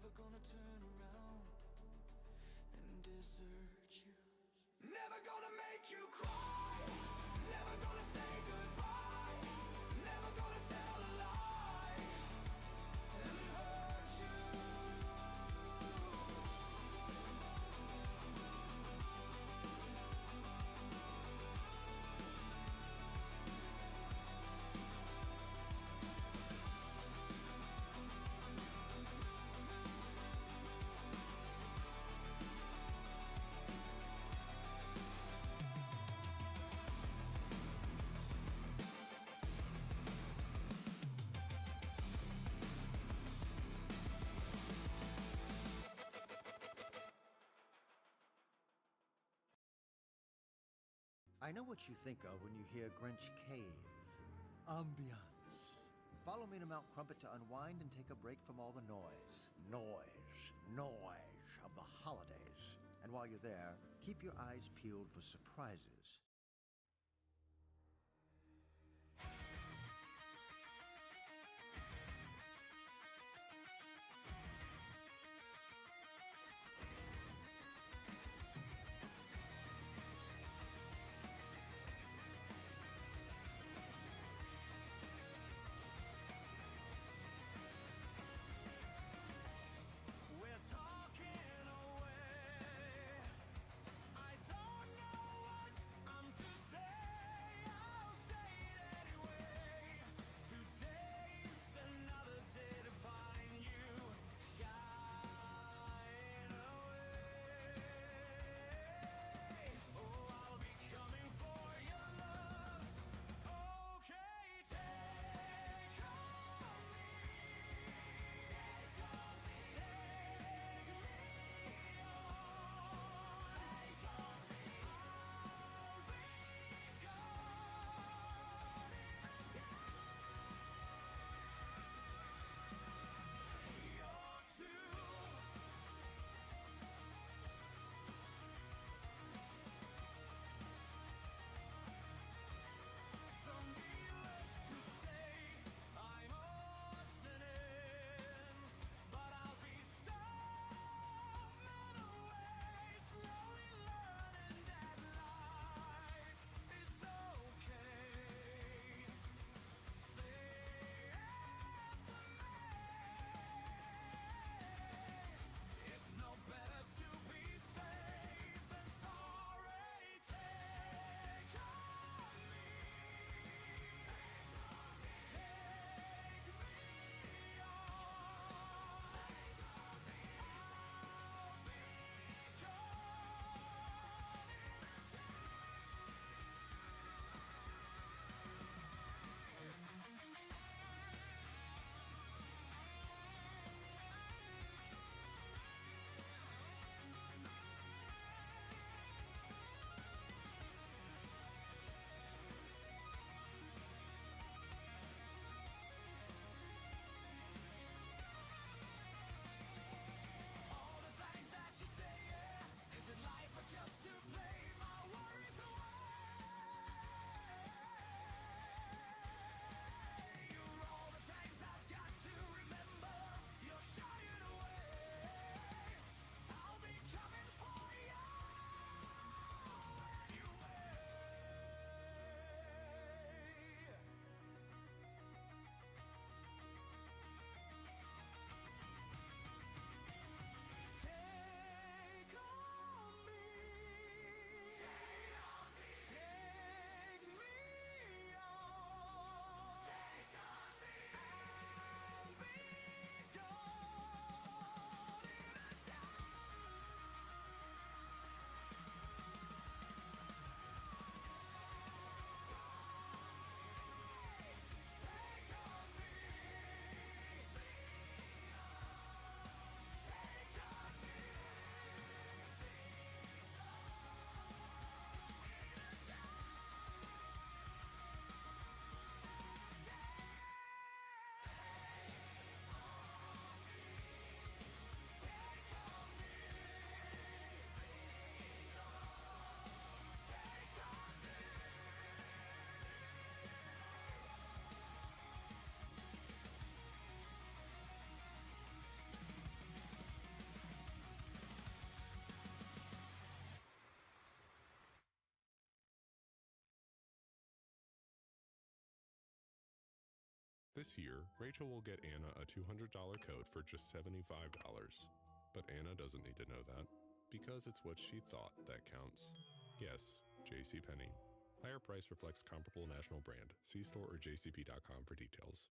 never gonna turn around and desert you. Never gonna make you cry, never gonna say goodbye, never gonna tell a lie and hurt you. I know what you think of when you hear Grinch Cave. Ambiance. Follow me to Mount Crumpet to unwind and take a break from all the noise of the holidays. And while you're there, keep your eyes peeled for surprises. I'm This year, Rachel will get Anna a $200 coat for just $75. But Anna doesn't need to know that, because it's what she thought that counts. Yes, JCPenney. Higher price reflects comparable national brand. See store or jcp.com for details.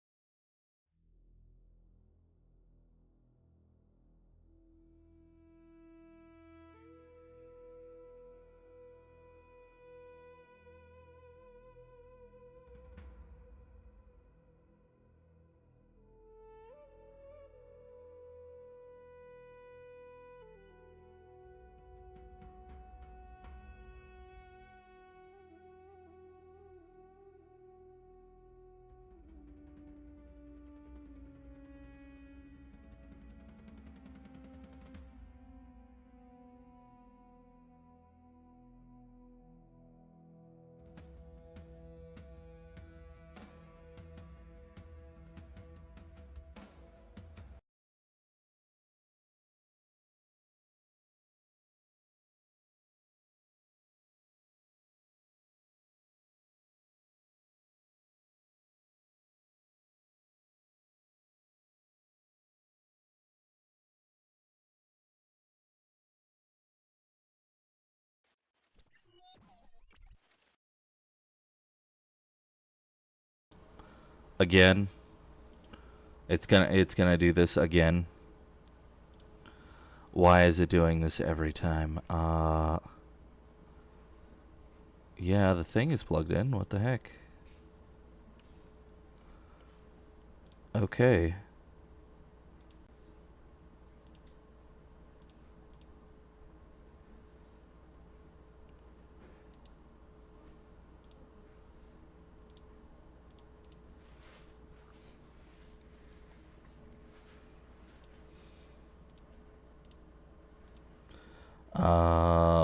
Again. It's gonna do this again. Why is it doing this every time? Yeah, the thing is plugged in. What the heck? Okay.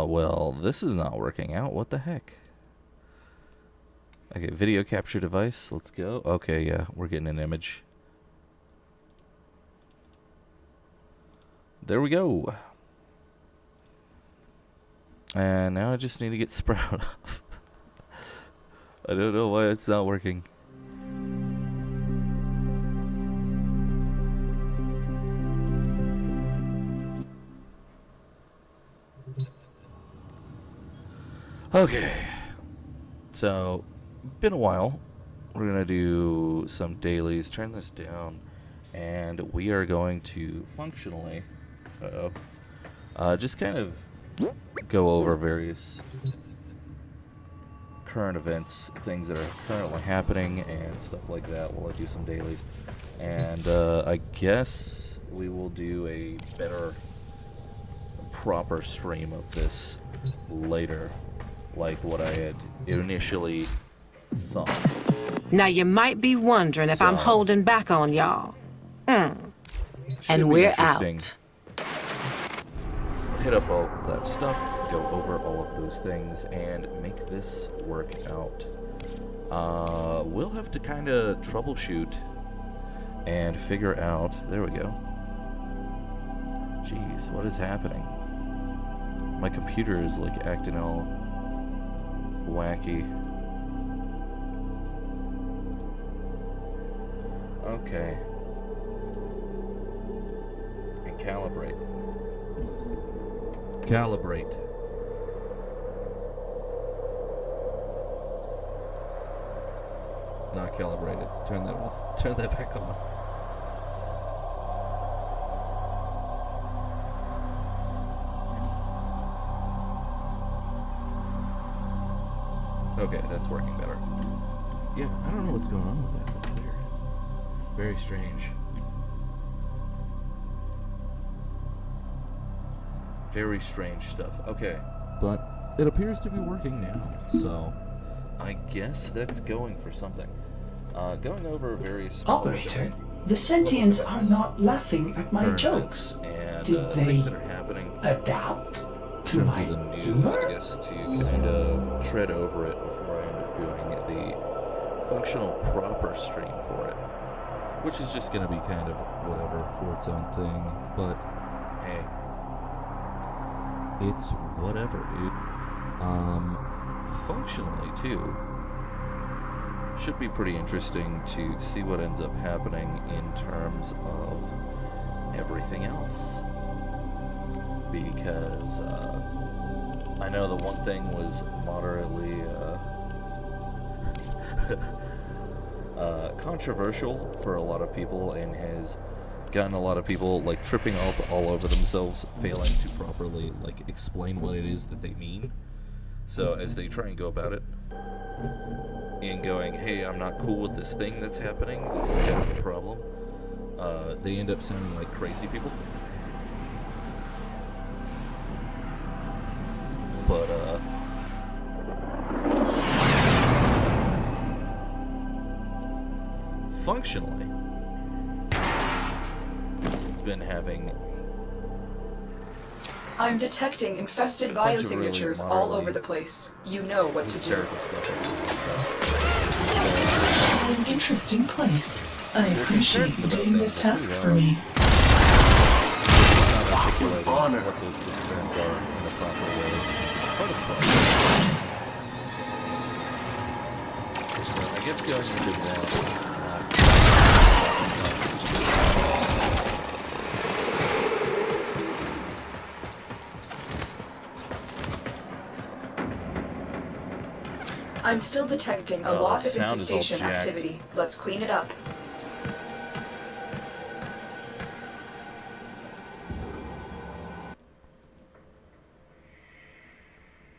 Well, this is not working out. What the heck? Okay, video capture device. Let's go. Okay, yeah, we're getting an image. There we go. And now I just need to get Sprout off. I don't know why it's not working. Okay, so been a while. We're gonna do some dailies. Turn this down, and we are going to functionally, just kind of go over various current events, things that are currently happening, and stuff like that. While I do some dailies, and I guess we will do a better, proper stream of this later. Like what I had initially thought. Now you might be wondering if I'm holding back on y'all. And we're out. Hit up all that stuff, go over all of those things, and make this work out. We'll have to kind of troubleshoot and figure out. There we go. Jeez, what is happening? My computer is like acting all wacky. Okay. And calibrate. Calibrate. Not calibrated. Turn that off. Turn that back on. Okay, that's working better. Yeah, I don't know what's going on with that. That's weird. Very strange. Very strange stuff. Okay. But it appears to be working now. So, I guess that's going for something. Going over various... Operator, the sentients are not laughing at my jokes. And Did they things that are happening. adapt to my The news, humor? I guess, to kind of tread over it before I end up doing the functional proper stream for it, which is just going to be kind of whatever for its own thing. But hey, it's whatever, dude. Functionally too, should be pretty interesting to see what ends up happening in terms of everything else. Because I know the one thing was moderately controversial for a lot of people and has gotten a lot of people like tripping up all over themselves, failing to properly like explain what it is that they mean. So as they try and go about it and going, hey, I'm not cool with this thing that's happening, this is kind of a problem, they end up sounding like crazy people. But functionally been having I'm detecting infested a bunch of really biosignatures all over moderately the place. You know what to do. hysterical stuff has been An interesting place. I Their appreciate concerns you about doing this things are task pretty for valid. me. not articulating what those concerns are in a proper way. It's part of the problem. So I guess going into that, I'm still detecting a Oh, lot the of sound is all infestation jacked. activity. Let's clean it up.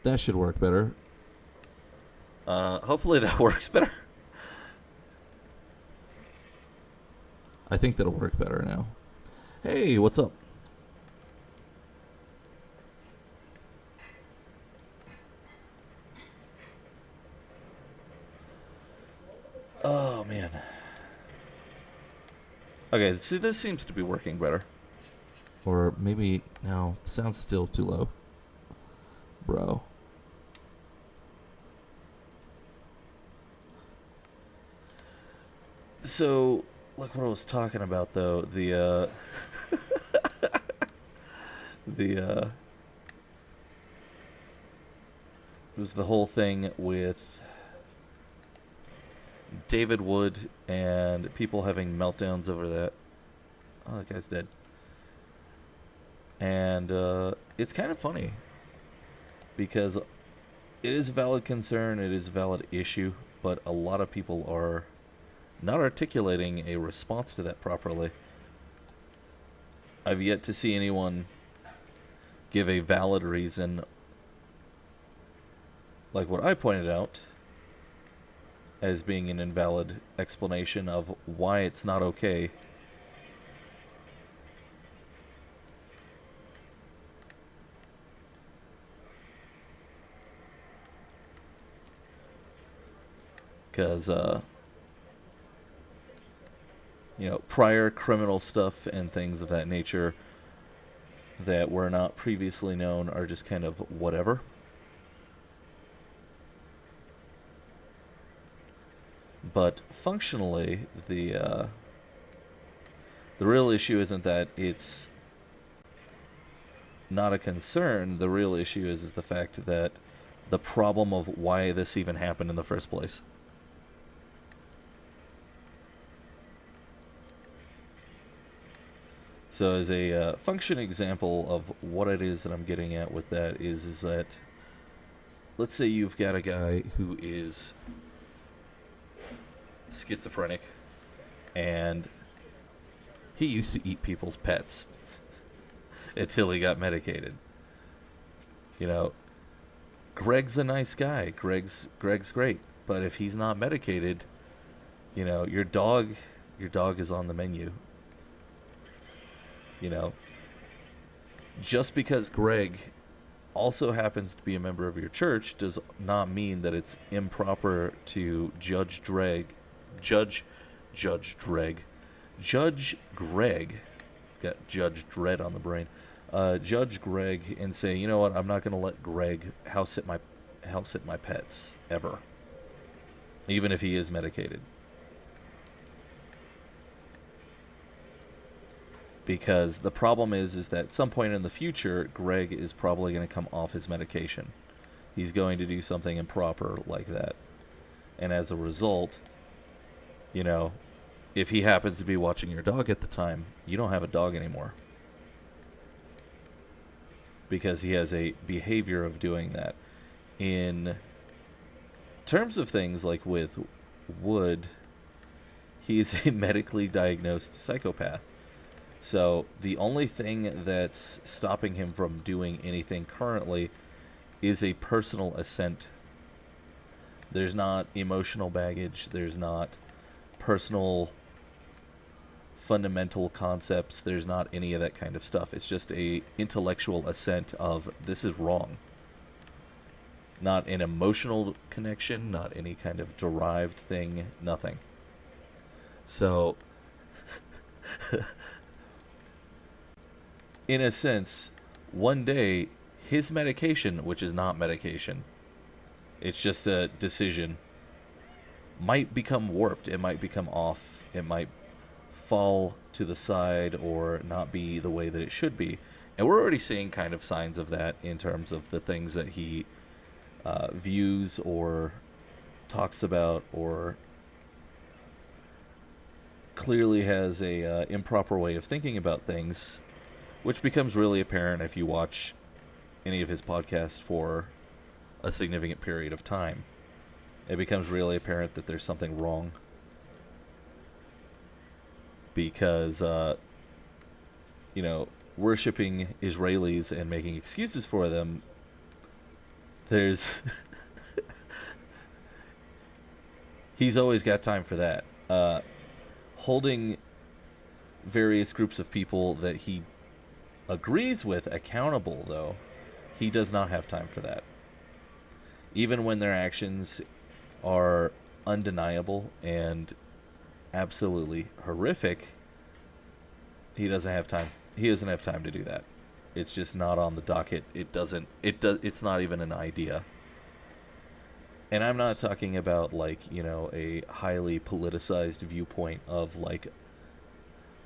that should work better. Hopefully that works better. I think that'll work better now. Hey, what's up? Oh, man. Okay, see, this seems to be working better. Or maybe, no, sound's still too low. Bro. So, like what I was talking about, though, the it was the whole thing with David Wood and people having meltdowns over that. Oh, that guy's dead. And it's kind of funny because it is a valid concern, it is a valid issue, but a lot of people are not articulating a response to that properly. I've yet to see anyone give a valid reason, like what I pointed out, as being an invalid explanation of why it's not okay. Because, you know, prior criminal stuff and things of that nature that were not previously known are just kind of whatever. But functionally, the real issue isn't that it's not a concern. The real issue is the fact that the problem of why this even happened in the first place. So as a function example of what it is that I'm getting at with that is that, let's say you've got a guy who is schizophrenic and he used to eat people's pets until he got medicated. You know, Greg's a nice guy. Greg's great. But if he's not medicated, you know, your dog is on the menu. You know, just because Greg also happens to be a member of your church does not mean that it's improper to Judge Greg, got Judge Dredd on the brain, Judge Greg, and say, you know what, I'm not going to let Greg house sit my pets ever, even if he is medicated. Because the problem is that at some point in the future, Greg is probably going to come off his medication. He's going to do something improper like that. And as a result, you know, if he happens to be watching your dog at the time, you don't have a dog anymore. Because he has a behavior of doing that. In terms of things like with Wood, he's a medically diagnosed psychopath. So the only thing that's stopping him from doing anything currently is a personal assent. There's not emotional baggage. There's not personal fundamental concepts. There's not any of that kind of stuff. It's just a intellectual assent of this is wrong. Not an emotional connection, not any kind of derived thing, nothing. So, in a sense, one day, his medication, which is not medication, it's just a decision, might become warped. It might become off. It might fall to the side or not be the way that it should be. And we're already seeing kind of signs of that in terms of the things that he views or talks about, or clearly has a improper way of thinking about things, which becomes really apparent if you watch any of his podcasts for a significant period of time. It becomes really apparent that there's something wrong. Because, you know, worshipping Israelis and making excuses for them, there's... he's always got time for that. Holding various groups of people that he agrees with accountable, though, he does not have time for that. Even when their actions are undeniable and absolutely horrific, he doesn't have time. He doesn't have time to do that. It's just not on the docket. It's not even an idea. And I'm not talking about, like, you know, a highly politicized viewpoint of, like,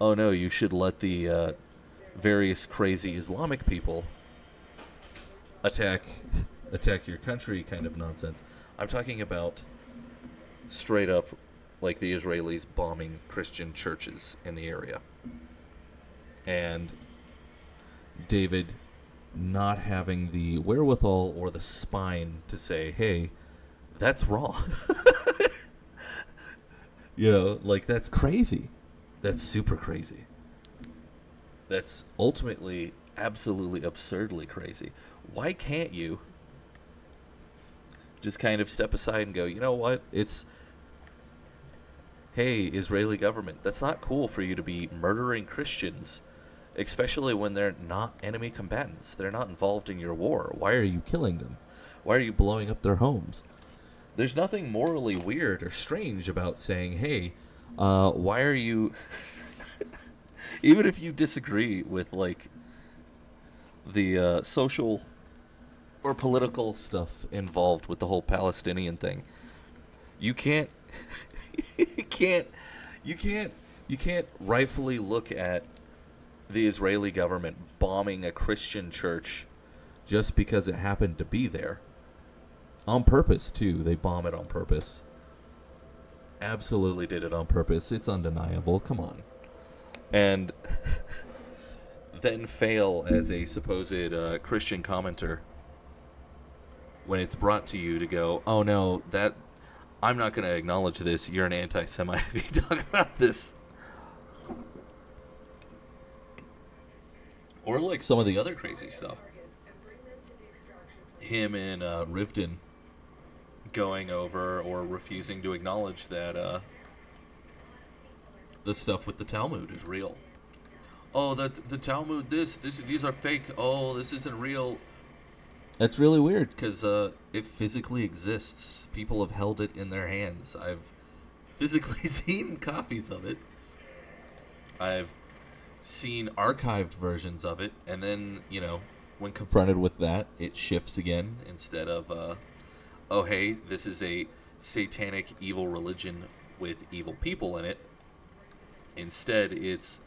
oh no, you should let the various crazy Islamic people attack your country kind of nonsense. I'm talking about straight up, like, the Israelis bombing Christian churches in the area. And David not having the wherewithal or the spine to say, hey, that's wrong. You know, like, that's crazy. That's super crazy. That's ultimately absolutely absurdly crazy. Why can't you just kind of step aside and go, you know what? It's, hey, Israeli government, that's not cool for you to be murdering Christians, especially when they're not enemy combatants. They're not involved in your war. Why are you killing them? Why are you blowing up their homes? There's nothing morally weird or strange about saying, hey, why are you... Even if you disagree with, like, the social or political stuff involved with the whole Palestinian thing, you can't you can't rightfully look at the Israeli government bombing a Christian church just because it happened to be there. On purpose, too. They bomb it on purpose. Absolutely did it on purpose. It's undeniable. Come on. And then fail as a supposed Christian commenter when it's brought to you to go, oh no, that I'm not going to acknowledge this. You're an anti-Semite if you talk about this. Or like some of the other crazy stuff. Him and Rivden going over or refusing to acknowledge that the stuff with the Talmud is real. Oh, the Talmud, these are fake. Oh, this isn't real. That's really weird because it physically exists. People have held it in their hands. I've physically seen copies of it. I've seen archived versions of it, and then, you know, when confronted with that, it shifts again instead of, oh, hey, this is a satanic evil religion with evil people in it. Instead, it's,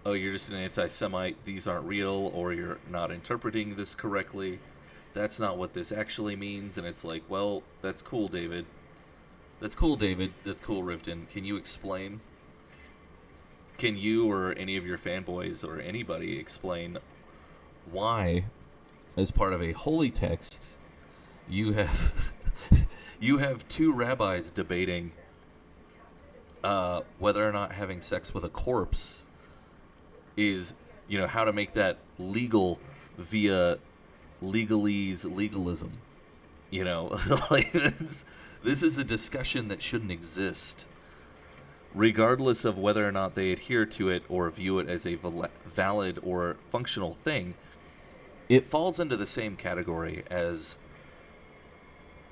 oh, you're just an anti-Semite, these aren't real, or you're not interpreting this correctly. That's not what this actually means. And it's like, well, that's cool, David. That's cool, David. That's cool, Riften. Can you explain? Can you or any of your fanboys or anybody explain why, as part of a holy text, you have you have two rabbis debating whether or not having sex with a corpse is, how to make that legal via legalism. Like this is a discussion that shouldn't exist, regardless of whether or not they adhere to it or view it as a valid or functional thing. It falls into the same category as,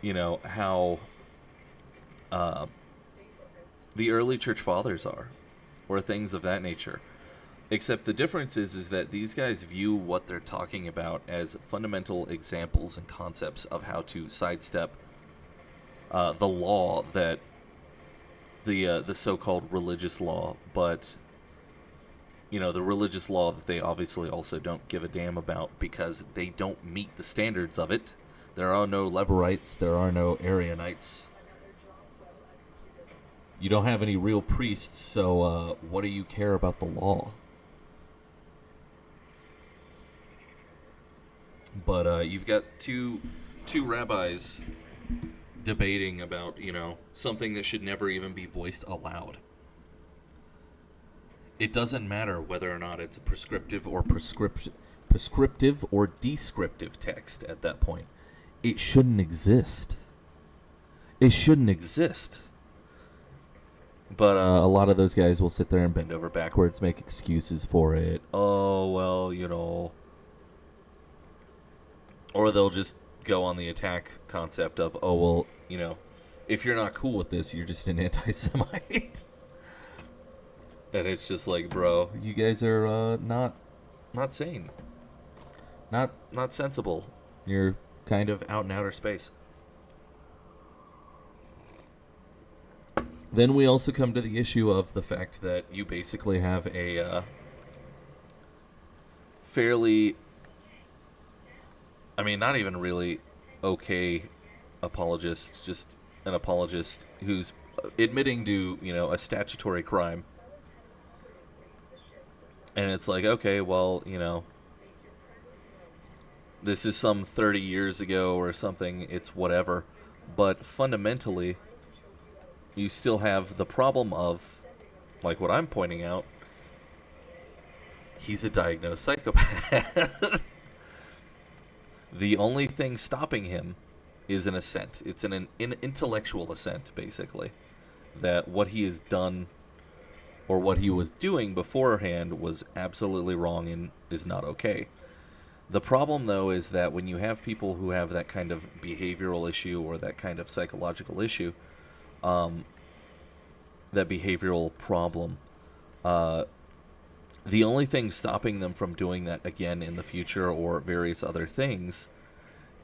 how the early church fathers are, or things of that nature. Except the difference is that these guys view what they're talking about as fundamental examples and concepts of how to sidestep the law that the so-called religious law, but the religious law that they obviously also don't give a damn about because they don't meet the standards of it. There are no Leverites, there are no Arianites. You don't have any real priests, so what do you care about the law? But you've got two rabbis debating about, something that should never even be voiced aloud. It doesn't matter whether or not it's a prescriptive or descriptive text at that point. It shouldn't exist. It shouldn't exist. But a lot of those guys will sit there and bend over backwards, make excuses for it. Oh, well, Or they'll just go on the attack concept of, oh, well, if you're not cool with this, you're just an anti-Semite. And it's just like, bro, you guys are not sane. Not sensible. You're kind of out in outer space. Then we also come to the issue of the fact that you basically have a fairly, not even really okay apologist, just an apologist who's admitting to, a statutory crime. And it's like, okay, well, this is some 30 years ago or something, it's whatever. But fundamentally, you still have the problem of, like what I'm pointing out, he's a diagnosed psychopath. The only thing stopping him is an assent. It's an intellectual assent, basically. That what he has done, or what he was doing beforehand, was absolutely wrong and is not okay. The problem, though, is that when you have people who have that kind of behavioral issue or that kind of psychological issue, that behavioral problem, the only thing stopping them from doing that again in the future or various other things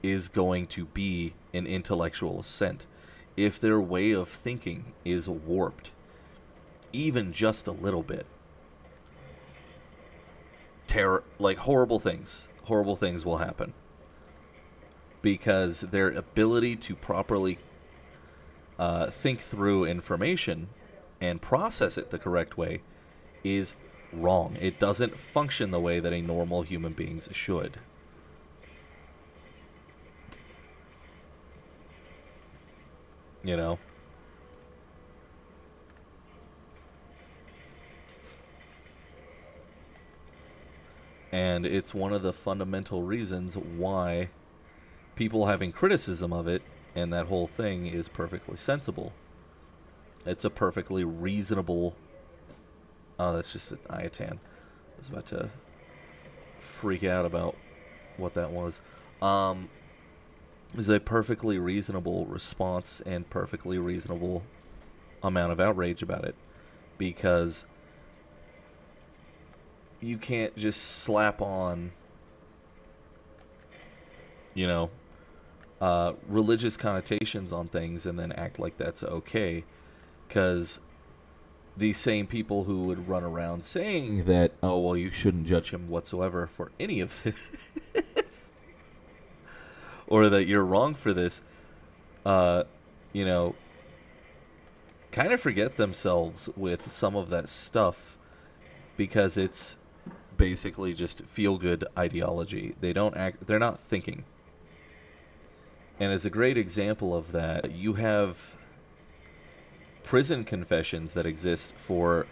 is going to be an intellectual assent. If their way of thinking is warped, even just a little bit, horrible things will happen. Because their ability to properly think through information and process it the correct way is wrong. It doesn't function the way that a normal human being should. And it's one of the fundamental reasons why people having criticism of it and that whole thing is perfectly sensible. It's a perfectly reasonable... Oh, that's just an Iatan. I was about to freak out about what that was. Is a perfectly reasonable response and perfectly reasonable amount of outrage about it. Because you can't just slap on, religious connotations on things and then act like that's okay. Because these same people who would run around saying that, oh, well, you shouldn't judge him whatsoever for any of this, or that you're wrong for this, kind of forget themselves with some of that stuff because it's basically just feel-good ideology. They're not thinking. And as a great example of that, you have prison confessions that exist for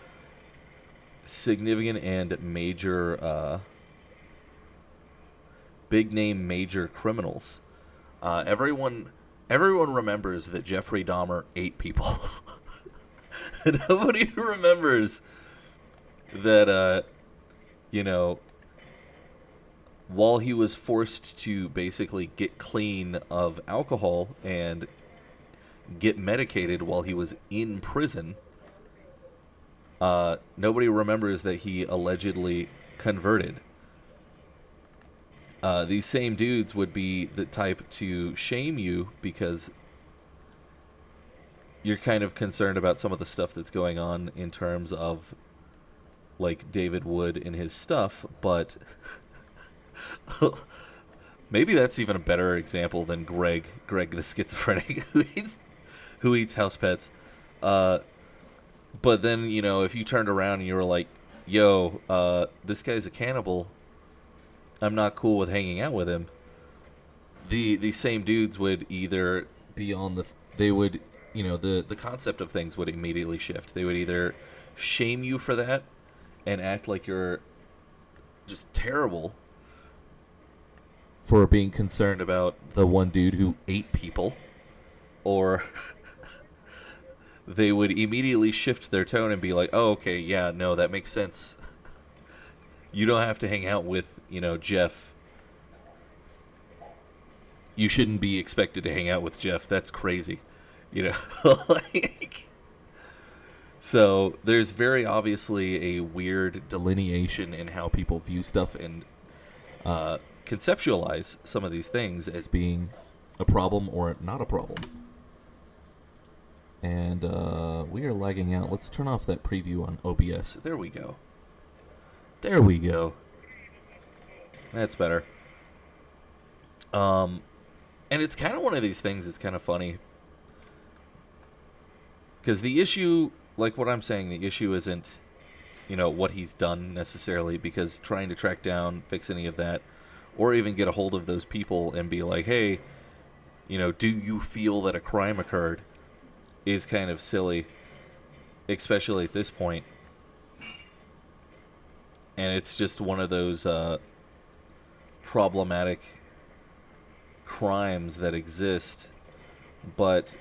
significant and major, big-name major criminals. Everyone remembers that Jeffrey Dahmer ate people. Nobody remembers that, while he was forced to basically get clean of alcohol and get medicated while he was in prison, nobody remembers that he allegedly converted. These same dudes would be the type to shame you because you're kind of concerned about some of the stuff that's going on in terms of, like, David Wood and his stuff, but maybe that's even a better example than Greg the schizophrenic who eats house pets. But then, if you turned around and you were like, yo, this guy's a cannibal, I'm not cool with hanging out with him, the same dudes would either be on the concept of things would immediately shift. They would either shame you for that and act like you're just terrible for being concerned about the one dude who ate people, or they would immediately shift their tone and be like, oh, okay, yeah, no, that makes sense. You don't have to hang out with, Jeff. You shouldn't be expected to hang out with Jeff. That's crazy. So there's very obviously a weird delineation in how people view stuff and conceptualize some of these things as being a problem or not a problem. And we are lagging out. Let's turn off that preview on OBS. There we go. There we go. That's better. And it's kind of one of these things that's kind of funny. Because the issue, like what I'm saying, the issue isn't, what he's done necessarily, because trying to track down, fix any of that, or even get a hold of those people and be like, hey, do you feel that a crime occurred, is kind of silly, especially at this point. And it's just one of those problematic crimes that exist. But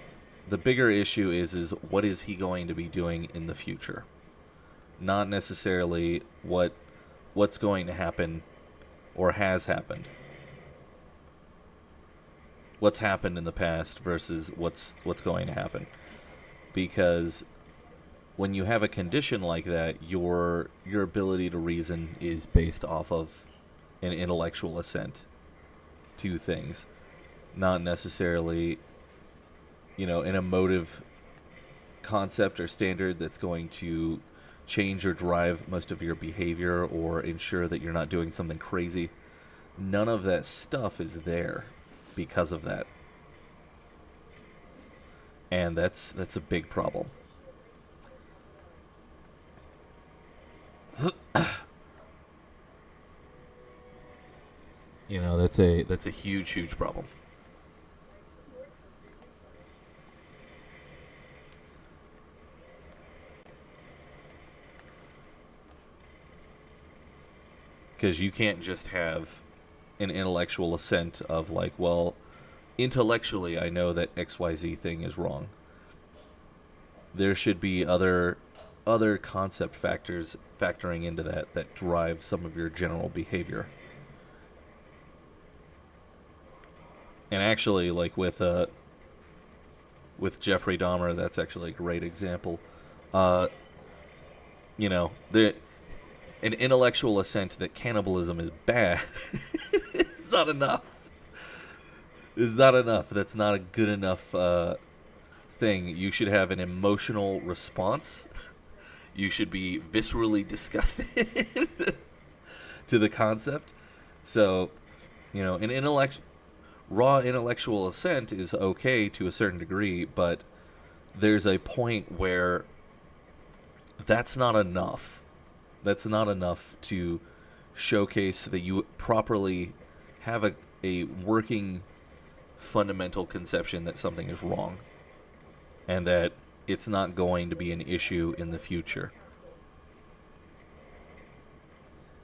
the bigger issue is what is he going to be doing in the future? Not necessarily what's going to happen or has happened. What's happened in the past versus what's going to happen. Because when you have a condition like that, your ability to reason is based off of an intellectual assent to things, not necessarily, an emotive concept or standard that's going to change or drive most of your behavior or ensure that you're not doing something crazy. None of that stuff is there because of that. And that's a big problem. That's a huge problem. Because you can't just have an intellectual assent of like, well, intellectually I know that XYZ thing is wrong. There should be other concept factors factoring into that drive some of your general behavior. And actually, like with Jeffrey Dahmer, that's actually a great example. An intellectual assent that cannibalism is bad is not enough. Is not enough. That's not a good enough thing. You should have an emotional response. You should be viscerally disgusted to the concept. So, an raw intellectual assent is okay to a certain degree, but there's a point where that's not enough. That's not enough to showcase that you properly have a working fundamental conception that something is wrong and that it's not going to be an issue in the future.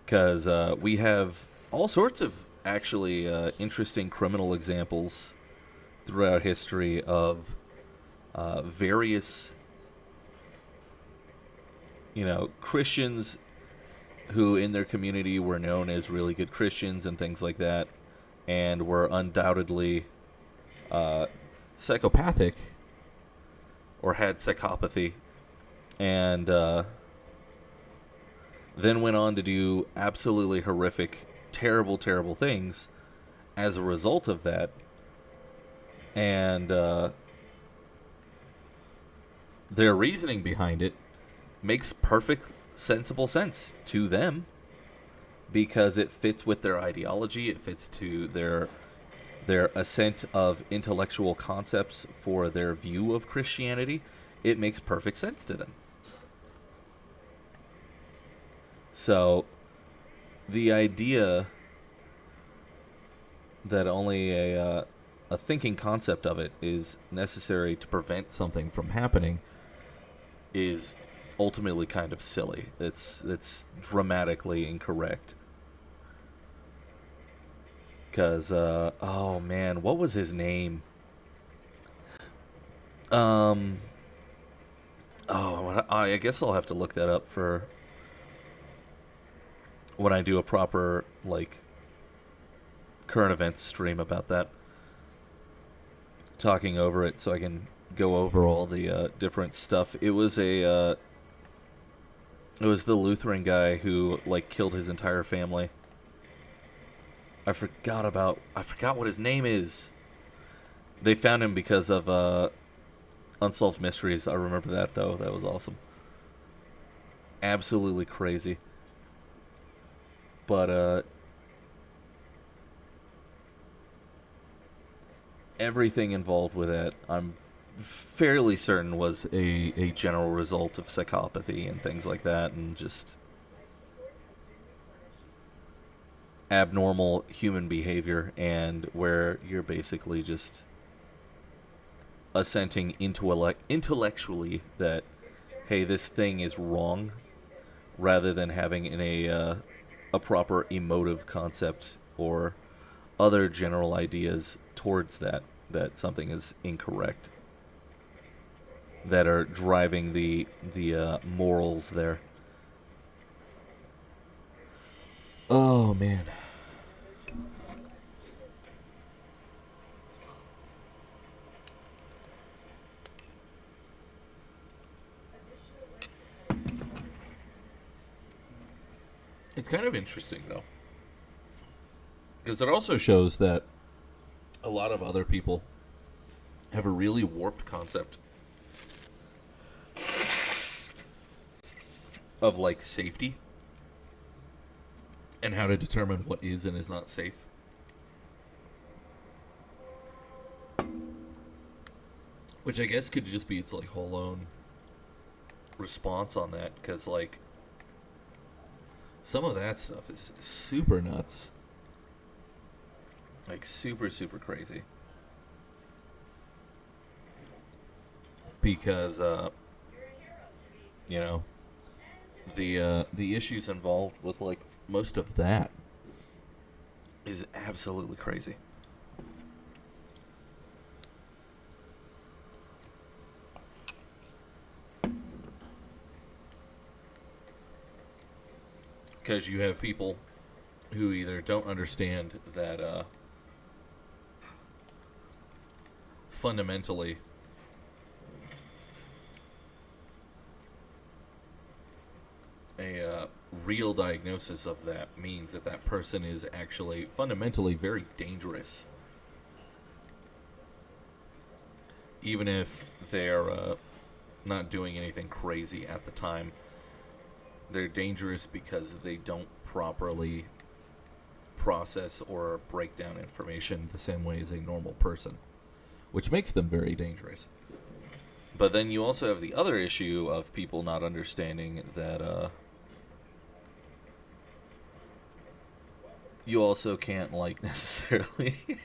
Because we have all sorts of actually interesting criminal examples throughout history of various, Christians who in their community were known as really good Christians and things like that, and were undoubtedly psychopathic or had psychopathy, and then went on to do absolutely horrific, terrible, terrible things as a result of that. And their reasoning behind it makes perfect, sensible sense to them because it fits with their ideology, it fits to their assent of intellectual concepts for their view of Christianity. It makes perfect sense to them. So, the idea that only a thinking concept of it is necessary to prevent something from happening is ultimately kind of silly. It's dramatically incorrect. Because, oh man, what was his name? I guess I'll have to look that up for when I do a proper, current events stream about that. Talking over it so I can go over all the different stuff. It was the Lutheran guy who, killed his entire family. I forgot what his name is. They found him because of Unsolved Mysteries. I remember that, though. That was awesome. Absolutely crazy. But, everything involved with that, I'm fairly certain was a general result of psychopathy and things like that, and just abnormal human behavior, and where you're basically just assenting intellectually that, hey, this thing is wrong, rather than having a proper emotive concept or other general ideas towards that something is incorrect, that are driving the morals there. Oh man. It's kind of interesting, though, because it also shows that a lot of other people have a really warped concept of, safety and how to determine what is and is not safe. Which I guess could just be its, whole own response on that, because, some of that stuff is super nuts. Super, super crazy. Because, the issues involved with, most of that is absolutely crazy. Because you have people who either don't understand that fundamentally a real diagnosis of that means that person is actually fundamentally very dangerous. Even if they're not doing anything crazy at the time. They're dangerous because they don't properly process or break down information the same way as a normal person, which makes them very dangerous. But then you also have the other issue of people not understanding that you also can't, like, necessarily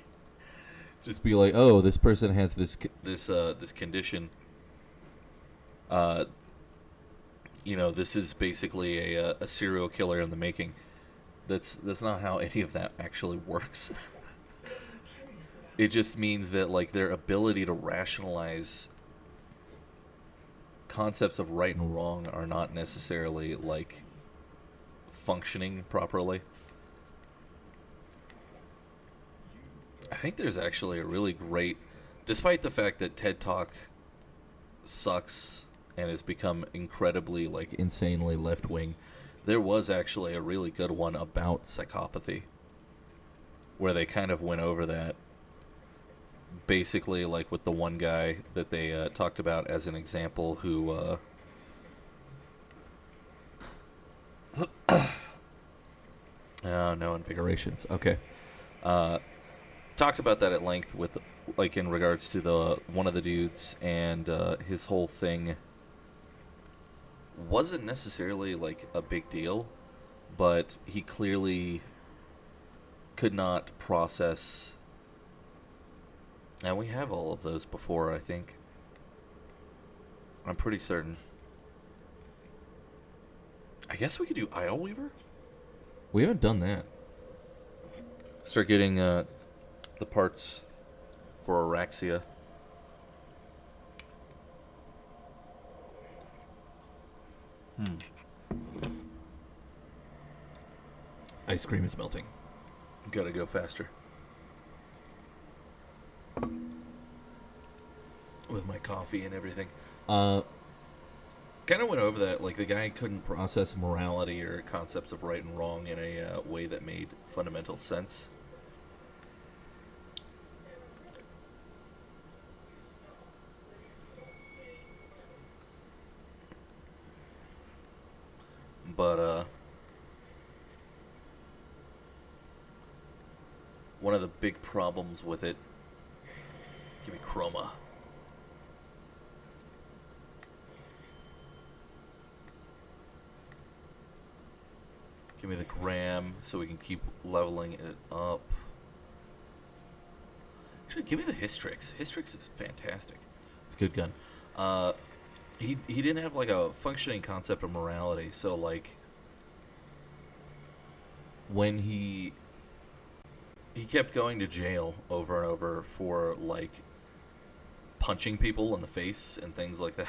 just be like, oh, this person has this condition. You know, this is basically a serial killer in the making. That's not how any of that actually works. It just means that, like, their ability to rationalize concepts of right and wrong are not necessarily, like, functioning properly. I think there's actually a really great, despite the fact that TED Talk sucks and has become incredibly, like, insanely left-wing, there was actually a really good one about psychopathy, where they kind of went over that, basically, like, with the one guy that they talked about as an example who, no invigorations. Okay. Talked about that at length with, like, in regards to the one of the dudes, and his whole thing wasn't necessarily, like, a big deal, but he clearly could not process. And we have all of those before, I think. I'm pretty certain. I guess we could do Aisle Weaver? We haven't done that. Start getting the parts for Araxia. Ice cream is melting. Gotta go faster. With my coffee and everything. Kind of went over that. Like, the guy couldn't process morality or concepts of right and wrong in a way that made fundamental sense. But, one of the big problems with it... Give me chroma. Give me the gram so we can keep leveling it up. Actually, give me the Hystrix. Hystrix is fantastic. It's a good gun. He didn't have, like, a functioning concept of morality, so, like, when he kept going to jail over and over for, like, punching people in the face and things like that.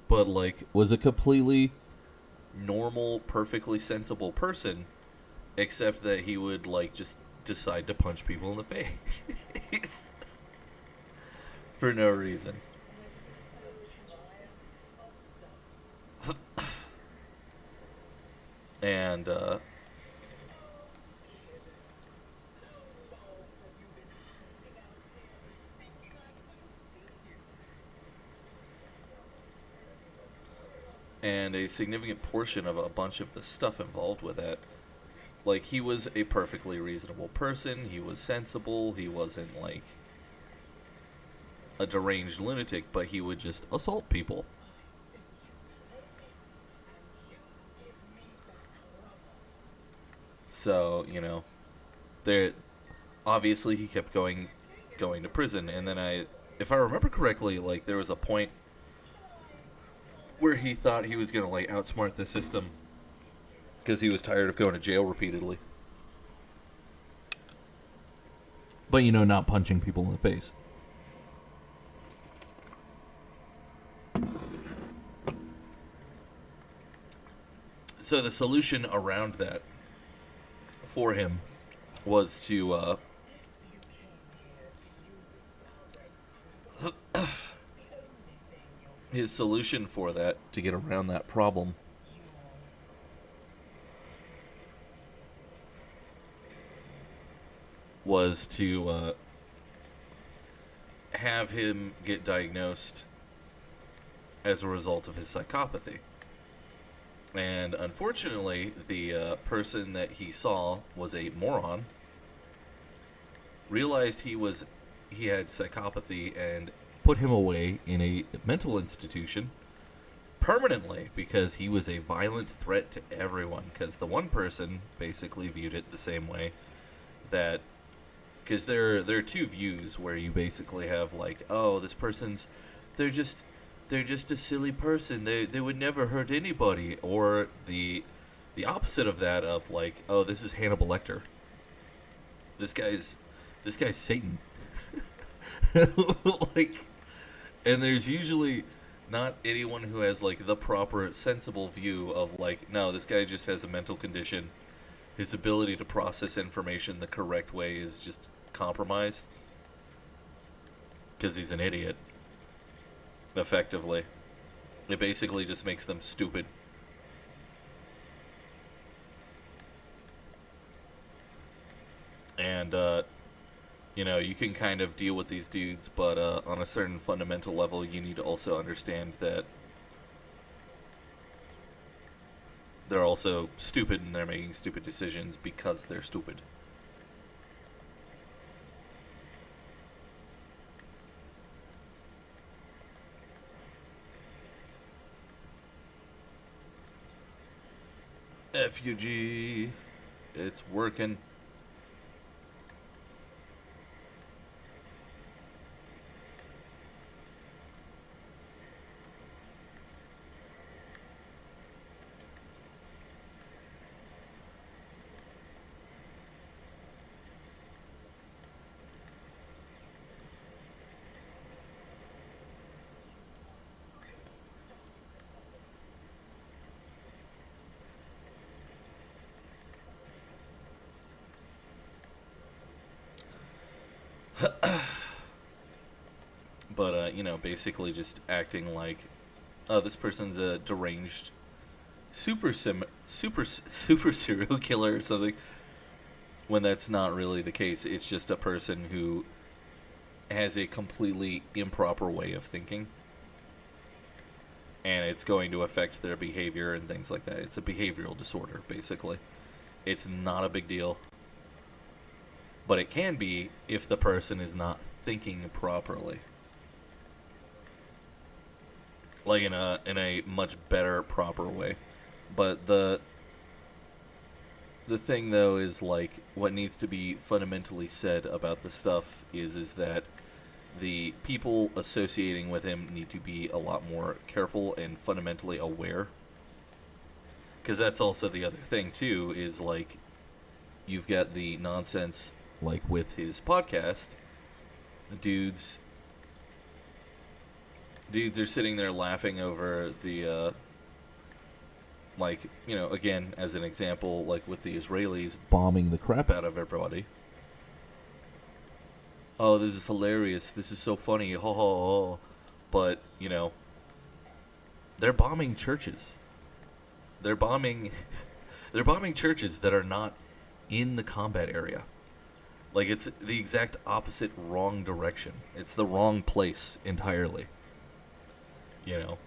But, like, was a completely normal, perfectly sensible person, except that he would, like, just decide to punch people in the face. For no reason. And, and a significant portion of a bunch of the stuff involved with that. Like, he was a perfectly reasonable person, he was sensible, he wasn't, like, a deranged lunatic, but he would just assault people. So, you know, there, obviously he kept going to prison, and then if I remember correctly, like, there was a point where he thought he was gonna, like, outsmart the system because he was tired of going to jail repeatedly. But, you know, not punching people in the face. So the solution around that for him was to his solution for that, to get around that problem, was to have him get diagnosed as a result of his psychopathy. And unfortunately, the person that he saw was a moron, realized he had psychopathy, and put him away in a mental institution permanently because he was a violent threat to everyone. Because the one person basically viewed it the same way that, because there are two views where you basically have like, oh, this person's, they're just a silly person. They would never hurt anybody, or the opposite of that of like, oh, this is Hannibal Lecter. This guy's Satan. Like, and there's usually not anyone who has like the proper sensible view of like, no, this guy just has a mental condition. His ability to process information the correct way is just compromised because he's an idiot. Effectively, it basically just makes them stupid. And you know, you can kind of deal with these dudes, but on a certain fundamental level, you need to also understand that they're also stupid and they're making stupid decisions because they're stupid. FUG, it's working. But, you know, basically just acting like, oh, this person's a deranged super serial killer or something, when that's not really the case. It's just a person who has a completely improper way of thinking, and it's going to affect their behavior and things like that. It's a behavioral disorder, basically. It's not a big deal, but it can be if the person is not thinking properly. Like in a much better, proper way. But the thing though is like what needs to be fundamentally said about the stuff is that the people associating with him need to be a lot more careful and fundamentally aware. Because that's also the other thing too, is like you've got the nonsense like with his podcast. Dudes are sitting there laughing over the, like, you know, again, as an example, like with the Israelis bombing the crap out of everybody. Oh, this is hilarious. This is so funny. Ho, ho, ho. But, you know, they're bombing churches. They're bombing churches that are not in the combat area. Like, it's the exact opposite wrong direction. It's the wrong place entirely. You know,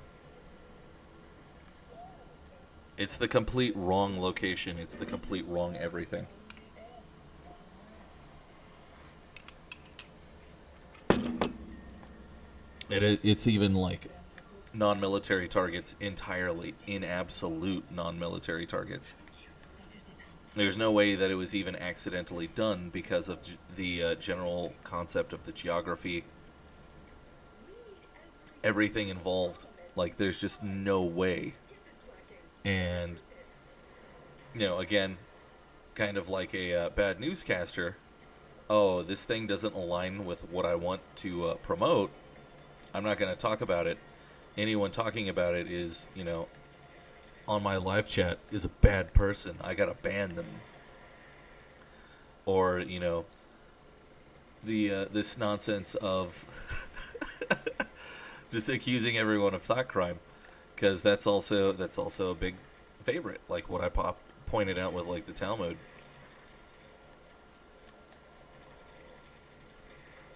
it's the complete wrong location. It's the complete wrong everything. It's even like non-military targets entirely, in absolute non-military targets. There's no way that it was even accidentally done because of the general concept of the geography. Everything involved, like, there's just no way. And, you know, again, kind of like a bad newscaster, oh, this thing doesn't align with what I want to promote, I'm not going to talk about it. Anyone talking about it is, you know, on my live chat is a bad person. I got to ban them. Or, you know, the this nonsense of just accusing everyone of thought crime, because that's also a big favorite, like what I pointed out with like the Talmud.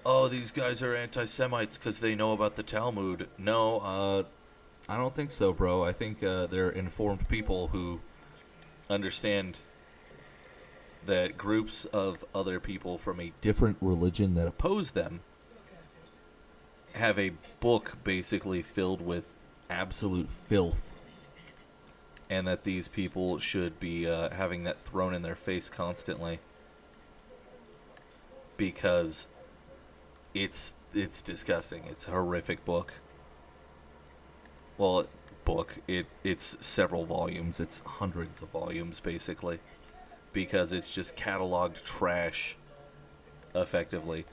Oh, these guys are anti-Semites because they know about the Talmud. No, I don't think so, bro. I think they're informed people who understand that groups of other people from a different religion that oppose them have a book basically filled with absolute filth, and that these people should be having that thrown in their face constantly, because it's disgusting. It's a horrific book. Well, it's several volumes. It's hundreds of volumes, basically, because it's just cataloged trash, effectively.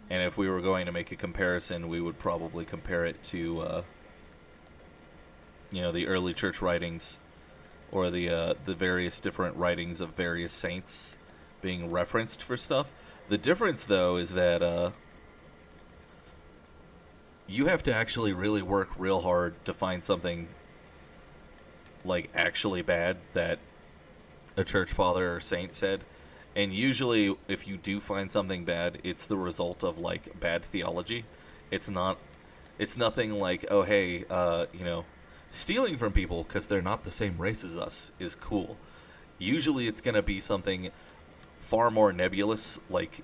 And if we were going to make a comparison, we would probably compare it to, the early church writings, or the various different writings of various saints being referenced for stuff. The difference, though, is that you have to actually really work real hard to find something, like, actually bad that a church father or saint said. And usually, if you do find something bad, it's the result of, like, bad theology. It's nothing like, oh, hey, stealing from people because they're not the same race as us is cool. Usually it's going to be something far more nebulous, like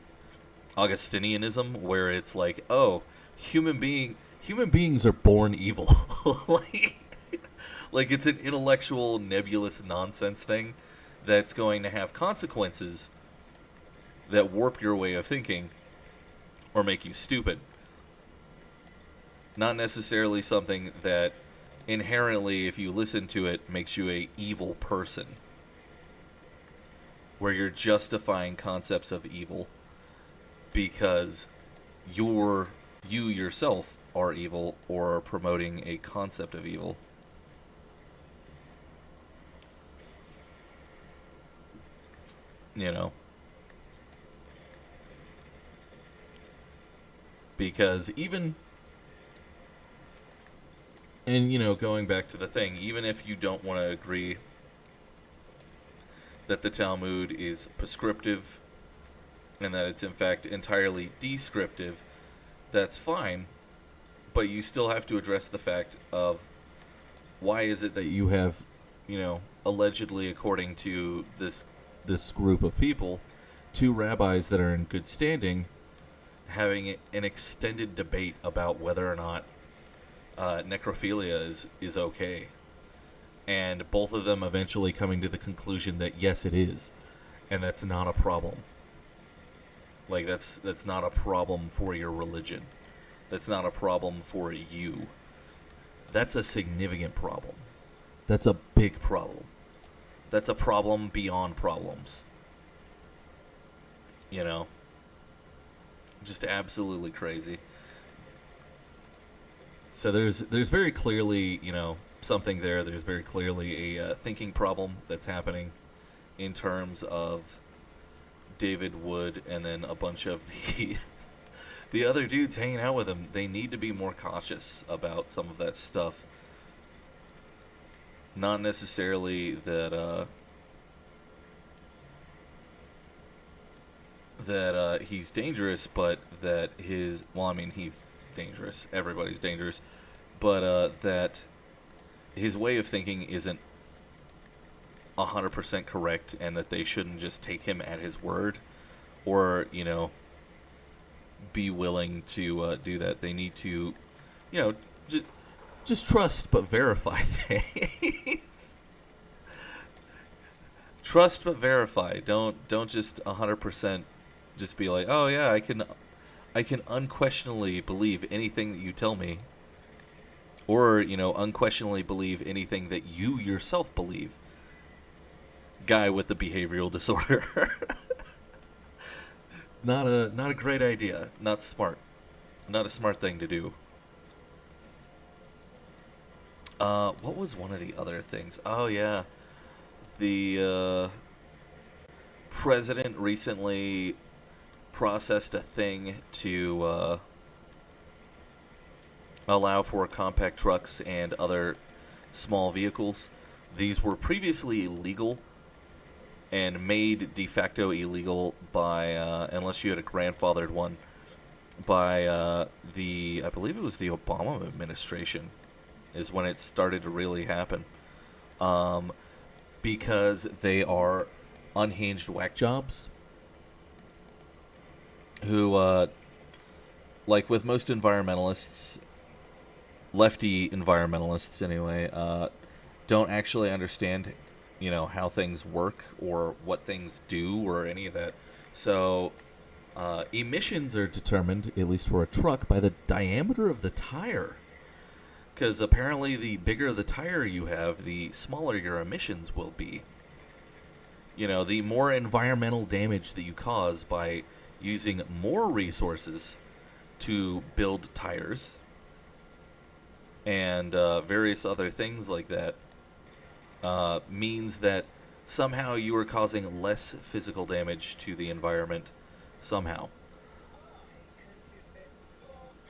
Augustinianism, where it's like, oh, human beings are born evil. like it's an intellectual, nebulous nonsense thing that's going to have consequences that warp your way of thinking or make you stupid. Not necessarily something that inherently, if you listen to it, makes you a evil person, where you're justifying concepts of evil because you yourself are evil or are promoting a concept of evil. Because even, and going back to the thing, even if you don't want to agree that the Talmud is prescriptive and that it's in fact entirely descriptive, that's fine, but you still have to address the fact of why is it that you have, allegedly, according to this group of people, 2 rabbis that are in good standing having an extended debate about whether or not necrophilia is okay, and both of them eventually coming to the conclusion that yes, it is, and that's not a problem. Like, that's not a problem for your religion. That's not a problem for you. That's a significant problem. That's a big problem. That's a problem beyond problems. Just absolutely crazy. So there's very clearly, something there. There's very clearly a thinking problem that's happening in terms of David Wood and then a bunch of the other dudes hanging out with him. They need to be more cautious about some of that stuff. Not necessarily that he's dangerous, but that he's dangerous. Everybody's dangerous. But that his way of thinking isn't 100% correct, and that they shouldn't just take him at his word or, be willing to do that. They need to, just trust but verify things. Trust but verify. Don't just 100% just be like, oh yeah, I can unquestionably believe anything that you tell me, or unquestionably believe anything that you yourself believe. Guy with the behavioral disorder. Not a great idea. Not smart. Not a smart thing to do. What was one of the other things? Oh yeah, the president recently processed a thing to allow for compact trucks and other small vehicles. These were previously illegal and made de facto illegal by, unless you had a grandfathered one, by I believe it was the Obama administration, is when it started to really happen. Because they are unhinged whack jobs who like with most environmentalists, lefty environmentalists anyway, don't actually understand, how things work or what things do or any of that. So emissions are determined, at least for a truck, by the diameter of the tire. Because apparently the bigger the tire you have, the smaller your emissions will be. The more environmental damage that you cause by using more resources to build tires and various other things like that means that somehow you are causing less physical damage to the environment somehow.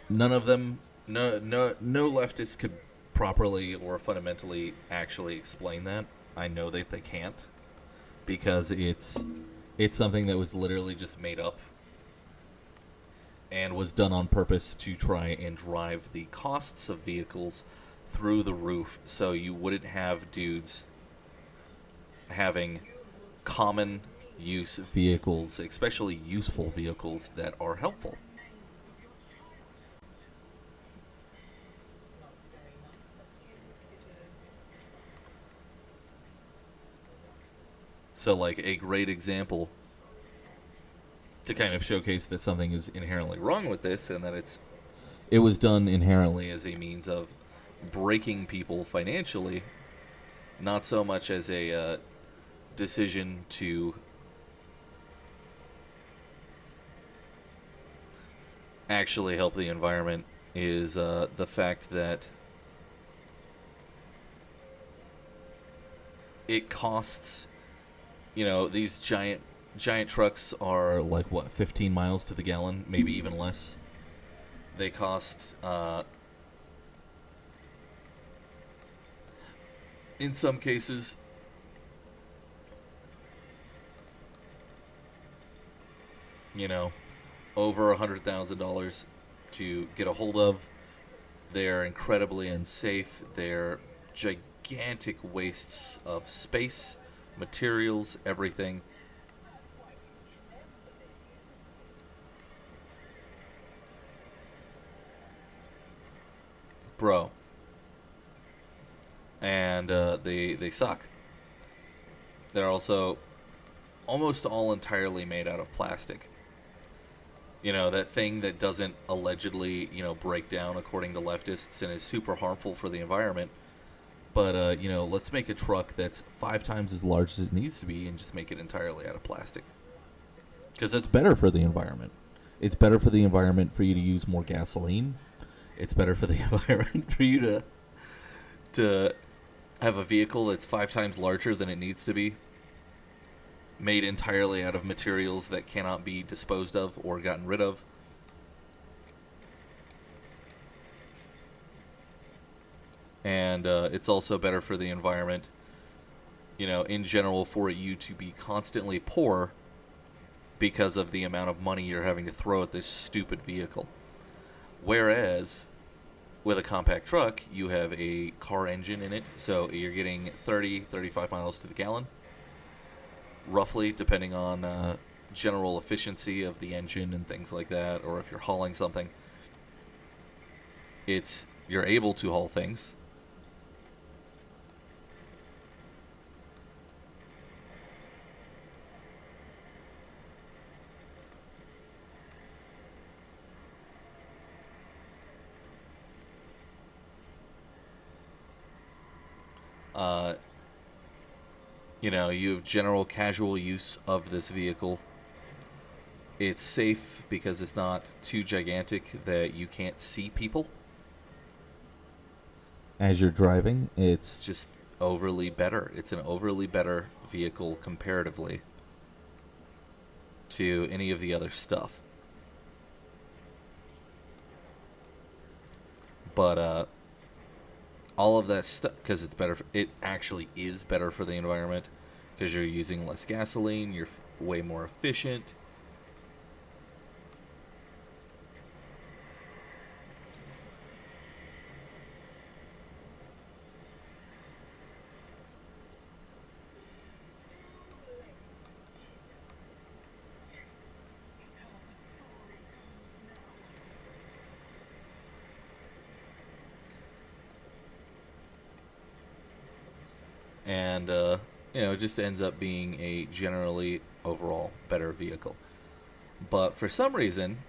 None of them, no leftist could properly or fundamentally actually explain that. I know that they can't, because it's something that was literally just made up and was done on purpose to try and drive the costs of vehicles through the roof, so you wouldn't have dudes having common use vehicles, especially useful vehicles that are helpful. So, like, a great example to kind of showcase that something is inherently wrong with this, and that it was done inherently as a means of breaking people financially, not so much as a decision to actually help the environment, is the fact that it costs, these giant trucks are like, what, 15 miles to the gallon, maybe even less. They cost, in some cases, over $100,000 to get a hold of. They're incredibly unsafe. They're gigantic wastes of space, materials, everything. Bro. And they suck. They're also almost all entirely made out of plastic. That thing that doesn't allegedly, break down according to leftists and is super harmful for the environment. But, let's make a truck that's 5 times as large as it needs to be and just make it entirely out of plastic. Because that's better for the environment. It's better for the environment for you to use more gasoline. It's better for the environment for you to have a vehicle that's 5 times larger than it needs to be, made entirely out of materials that cannot be disposed of or gotten rid of. And it's also better for the environment, in general, for you to be constantly poor because of the amount of money you're having to throw at this stupid vehicle. Whereas with a compact truck, you have a car engine in it, so you're getting 35 miles to the gallon, roughly, depending on general efficiency of the engine and things like that, or if you're hauling something. You're able to haul things. You have general casual use of this vehicle. It's safe because it's not too gigantic that you can't see people as you're driving. It's just overly better. It's an overly better vehicle comparatively to any of the other stuff. But all of that stuff, because it actually is better for the environment, because you're using less gasoline, you're way more efficient. and it just ends up being a generally overall better vehicle. But for some reason,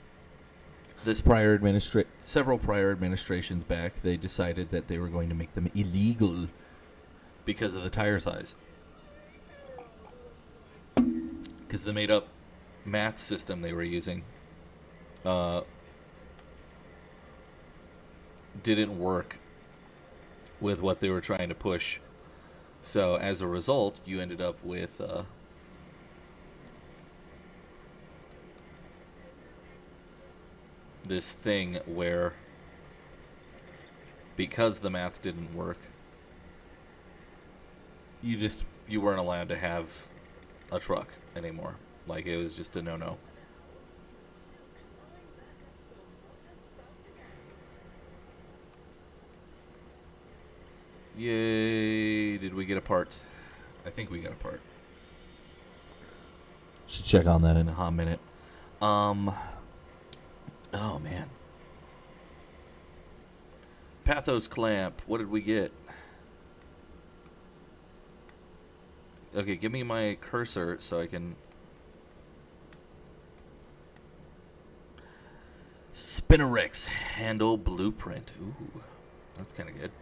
several prior administrations back, they decided that they were going to make them illegal because of the tire size. Because the made-up math system they were using didn't work with what they were trying to push. So as a result, you ended up with this thing where, because the math didn't work, you weren't allowed to have a truck anymore. Like, it was just a no-no. Yay, did we get a part? I think we got a part. Should check on that in a hot minute. Oh man. Pathos clamp, what did we get? Okay, give me my cursor so I can... Spinnerex handle blueprint. Ooh, that's kind of good.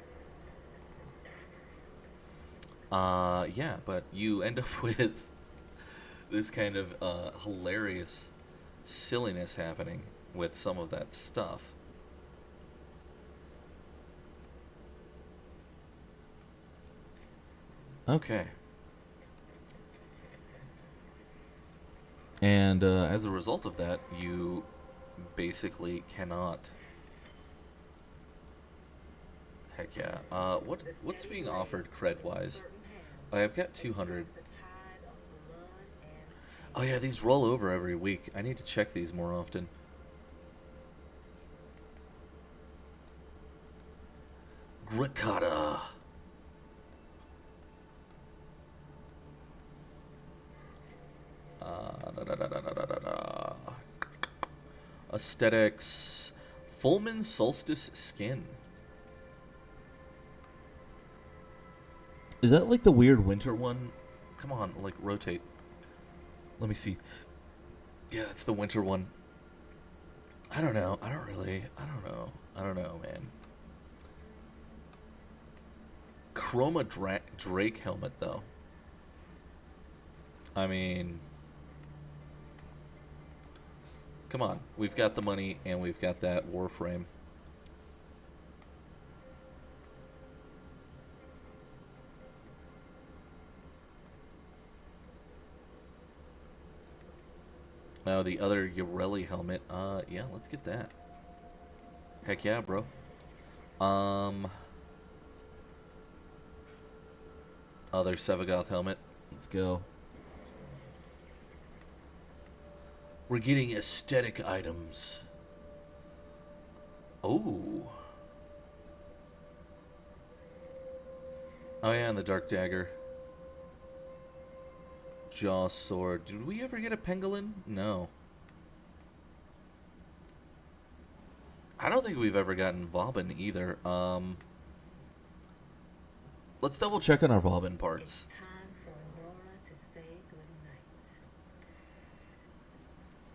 Yeah, but you end up with this kind of hilarious silliness happening with some of that stuff. Okay. And as a result of that, you basically cannot... Heck yeah. What's being offered cred-wise? I've got 200. Oh yeah, these roll over every week. I need to check these more often. Gricotta. Aesthetics. Fullman Solstice Skin. Is that like the weird winter one? Come on, like, rotate. Let me see. Yeah, that's the winter one. I don't know. I don't know, man. Chroma Drake helmet, though. I mean... Come on. We've got the money, and we've got that Warframe. Now the other Yoreli helmet, yeah, let's get that. Heck yeah, bro. Other Sevagoth helmet, let's go. We're getting aesthetic items. Oh. Oh yeah, and the Dark Dagger. Jaw sword. Did we ever get a pangolin? No. I don't think we've ever gotten Vauban either. Let's double check on our Vauban parts.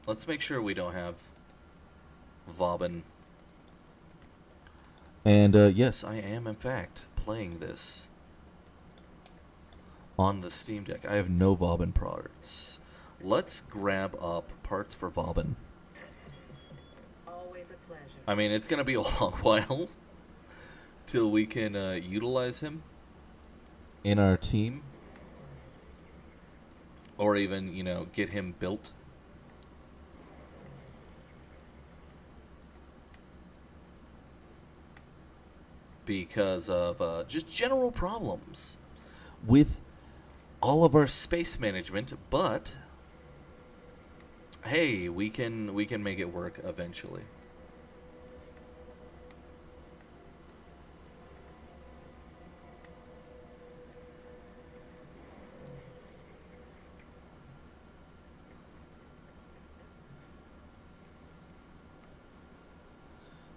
Let's make sure we don't have Vauban. And yes, I am in fact playing this on the Steam Deck. I have no Vauban parts. Let's grab up parts for Vauban. Always a pleasure. I mean, it's going to be a long while till we can utilize him in our team. Or even, get him built. Because of just general problems with all of our space management, but hey, we can make it work eventually.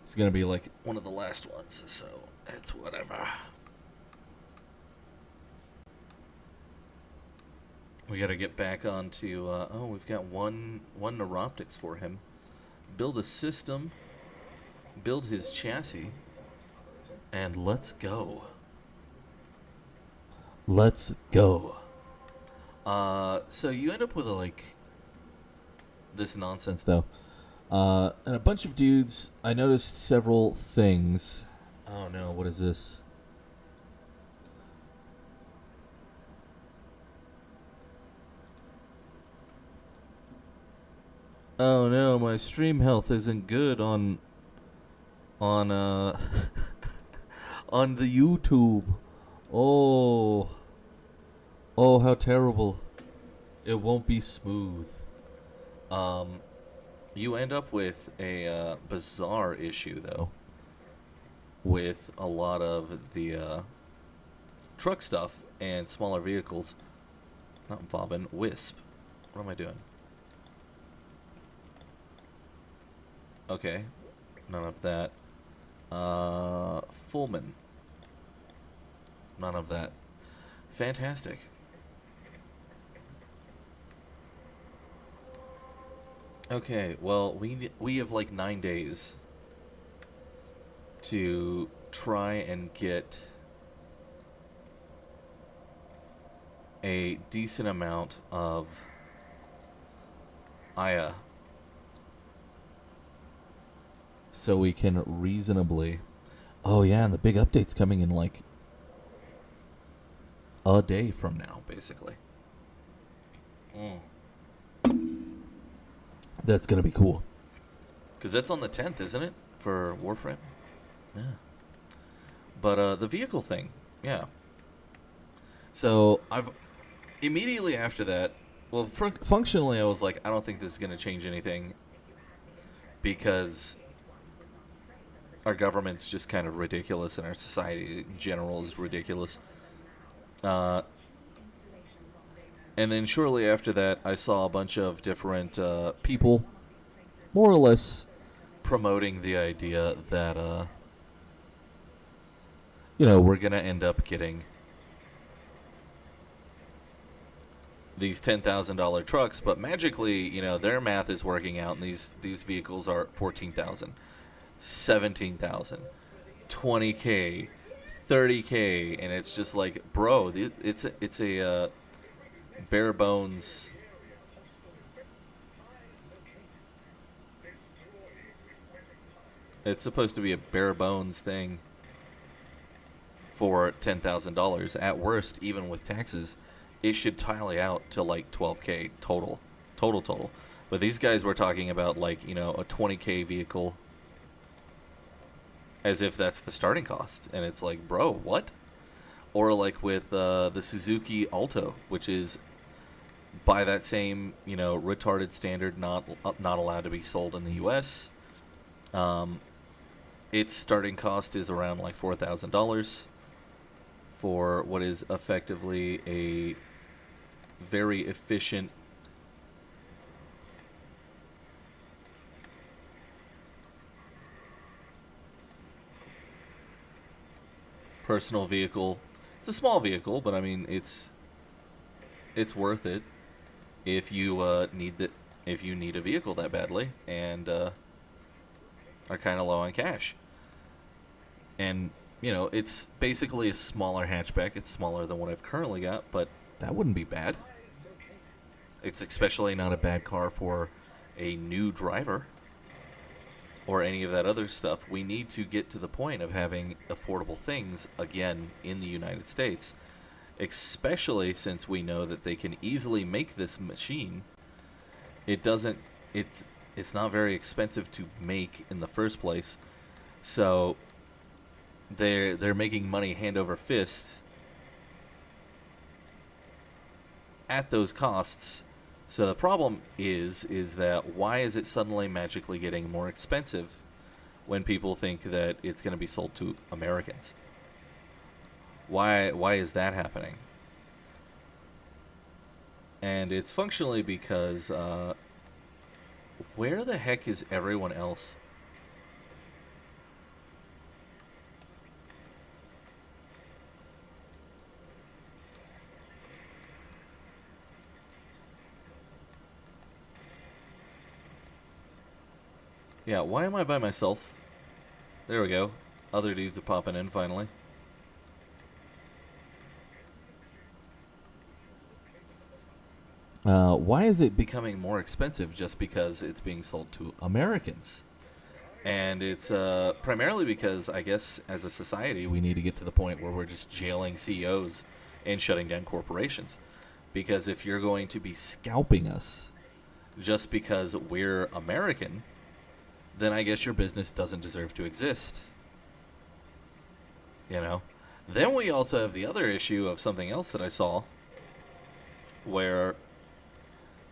It's gonna be like one of the last ones, so it's whatever. We got to get back onto. Oh, we've got one neuroptics for him. Build a system. Build his chassis. And let's go. Let's go. So you end up with this nonsense though, and a bunch of dudes. I noticed several things. Oh no, what is this? Oh no, my stream health isn't good on on the YouTube. Oh, how terrible. It won't be smooth. You end up with a bizarre issue though, with a lot of the truck stuff and smaller vehicles. Not Bobbin, Wisp. What am I doing? Okay, none of that. Fullman. None of that. Fantastic. Okay, well, we have like 9 days to try and get a decent amount of Aya so we can reasonably... Oh yeah, and the big update's coming in like a day from now, basically. That's gonna be cool. Because that's on the 10th, isn't it? For Warframe? Yeah. But the vehicle thing, yeah. So I've... Immediately after that... Well, functionally I was like, I don't think this is gonna change anything. Because... our government's just kind of ridiculous, and our society in general is ridiculous. And then shortly after that, I saw a bunch of different people, more or less, promoting the idea that, we're going to end up getting these $10,000 trucks, but magically, their math is working out, and these vehicles are $14,000. 17,000, 20K, 30K, and it's just like, bro, it's a bare bones. It's supposed to be a bare bones thing for $10,000. At worst, even with taxes, it should tally out to like 12K total. But these guys were talking about like, a 20K vehicle, as if that's the starting cost. And it's like, bro, what? Or like with the Suzuki Alto, which is by that same, retarded standard, not allowed to be sold in the U.S. Its starting cost is around like $4,000 for what is effectively a very efficient personal vehicle. It's a small vehicle, but I mean it's worth it if you need a vehicle that badly and are kind of low on cash. And it's basically a smaller hatchback. It's smaller than what I've currently got, but that wouldn't be bad. It's especially not a bad car for a new driver or any of that other stuff. We need to get to the point of having affordable things again in the United States, especially since we know that they can easily make this machine. It's not very expensive to make in the first place, so they're making money hand over fist at those costs. So the problem is that why is it suddenly magically getting more expensive when people think that it's going to be sold to Americans? Why is that happening? And it's functionally because where the heck is everyone else? Yeah, why am I by myself? There we go. Other dudes are popping in finally. Why is it becoming more expensive just because it's being sold to Americans? And it's primarily because, I guess, as a society, we need to get to the point where we're just jailing CEOs and shutting down corporations. Because if you're going to be scalping us just because we're American, then I guess your business doesn't deserve to exist. You know? Then we also have the other issue of something else that I saw where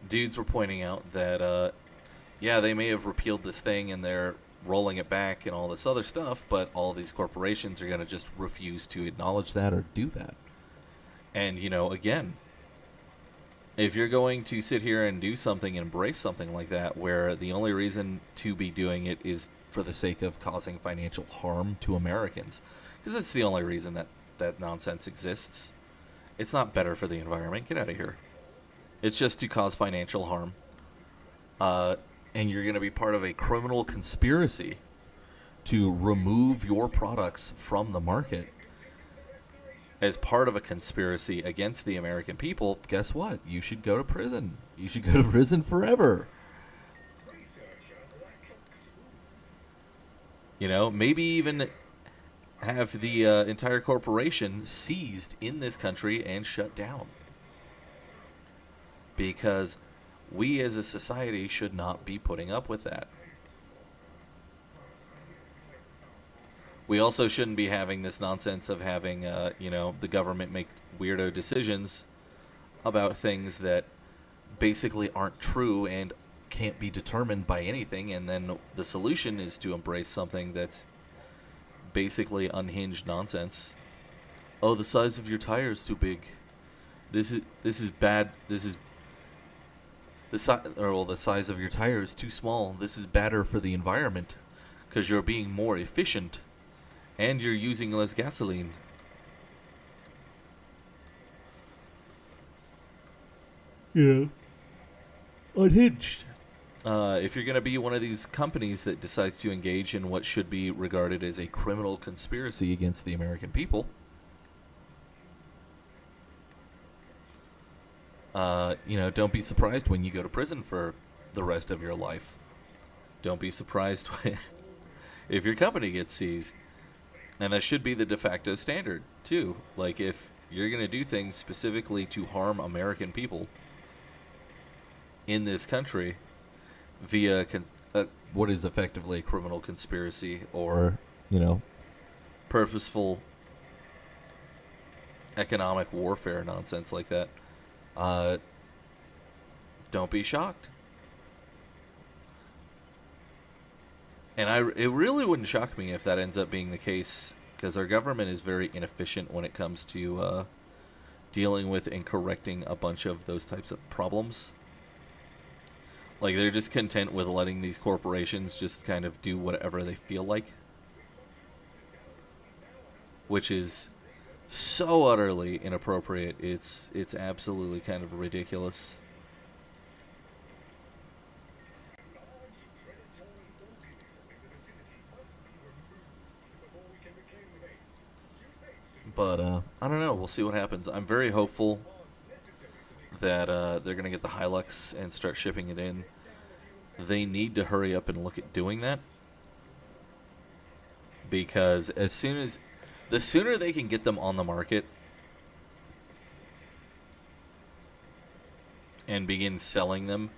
dudes were pointing out that, yeah, they may have repealed this thing and they're rolling it back and all this other stuff, but all these corporations are going to just refuse to acknowledge that or do that. And, you know, again, if you're going to sit here and do something and embrace something like that, where the only reason to be doing it is for the sake of causing financial harm to Americans, because it's the only reason that nonsense exists. It's not better for the environment. Get out of here. It's just to cause financial harm. And you're going to be part of a criminal conspiracy to remove your products from the market as part of a conspiracy against the American people. Guess what? You should go to prison. You should go to prison forever. You know, maybe even have the entire corporation seized in this country and shut down. Because we as a society should not be putting up with that. We also shouldn't be having this nonsense of having, you know, the government make weirdo decisions about things that basically aren't true and can't be determined by anything, and then the solution is to embrace something that's basically unhinged nonsense. Oh, the size of your tire is too big. This is bad. This is the size of your tire is too small. This is better for the environment because you're being more efficient and you're using less gasoline. Yeah. Unhinged. If you're going to be one of these companies that decides to engage in what should be regarded as a criminal conspiracy against the American people, you know, don't be surprised when you go to prison for the rest of your life. Don't be surprised when if your company gets seized. And that should be the de facto standard, too. Like, if you're going to do things specifically to harm American people in this country via what is effectively a criminal conspiracy or, you know, purposeful economic warfare nonsense like that, don't be shocked. And it really wouldn't shock me if that ends up being the case, because our government is very inefficient when it comes to dealing with and correcting a bunch of those types of problems. Like, they're just content with letting these corporations just kind of do whatever they feel like, which is so utterly inappropriate. It's absolutely kind of ridiculous. But I don't know. We'll see what happens. I'm very hopeful that they're going to get the Hilux and start shipping it in. They need to hurry up and look at doing that, because the sooner they can get them on the market and begin selling them,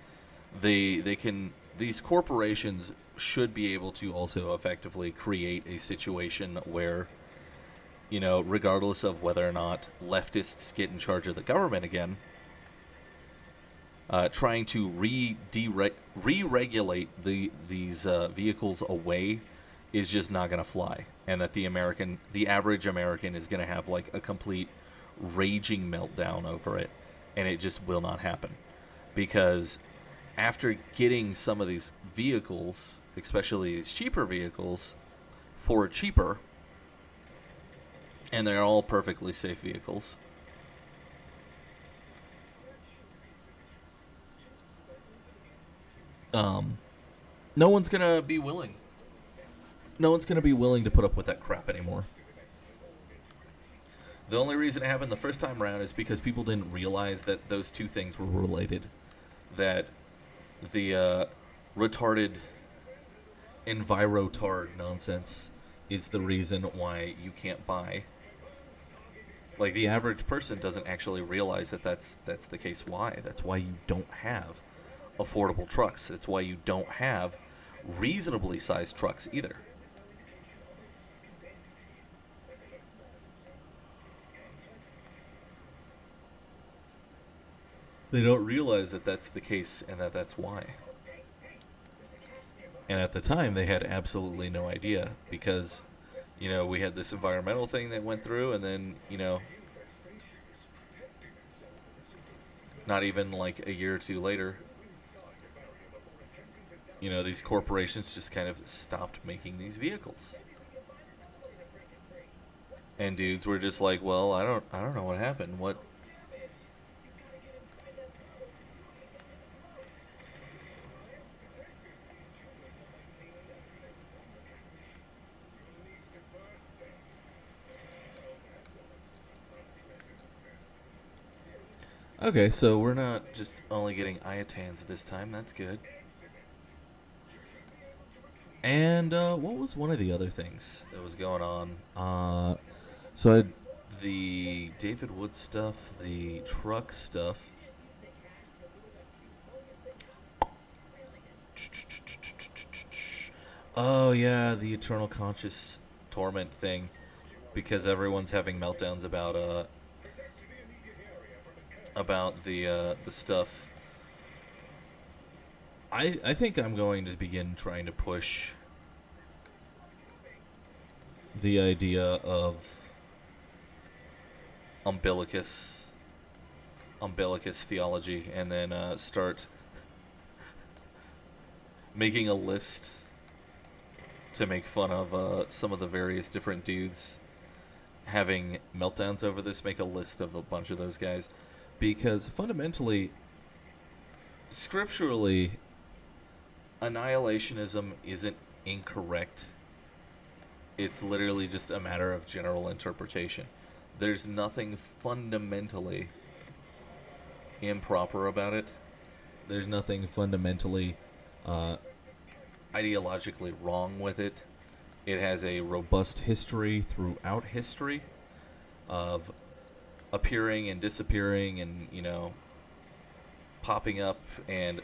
these corporations should be able to also effectively create a situation where, you know, regardless of whether or not leftists get in charge of the government again, trying to re-regulate these vehicles away is just not going to fly, and that the average American is going to have like a complete raging meltdown over it, and it just will not happen, because after getting some of these vehicles, especially these cheaper vehicles, for cheaper, and they're all perfectly safe vehicles, no one's gonna be willing. No one's gonna be willing to put up with that crap anymore. The only reason it happened the first time around is because people didn't realize that those two things were related. That the retarded envirotard nonsense is the reason why you can't buy. Like, the average person doesn't actually realize that that's the case. Why? That's why you don't have affordable trucks. It's why you don't have reasonably sized trucks either. They don't realize that that's the case and that that's why. And at the time, they had absolutely no idea because, you know, we had this environmental thing that went through, and then, you know, not even like a year or two later, you know, these corporations just kind of stopped making these vehicles. And dudes were just like, well, I don't know what happened. What? Okay, so we're not just only getting Iotans this time. That's good. And what was one of the other things that was going on? So I had the David Wood stuff, the truck stuff. Oh yeah, the Eternal Conscious Torment thing, because everyone's having meltdowns about the stuff. I think I'm going to begin trying to push the idea of umbilicus theology, and then start making a list to make fun of some of the various different dudes having meltdowns over this. Make a list of a bunch of those guys. Because fundamentally, scripturally, annihilationism isn't incorrect. It's literally just a matter of general interpretation. There's nothing fundamentally improper about it. There's nothing fundamentally ideologically wrong with it. It has a robust history throughout history of appearing and disappearing and, you know, popping up and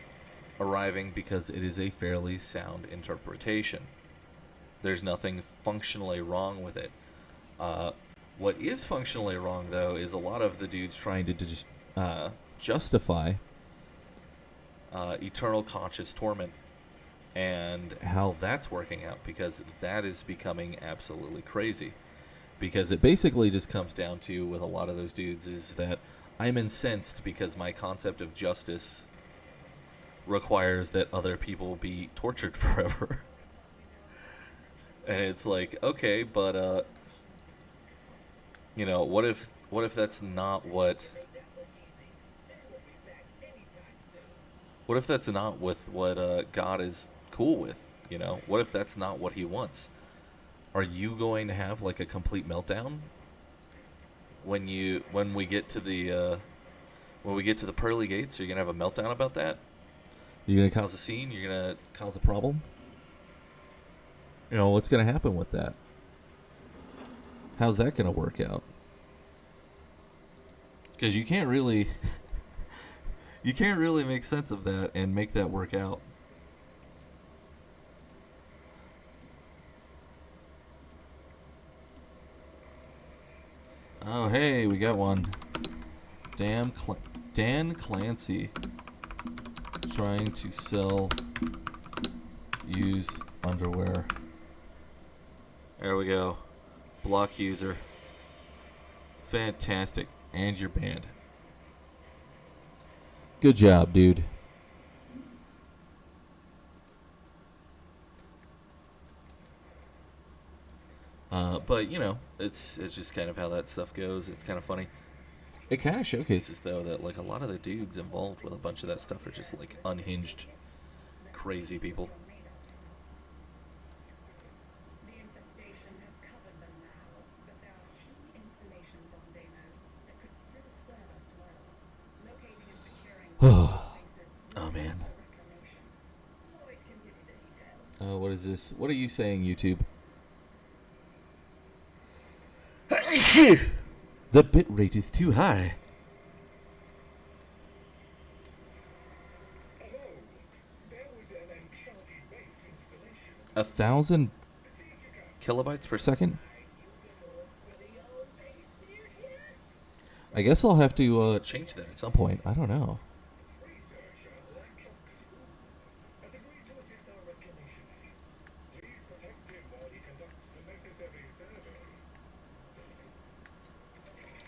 arriving because it is a fairly sound interpretation. There's nothing functionally wrong with it. What is functionally wrong, though, is a lot of the dudes trying to justify eternal conscious torment and how that's working out, because that is becoming absolutely crazy. Because it basically just comes down to, with a lot of those dudes, is that I'm incensed because my concept of justice requires that other people be tortured forever. And it's like, okay, but you know, what if that's not what God is cool with? You know, what if that's not what he wants? Are you going to have like a complete meltdown when we get to the pearly gates? You're gonna have a meltdown about that? You're gonna cause a scene? You're gonna cause a problem? You know, what's gonna happen with that? How's that gonna work out? Because you can't really make sense of that and make that work out. Oh, hey, we got one. Dan Clancy trying to sell used underwear. There we go. Block user. Fantastic. And you're banned. Good job, dude. But, you know, it's just kind of how that stuff goes. It's kind of funny. It kind of showcases, though, that, like, a lot of the dudes involved with a bunch of that stuff are just, like, unhinged, crazy people. what is this? What are you saying, YouTube? The bit rate is too high. 1,000 kilobytes per second? I guess I'll have to change that at some point. I don't know.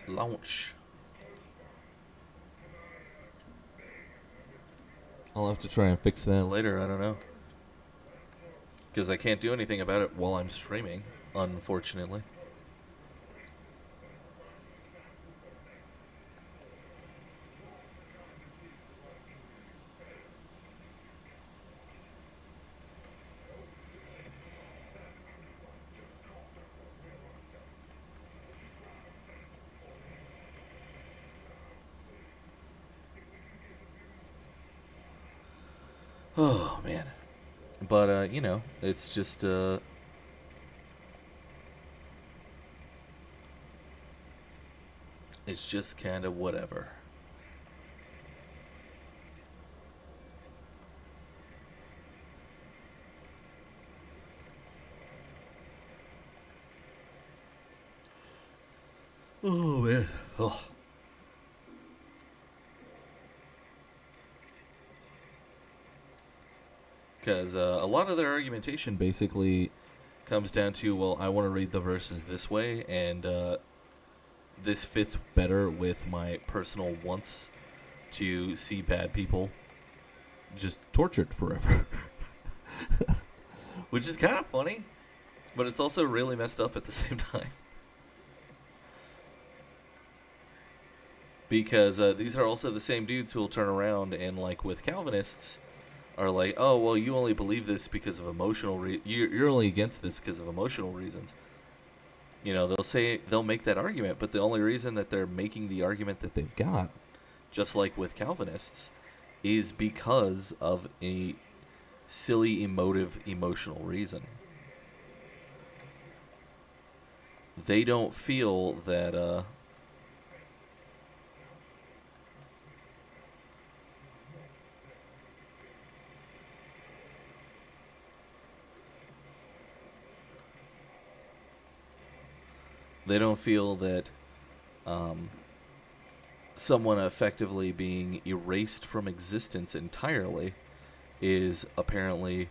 Launch. I'll have to try and fix that later. I don't know. Because I can't do anything about it while I'm streaming, unfortunately. Oh, man. But, you know, it's just, it's just kind of whatever. Oh, man. Oh. Because a lot of their argumentation basically comes down to, well, I want to read the verses this way, and this fits better with my personal wants to see bad people just tortured forever. Which is kind of funny, but it's also really messed up at the same time. Because these are also the same dudes who will turn around and, like, with Calvinists, are like, oh, well, you only believe this because of emotional you're only against this because of emotional reasons. You know, they'll make that argument, but the only reason that they're making the argument that they've got, just like with Calvinists, is because of a silly, emotional reason. They don't feel that, they don't feel that someone effectively being erased from existence entirely is apparently,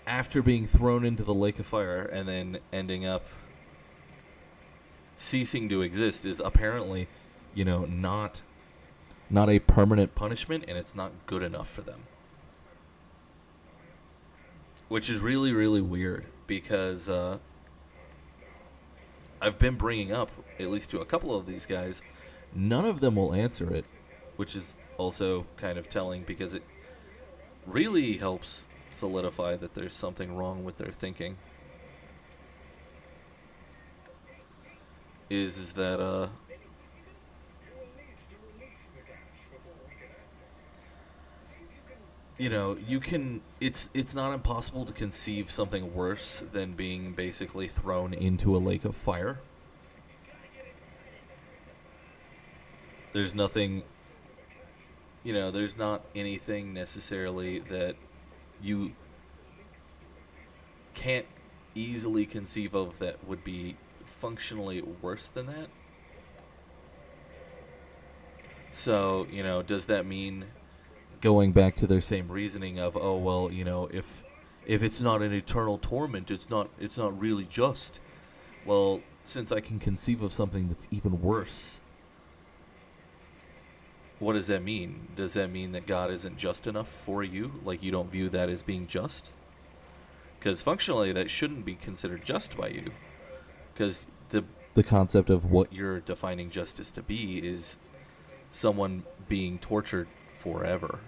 after being thrown into the lake of fire and then ending up ceasing to exist, is apparently, you know, not a permanent punishment, and it's not good enough for them. Which is really, really weird, because I've been bringing up, at least to a couple of these guys, none of them will answer it, which is also kind of telling, because it really helps solidify that there's something wrong with their thinking. Is that, you know, it's not impossible to conceive something worse than being basically thrown into a lake of fire. There's nothing, you know, there's not anything necessarily that you can't easily conceive of that would be functionally worse than that. So, you know, does that mean, going back to their same reasoning of, oh, well, you know, if it's not an eternal torment, it's not really just. Well, since I can conceive of something that's even worse, what does that mean? Does that mean that God isn't just enough for you? Like, you don't view that as being just? Because functionally, that shouldn't be considered just by you. Because the concept of what you're defining justice to be is someone being tortured forever.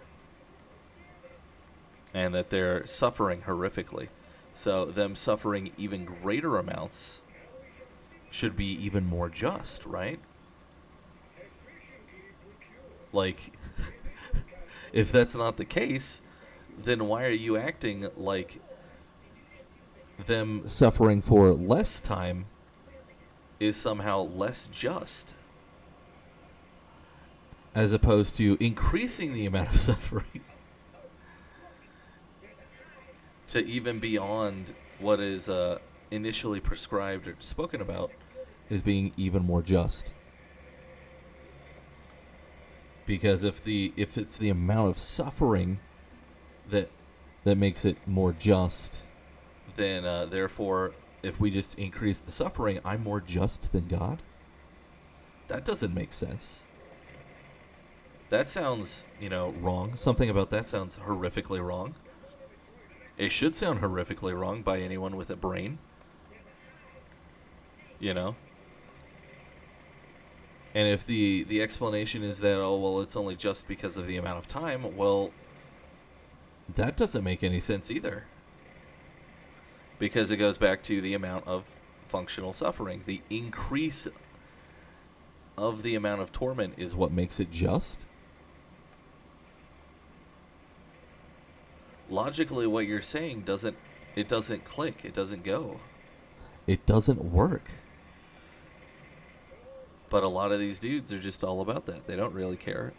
And that they're suffering horrifically. So them suffering even greater amounts should be even more just, right? Like, if that's not the case, then why are you acting like them suffering for less time is somehow less just, as opposed to increasing the amount of suffering to even beyond what is initially prescribed or spoken about as being even more just. Because if it's the amount of suffering that makes it more just, then therefore, if we just increase the suffering, I'm more just than God? That doesn't make sense. That sounds, wrong. Something about that sounds horrifically wrong. It should sound horrifically wrong by anyone with a brain. And if the explanation is that, oh, well, it's only just because of the amount of time, well, that doesn't make any sense either. Because it goes back to the amount of functional suffering. The increase of the amount of torment is what makes it just. Logically, what you're saying doesn't click. It doesn't go. It doesn't work. But a lot of these dudes are just all about that. They don't really care.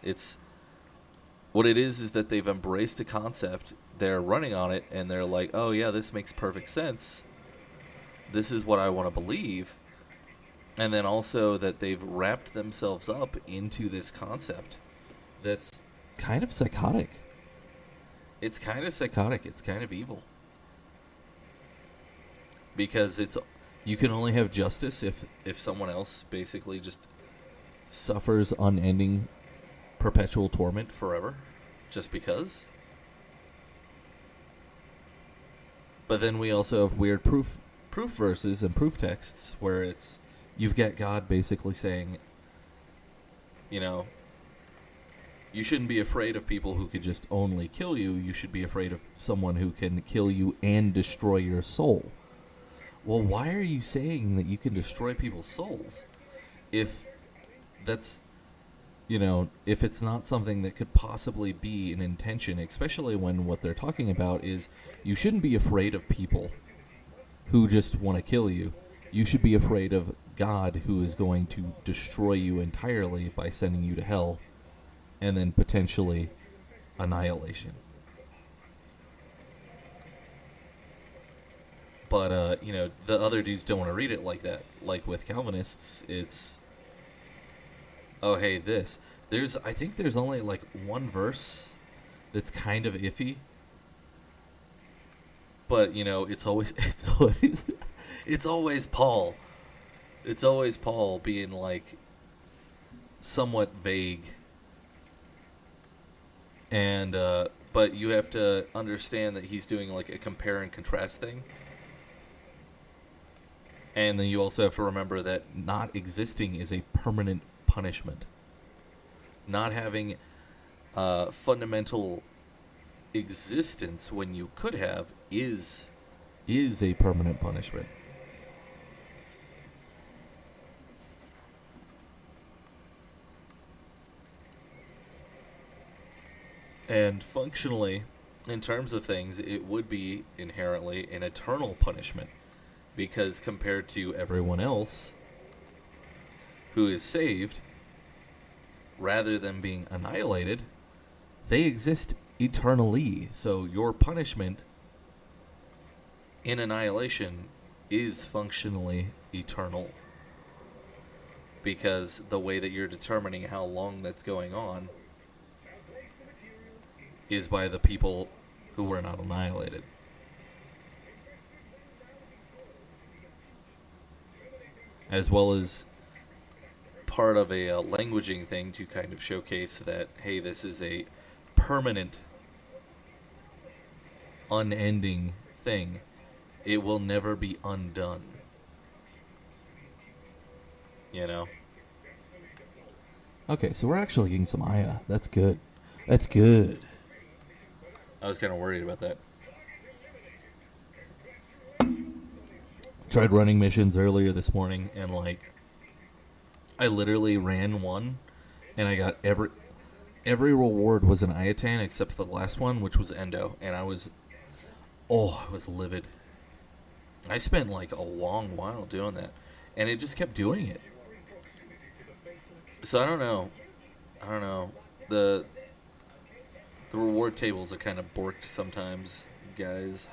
What it is that they've embraced a concept, they're running on it, and they're like, oh yeah, this makes perfect sense. This is what I want to believe. And then also that they've wrapped themselves up into this concept that's kind of psychotic. It's kind of psychotic. It's kind of evil. Because you can only have justice if someone else basically just suffers unending perpetual torment forever, just because. But then we also have weird proof verses and proof texts where you've got God basically saying, you shouldn't be afraid of people who could just only kill you. You should be afraid of someone who can kill you and destroy your soul. Well, why are you saying that you can destroy people's souls if that's, if it's not something that could possibly be an intention, especially when what they're talking about is you shouldn't be afraid of people who just want to kill you. You should be afraid of God, who is going to destroy you entirely by sending you to hell and then potentially annihilation. But, the other dudes don't want to read it like that. Like with Calvinists, it's, oh, hey, this. I think there's only like one verse that's kind of iffy. But, it's always Paul. It's always Paul being like somewhat vague. And, but you have to understand that he's doing like a compare and contrast thing. And then you also have to remember that not existing is a permanent punishment. Not having fundamental existence when you could have is a permanent punishment. And functionally, in terms of things, it would be inherently an eternal punishment. Because compared to everyone else who is saved, rather than being annihilated, they exist eternally. So your punishment in annihilation is functionally eternal. Because the way that you're determining how long that's going on is by the people who were not annihilated. As well as part of a languaging thing to kind of showcase that, hey, this is a permanent, unending thing. It will never be undone. Okay, so we're actually getting some Aya. That's good. That's good. I was kind of worried about that. Tried running missions earlier this morning, and I literally ran one, and I got every reward was an Iatan except for the last one, which was Endo, and I was livid. I spent like a long while doing that, and it just kept doing it. So I don't know. The reward tables are kind of borked sometimes, guys.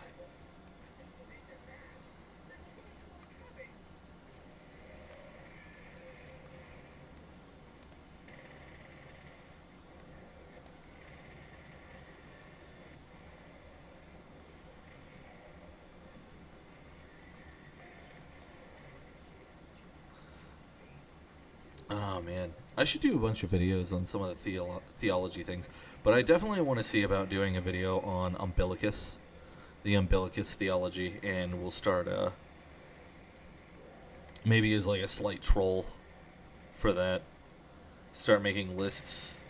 Oh man, I should do a bunch of videos on some of the theology things, but I definitely want to see about doing a video on umbilicus, the umbilicus theology, and we'll start maybe as like a slight troll for that. Start making lists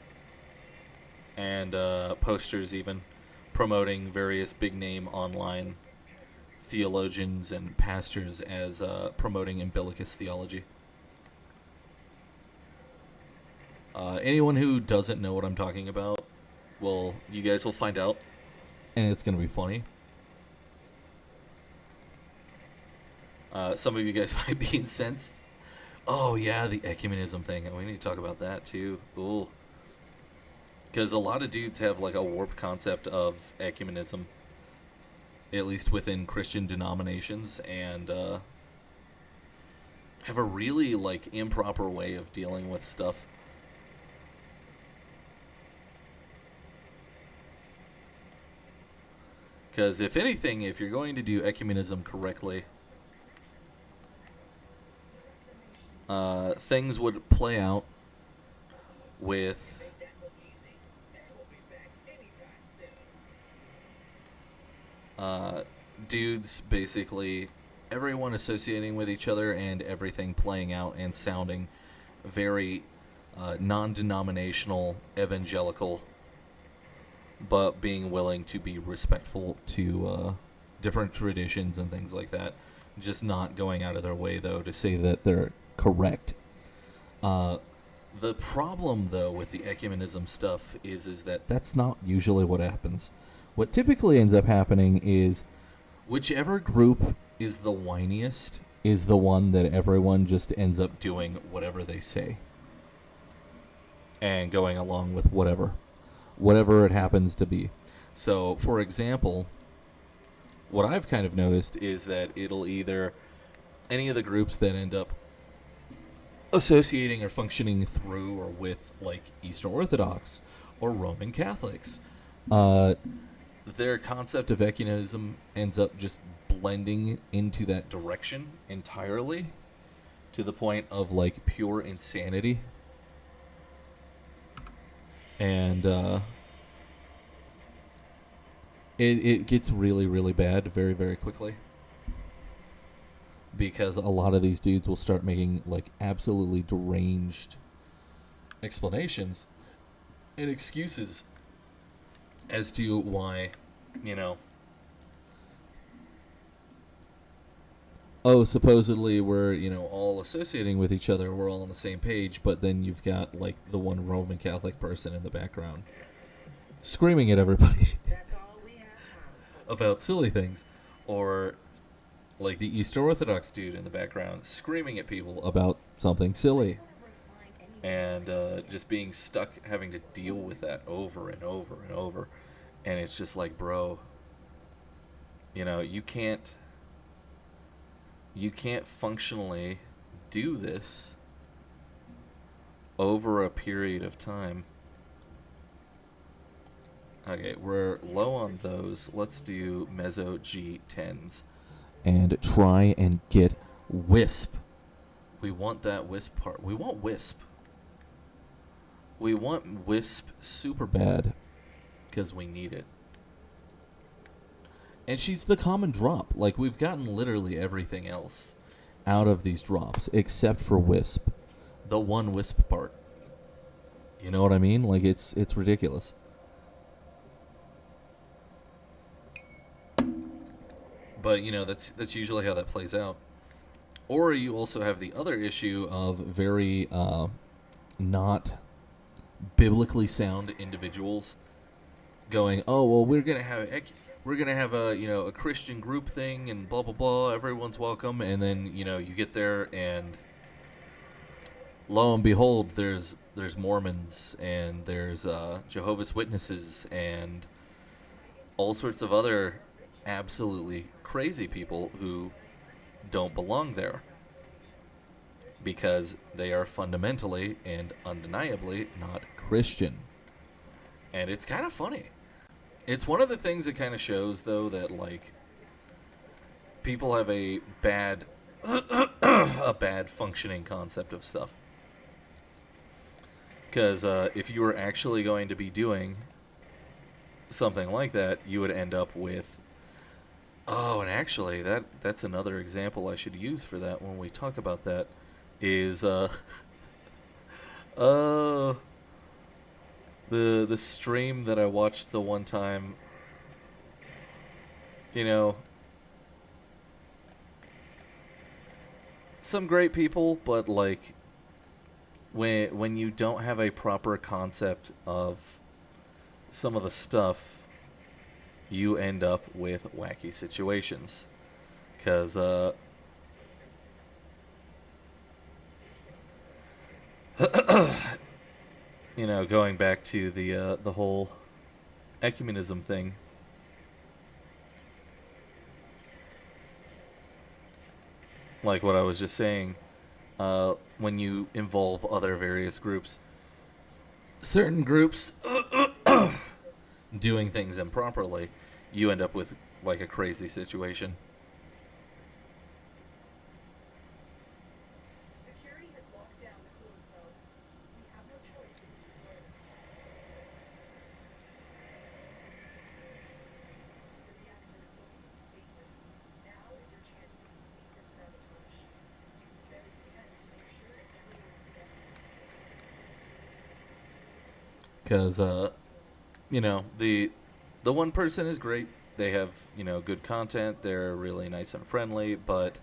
and posters even promoting various big name online theologians and pastors as promoting umbilicus theology. Anyone who doesn't know what I'm talking about, well, you guys will find out, and it's going to be funny. Some of you guys might be incensed. Oh, yeah, the ecumenism thing. We need to talk about that, too. Ooh. Because a lot of dudes have, like, a warped concept of ecumenism, at least within Christian denominations, and have a really, like, improper way of dealing with stuff. Because if anything, if you're going to do ecumenism correctly, things would play out with dudes basically, everyone associating with each other and everything playing out and sounding very non-denominational, evangelical, but being willing to be respectful to different traditions and things like that. Just not going out of their way, though, to say that they're correct. The problem, though, with the ecumenism stuff is that that's not usually what happens. What typically ends up happening is whichever group is the whiniest is the one that everyone just ends up doing whatever they say and going along with whatever it happens to be. So, for example, what I've kind of noticed is that it'll either any of the groups that end up associating or functioning through or with, like, Eastern Orthodox or Roman Catholics, their concept of ecumenism ends up just blending into that direction entirely to the point of, like, pure insanity. And it gets really, really bad very, very quickly. Because a lot of these dudes will start making, like, absolutely deranged explanations and excuses as to why, you know, oh, supposedly we're, you know, all associating with each other, we're all on the same page, but then you've got, like, the one Roman Catholic person in the background screaming at everybody about silly things, or like the Eastern Orthodox dude in the background screaming at people about something silly, and just being stuck having to deal with that over and over and over. And it's just like, bro, you know, you can't functionally do this over a period of time. Okay, we're low on those. Let's do Mezzo G10s and try and get Wisp. We want that Wisp part. We want Wisp. We want Wisp super bad because we need it. And she's the common drop. Like, we've gotten literally everything else out of these drops except for Wisp. The one Wisp part. You know what I mean? Like, it's ridiculous. But, you know, that's usually how that plays out. Or you also have the other issue of very not biblically sound individuals going, oh, well, we're going to have we're gonna have a Christian group thing and blah blah blah. Everyone's welcome, and then you get there and lo and behold, there's Mormons and there's Jehovah's Witnesses and all sorts of other absolutely crazy people who don't belong there because they are fundamentally and undeniably not Christian. And it's kind of funny. It's one of the things that kind of shows, though, that like people have a bad a bad functioning concept of stuff. Because if you were actually going to be doing something like that, you would end up with... Oh, and actually, that's another example I should use for that when we talk about that, is the stream that I watched the one time, some great people, but like when you don't have a proper concept of some of the stuff, you end up with wacky situations. Because, going back to the whole ecumenism thing, like what I was just saying, when you involve other various groups, certain groups doing things improperly, you end up with like a crazy situation. Security has locked down the cooling cells. We have no choice but to destroy them. The reactor is located in stasis. Now is your chance to complete this sabotage. Use very pen to make sure everyone is dead. Because, the one person is great. They have, good content. They're really nice and friendly, but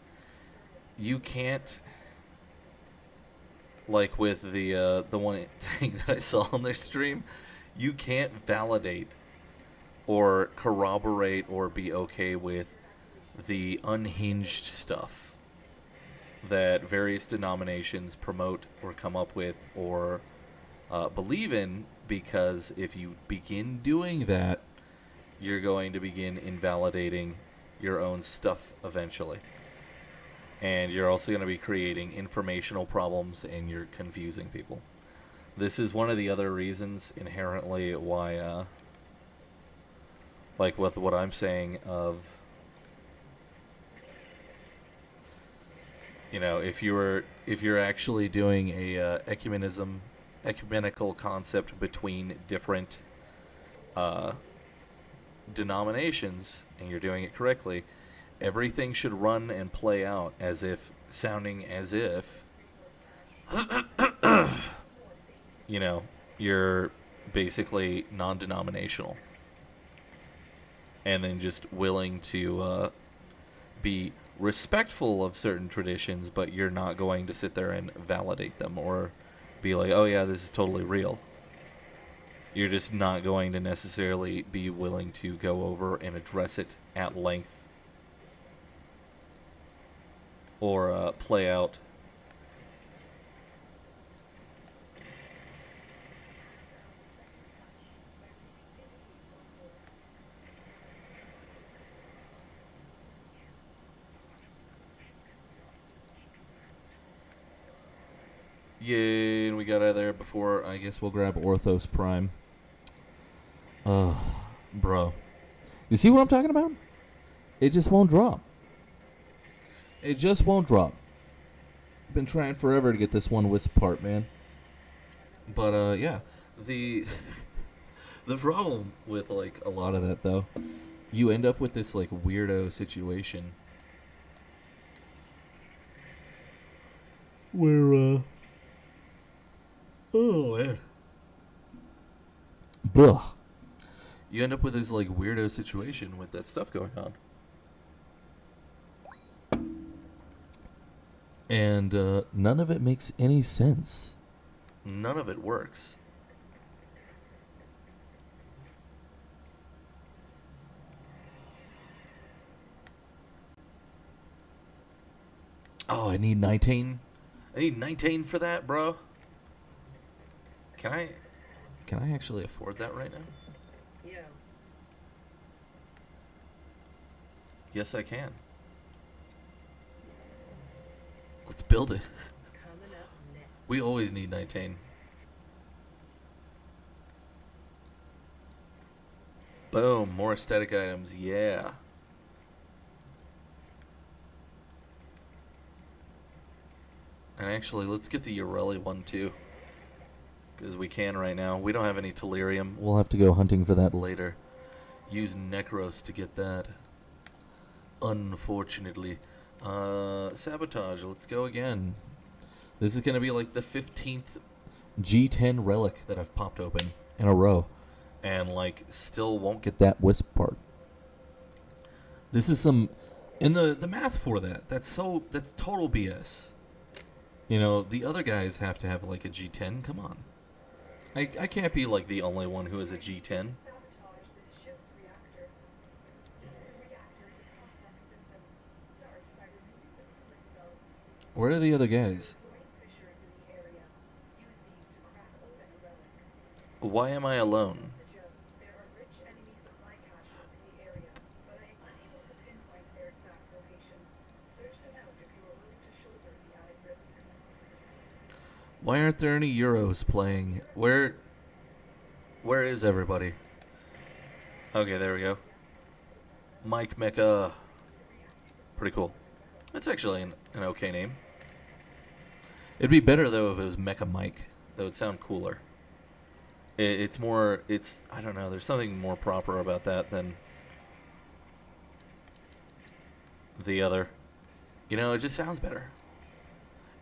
you can't, like with the one thing that I saw on their stream, you can't validate or corroborate or be okay with the unhinged stuff that various denominations promote or come up with or believe in, because if you begin doing that, you're going to begin invalidating your own stuff eventually. And you're also going to be creating informational problems, and you're confusing people. This is one of the other reasons inherently why, like with what I'm saying of, if you're actually doing a ecumenical concept between different denominations, and you're doing it correctly, everything should run and play out as if you're basically non-denominational, and then just willing to be respectful of certain traditions, but you're not going to sit there and validate them or be like, oh yeah, this is totally real. You're just not going to necessarily be willing to go over and address it at length or play out. Yay, and we got out of there before, I guess we'll grab Orthos Prime. Bro. You see what I'm talking about? It just won't drop. It just won't drop. Been trying forever to get this one wisp part, man. But, yeah. The problem with, like, a lot of that, though, you end up with this, like, weirdo situation where, oh, man. Blah. You end up with this, like, weirdo situation with that stuff going on. And none of it makes any sense. None of it works. Oh, I need 19. I need 19 for that, bro. Can I actually afford that right now? Yo, Yes, I can. Let's build it. coming up next. We always need 19. Boom, more aesthetic items, yeah. And actually, let's get the Ureli one too. Because we can right now. We don't have any Tellurium. We'll have to go hunting for that later. Use Necros to get that. Unfortunately. Sabotage, let's go again. This is going to be like the 15th G10 relic that I've popped open in a row. And, like, still won't get that wisp part. This is some... And the math for that, that's total BS. You know, the other guys have to have, like, a G10. Come on. I can't be, like, the only one who has a G10. Sabotage this ship's reactor. The reactor is a complex system. Start by removing the coolant cells. Where are the other guys? Brain fissures in the area. Use these to crack open a relic. Why am I alone? Suggests there are rich enemy supply caches in the area, but I am unable to pinpoint their exact location. Search them out if you are willing to shoulder the added risk. Why aren't there any Euros playing? Where is everybody? Okay, there we go. Mike Mecha. Pretty cool. That's actually an okay name. It'd be better, though, if it was Mecha Mike. That would sound cooler. It's more... I don't know. There's something more proper about that than the other. You know, it just sounds better.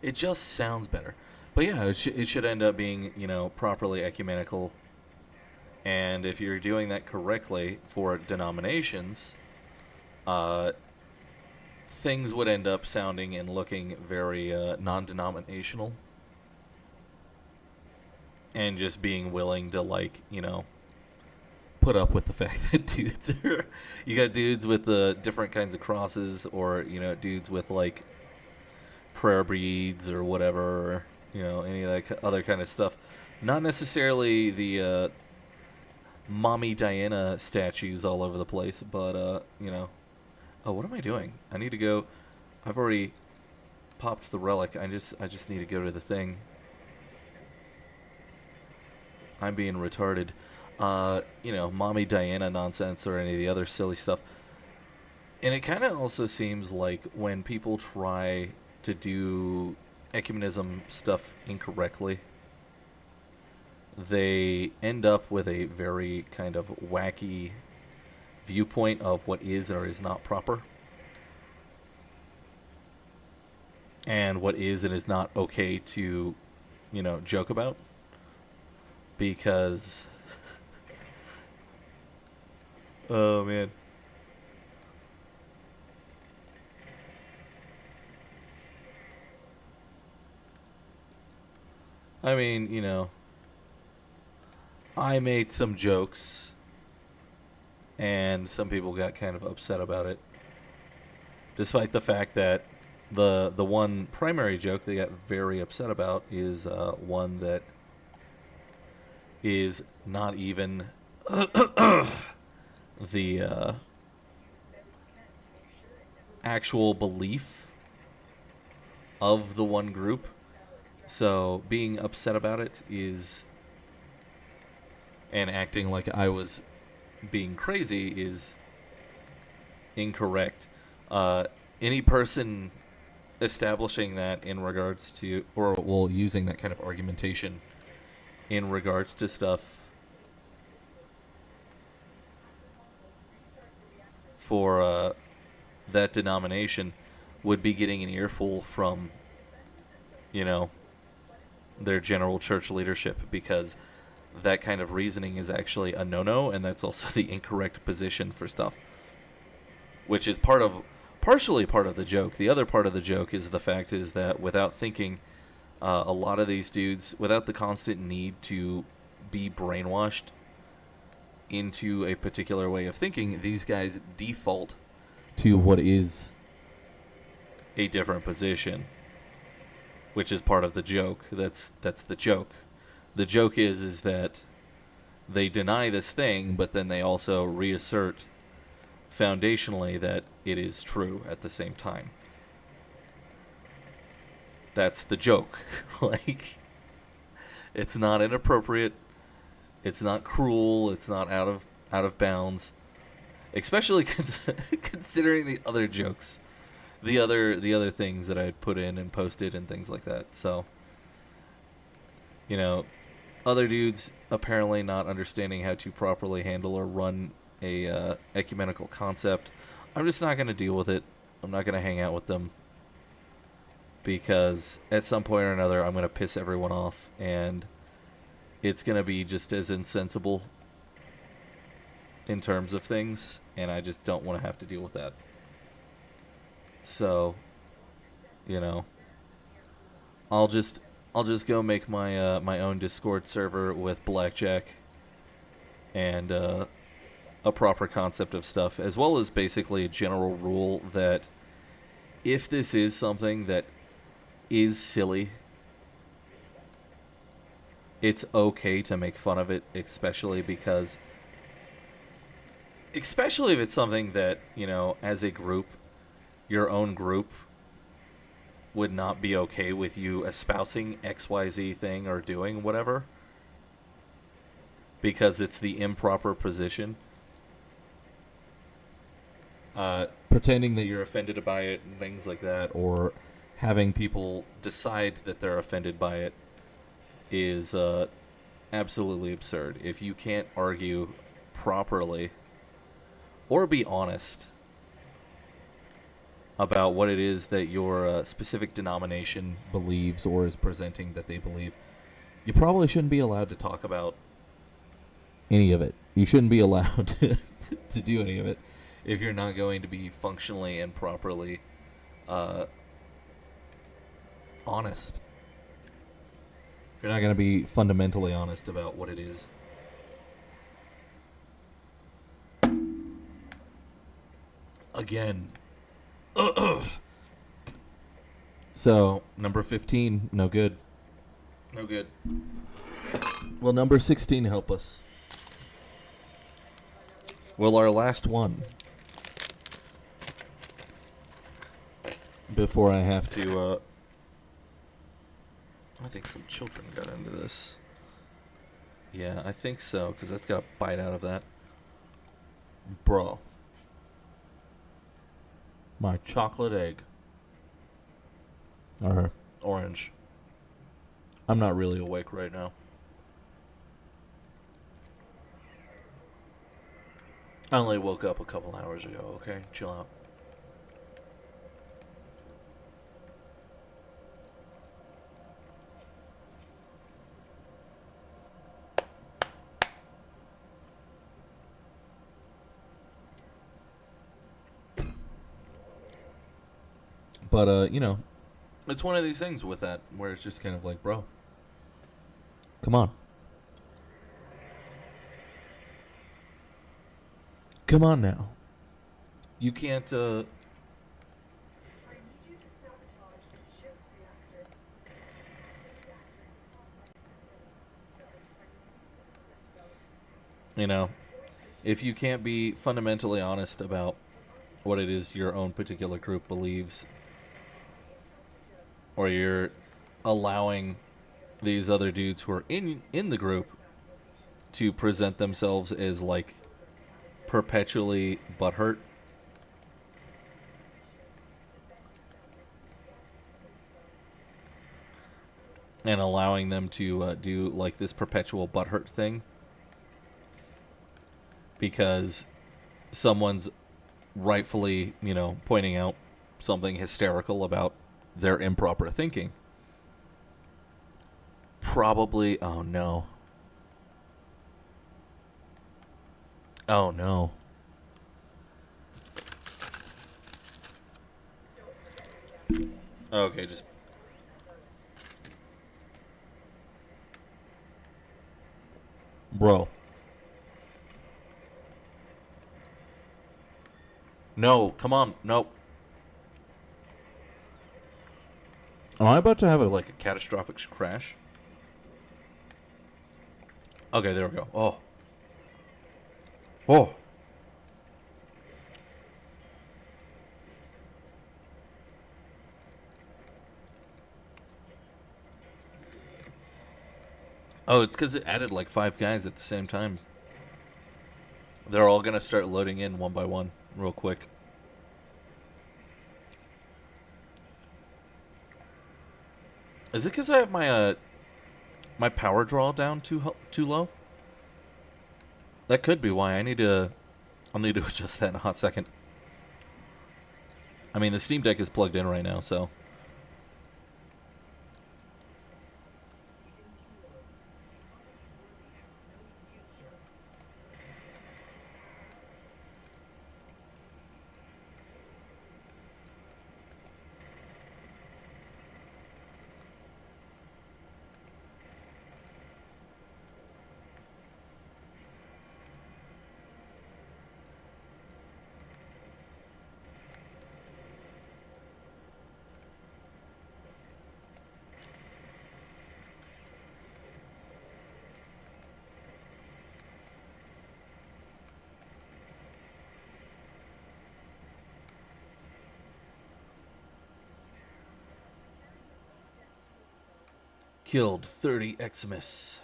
It just sounds better. But yeah, it should end up being, you know, properly ecumenical. And if you're doing that correctly for denominations, things would end up sounding and looking very non-denominational. And just being willing to, like, you know, put up with the fact that dudes are... You got dudes with different kinds of crosses, or, you know, dudes with, like, prayer beads or whatever, you know, any of that other kind of stuff. Not necessarily the Mommy Diana statues all over the place, but, you know. Oh, what am I doing? I need to go... I've already popped the relic. I just need to go to the thing. I'm being retarded. You know, Mommy Diana nonsense or any of the other silly stuff. And it kind of also seems like when people try to do ecumenism stuff incorrectly, they end up with a very kind of wacky viewpoint of what is or is not proper. And what is and is not okay to, you know, joke about. Because... oh, man. I mean, you know, I made some jokes, and some people got kind of upset about it. Despite the fact that the one primary joke they got very upset about is one that is not even the actual belief of the one group. So being upset about it is, and acting like I was being crazy is incorrect. Any person establishing that in regards to, or well, using that kind of argumentation in regards to stuff for that denomination would be getting an earful from, you know, their general church leadership, because that kind of reasoning is actually a no-no, and that's also the incorrect position for stuff, which is partially part of the joke. The other part of the joke is the fact is that without thinking, a lot of these dudes, without the constant need to be brainwashed into a particular way of thinking, these guys default to what is a different position, which is part of the joke. That's the joke. The joke is that they deny this thing, but then they also reassert foundationally that it is true at the same time. That's the joke. Like, it's not inappropriate. It's not cruel. It's not out of bounds. Especially considering the other jokes, the other things that I had put in and posted and things like that. So, you know, other dudes apparently not understanding how to properly handle or run a ecumenical concept. I'm just not going to deal with it. I'm not going to hang out with them, because at some point or another I'm going to piss everyone off, and it's going to be just as insensible in terms of things, and I just don't want to have to deal with that. So, you know, I'll just go make my my own Discord server with blackjack and a proper concept of stuff, as well as basically a general rule that if this is something that is silly, it's okay to make fun of it, especially if it's something that, you know, as a group, your own group would not be okay with you espousing XYZ thing or doing whatever, because it's the improper position. Pretending that you're offended by it and things like that, or having people decide that they're offended by it, is absolutely absurd. If you can't argue properly or be honest about what it is that your specific denomination believes or is presenting that they believe, you probably shouldn't be allowed to talk about any of it. You shouldn't be allowed to do any of it if you're not going to be functionally and properly honest. If you're not going to be fundamentally honest about what it is. Again. So, number 15, no good. No good. Will number 16 help us? Will our last one? Before I have to, I think some children got into this. Yeah, I think so, because that's got a bite out of that. Bro. My chocolate egg. Or orange. I'm not really awake right now. I only woke up a couple hours ago, okay? Chill out. But, you know, it's one of these things with that where it's just kind of like, bro, come on. Come on now. You can't, I need you to sabotage this ship's reactor. The reactor is a complex system, so I themselves. you know, if you can't be fundamentally honest about what it is your own particular group believes, or you're allowing these other dudes who are in the group to present themselves as, like, perpetually butthurt, and allowing them to do, like, this perpetual butthurt thing because someone's rightfully, you know, pointing out something hysterical about their improper thinking. Probably, oh no. Oh no. Okay, just... Bro. No, come on, no. Am I about to have a catastrophic crash? Okay, there we go. Oh. Oh. Oh, it's because it added like 5 guys at the same time. They're all gonna start loading in one by one, real quick. Is it because I have my my power draw down too low? That could be why. I'll need to adjust that in a hot second. I mean, the Steam Deck is plugged in right now, so. Killed 30 Eximus.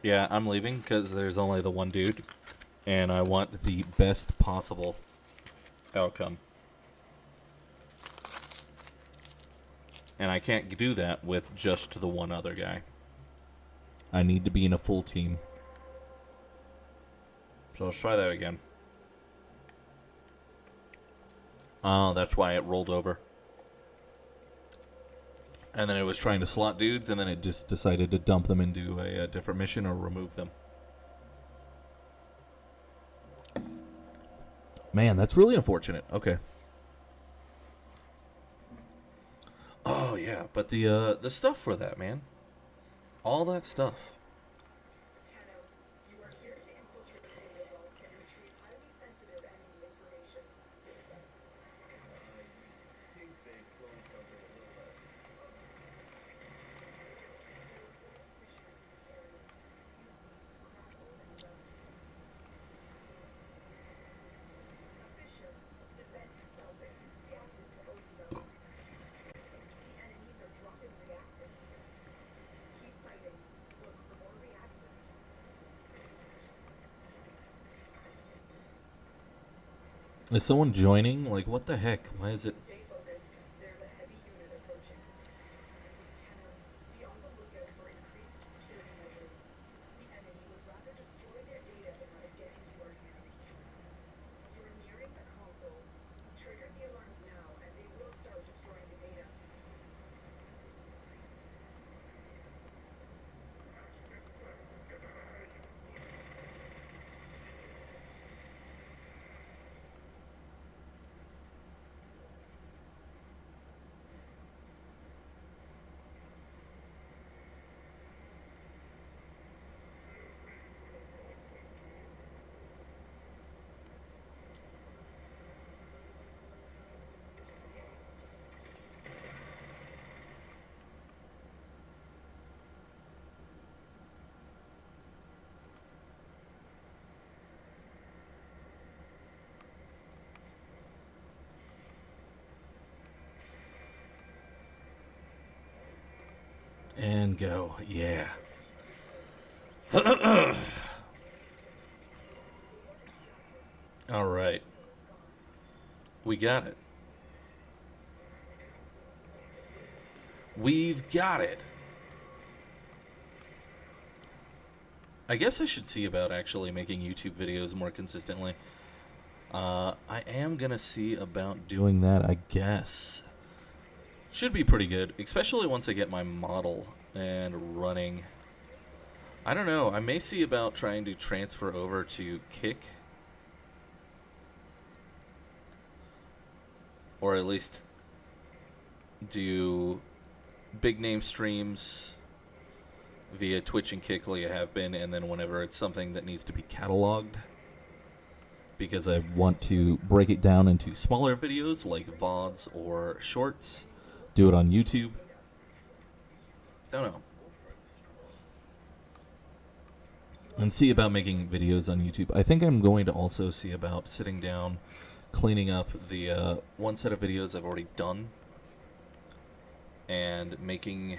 Yeah, I'm leaving because there's only the one dude, and I want the best possible outcome. And I can't do that with just the one other guy. I need to be in a full team. So let's try that again. Oh, that's why it rolled over. And then it was trying to slot dudes, and then it just decided to dump them into a different mission or remove them. Man, that's really unfortunate. Okay. Oh, yeah, but the stuff for that, man. All that stuff. Is someone joining? Like, what the heck? Why is it? And go. Yeah. All right. We got it. We've got it. I guess I should see about actually making YouTube videos more consistently. I am going to see about doing that, I guess. Should be pretty good, especially once I get my model and running. I don't know. I may see about trying to transfer over to Kick. Or at least do big name streams via Twitch and Kick like I have been, and then whenever it's something that needs to be cataloged, because I want to break it down into smaller videos like VODs or shorts, do it on YouTube. Don't know. And see about making videos on YouTube. I think I'm going to also see about sitting down, cleaning up the one set of videos I've already done, and making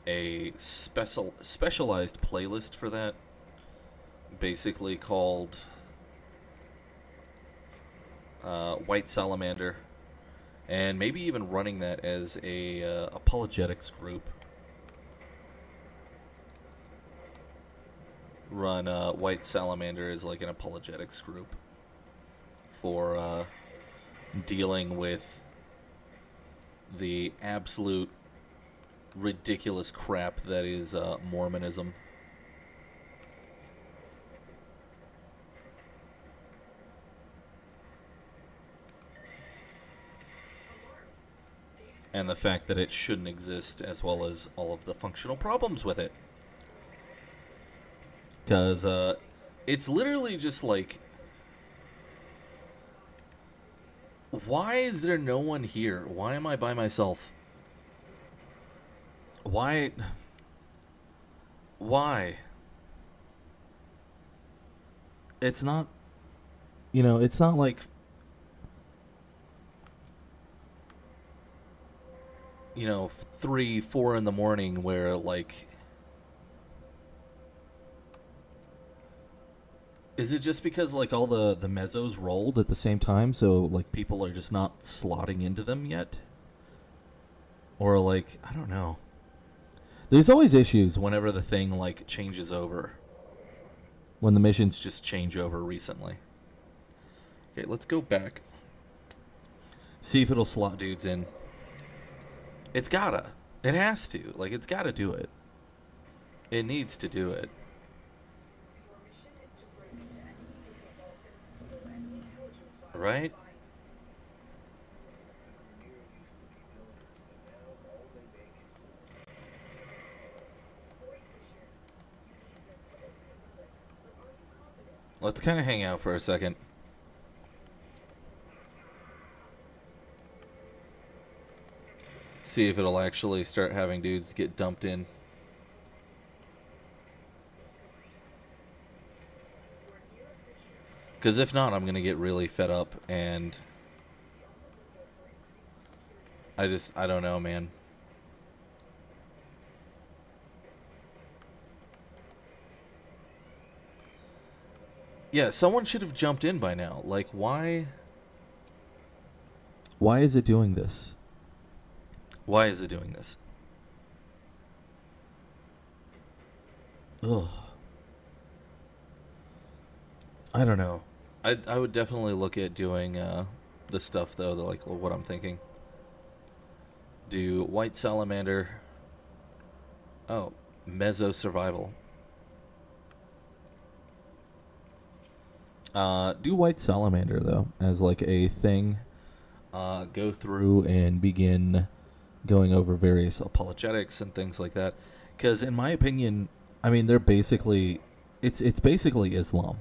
a specialized playlist for that, basically called White Salamander, and maybe even running that as a apologetics group. Run White Salamander as like an apologetics group for dealing with the absolute ridiculous crap that is Mormonism. And the fact that it shouldn't exist, as well as all of the functional problems with it. Because it's literally just like, why is there no one here? Why am I by myself? Why? It's not, it's not like, 3, 4 in the morning where, like, is it just because, like, all the mezzos rolled at the same time, so, like, people are just not slotting into them yet? Or, like, I don't know. There's always issues whenever the thing, like, changes over. When the missions just change over recently. Okay, let's go back. See if it'll slot dudes in. It's gotta. It has to. Like, it's gotta do it. It needs to do it. Right? Let's kind of hang out for a second. See if it'll actually start having dudes get dumped in. Because if not, I'm going to get really fed up, and I don't know, man. Yeah, someone should have jumped in by now. Like, why? Why is it doing this? Why is it doing this? Ugh. I don't know. I would definitely look at doing the stuff, though, like what I'm thinking. Do White Salamander. Oh, Mezzo Survival. Do White Salamander, though, as like a thing. Go through and begin going over various apologetics and things like that. Because in my opinion, I mean, they're basically, it's basically Islam.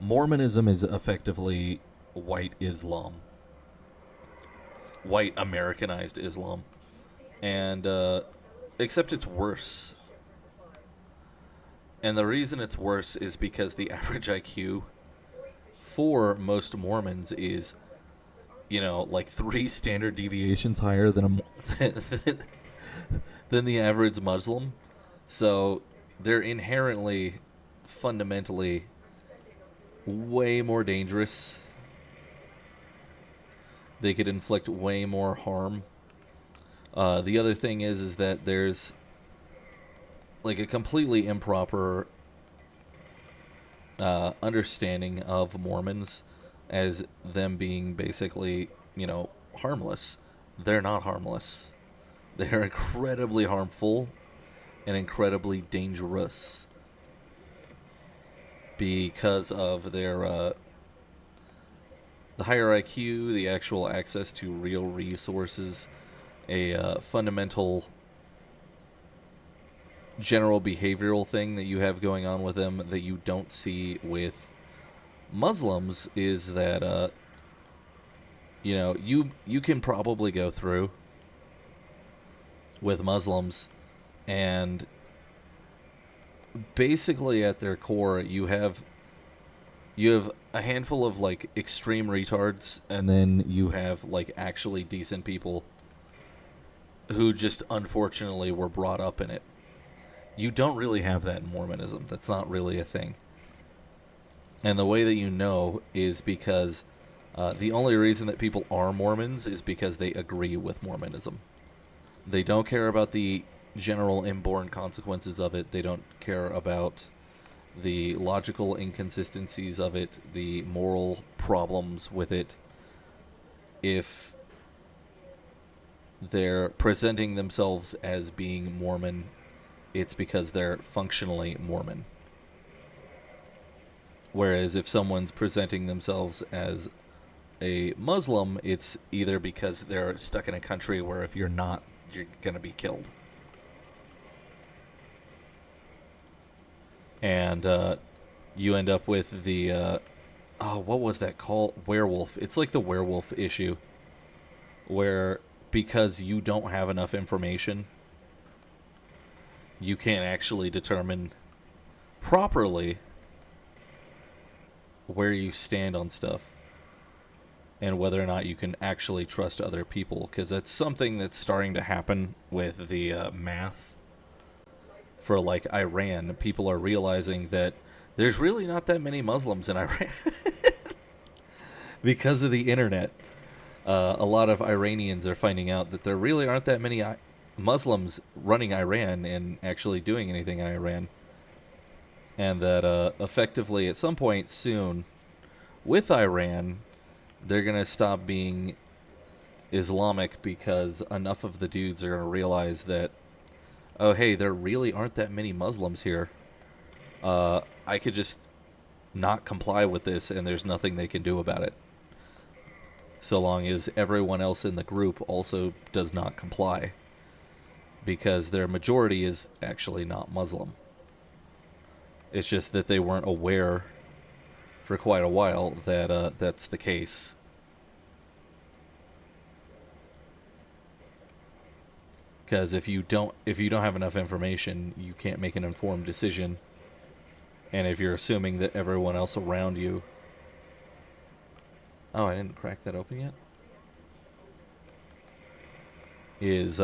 Mormonism is effectively white Islam. White Americanized Islam. And, except it's worse. And the reason it's worse is because the average IQ for most Mormons is, like 3 standard deviations higher than than the average Muslim. So they're inherently, fundamentally, way more dangerous. They could inflict way more harm. The other thing is that there's like a completely improper understanding of Mormons as them being basically, harmless. They're not harmless. They're incredibly harmful, and incredibly dangerous because of their the higher IQ, the actual access to real resources, a fundamental general behavioral thing that you have going on with them that you don't see with Muslims is that you know, you can probably go through with Muslims, and basically at their core you have a handful of like extreme retards, and then you have like actually decent people who just unfortunately were brought up in it. You don't really have that in Mormonism. That's not really a thing. And the way that you know is because the only reason that people are Mormons is because they agree with Mormonism. They don't care about the general inborn consequences of it. They don't care about the logical inconsistencies of it, the moral problems with it. If they're presenting themselves as being Mormon, it's because they're functionally Mormon. Whereas if someone's presenting themselves as a Muslim, it's either because they're stuck in a country where if you're not, you're going to be killed. And you end up with the, what was that called? Werewolf. It's like the werewolf issue, where because you don't have enough information, you can't actually determine properly where you stand on stuff and whether or not you can actually trust other people, because that's something that's starting to happen with the math for like Iran. People are realizing that there's really not that many Muslims in Iran because of the internet. A lot of Iranians are finding out that there really aren't that many Muslims running Iran and actually doing anything in Iran. And that effectively at some point soon with Iran, they're going to stop being Islamic because enough of the dudes are going to realize that, oh, hey, there really aren't that many Muslims here. I could just not comply with this and there's nothing they can do about it. So long as everyone else in the group also does not comply. Because their majority is actually not Muslim. It's just that they weren't aware for quite a while that that's the case. Because if you don't have enough information, you can't make an informed decision. And if you're assuming that everyone else around you... Oh, I didn't crack that open yet? Is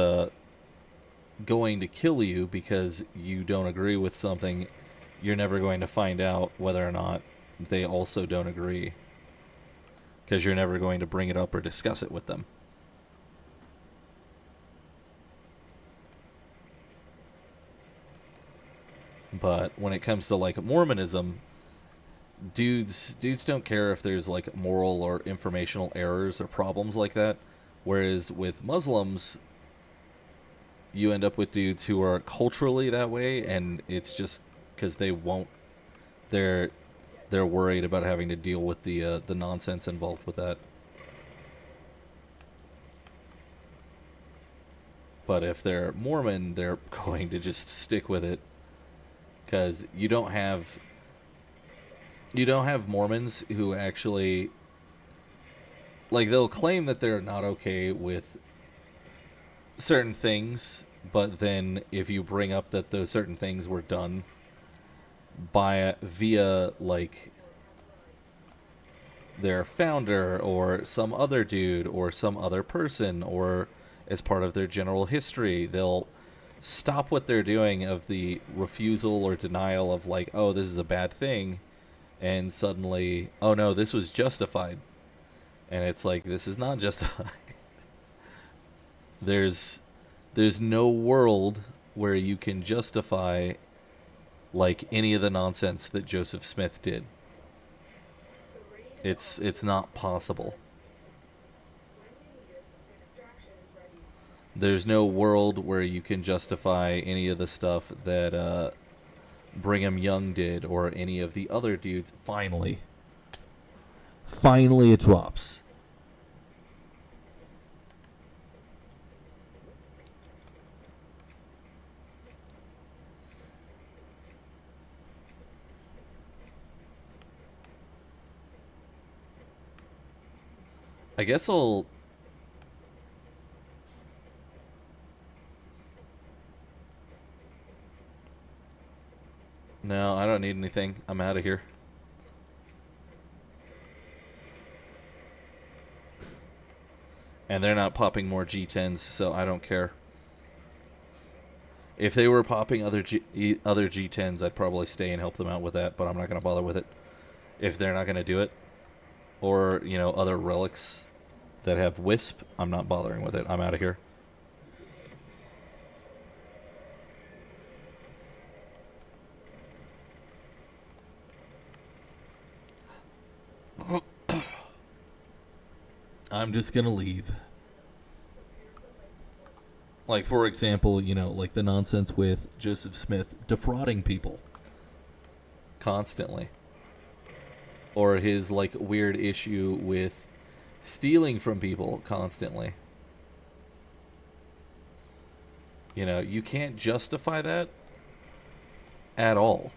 going to kill you because you don't agree with something, you're never going to find out whether or not they also don't agree. Because you're never going to bring it up or discuss it with them. But when it comes to like Mormonism, dudes don't care if there's like moral or informational errors or problems like that. Whereas with Muslims, you end up with dudes who are culturally that way, and it's just because they won't. They're worried about having to deal with the nonsense involved with that. But if they're Mormon, they're going to just stick with it, because you don't have Mormons who actually, like, they'll claim that they're not okay with certain things, but then if you bring up that those certain things were done via like their founder or some other dude or some other person or as part of their general history, they'll stop what they're doing of the refusal or denial of like, oh, this is a bad thing, and suddenly, oh no, this was justified. And it's like, this is not justified. There's no world where you can justify like any of the nonsense that Joseph Smith did. It's not possible. There's no world where you can justify any of the stuff that Brigham Young did or any of the other dudes. Finally it drops. I guess I'll... No, I don't need anything. I'm out of here. And they're not popping more G10s, so I don't care. If they were popping other G10s, I'd probably stay and help them out with that, but I'm not going to bother with it if they're not going to do it. Or, you know, other relics that have Wisp, I'm not bothering with it. I'm out of here. I'm just gonna leave. Like, for example, you know, like the nonsense with Joseph Smith defrauding people constantly. Or his, like, weird issue with stealing from people constantly. You know, you can't justify that at all.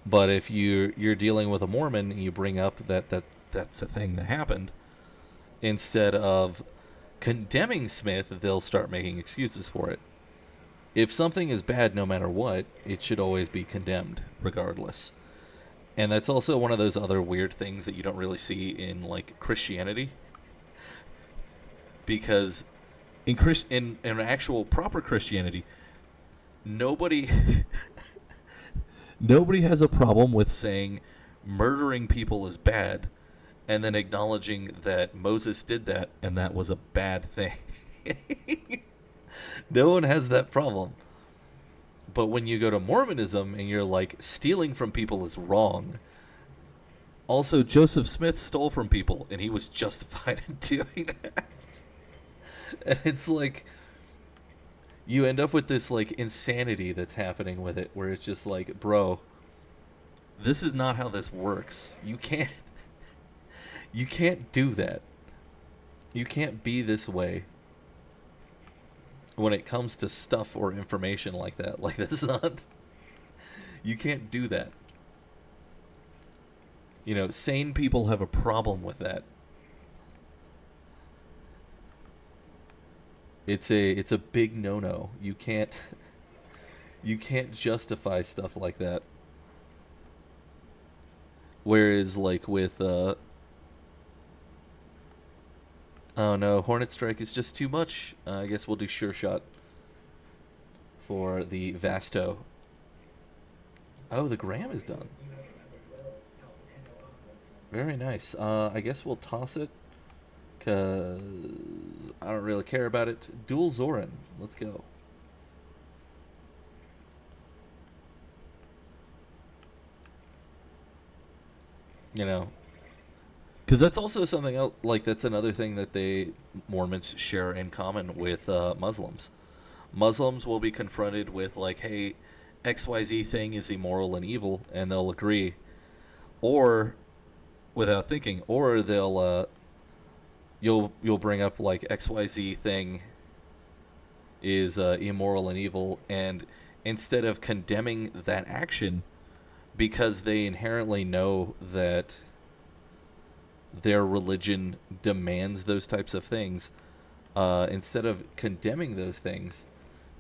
But if you're dealing with a Mormon and you bring up that's a thing that happened, instead of condemning Smith, they'll start making excuses for it. If something is bad no matter what, it should always be condemned regardless. And that's also one of those other weird things that you don't really see in, like, Christianity. Because in actual proper Christianity, nobody has a problem with saying murdering people is bad and then acknowledging that Moses did that and that was a bad thing. No one has that problem. But when you go to Mormonism and you're like, stealing from people is wrong. Also, Joseph Smith stole from people and he was justified in doing that. And it's like, you end up with this, like, insanity that's happening with it, where it's just like, bro, this is not how this works. You can't do that. You can't be this way when it comes to stuff or information like that. Like, that's not... You can't do that. You know, sane people have a problem with that. It's a big no-no. You can't justify stuff like that. Whereas, like, with oh no, Hornet Strike is just too much. I guess we'll do Sure Shot for the Vasto. Oh, the Gram is done. Very nice. I guess we'll toss it, because I don't really care about it. Dual Zoran. Let's go. You know, because that's also something else, like, that's another thing that Mormons share in common with Muslims. Muslims will be confronted with, like, hey, XYZ thing is immoral and evil, and they'll agree. Or, without thinking, or they'll, you'll bring up, like, XYZ thing is immoral and evil, and instead of condemning that action, because they inherently know that their religion demands those types of things, instead of condemning those things,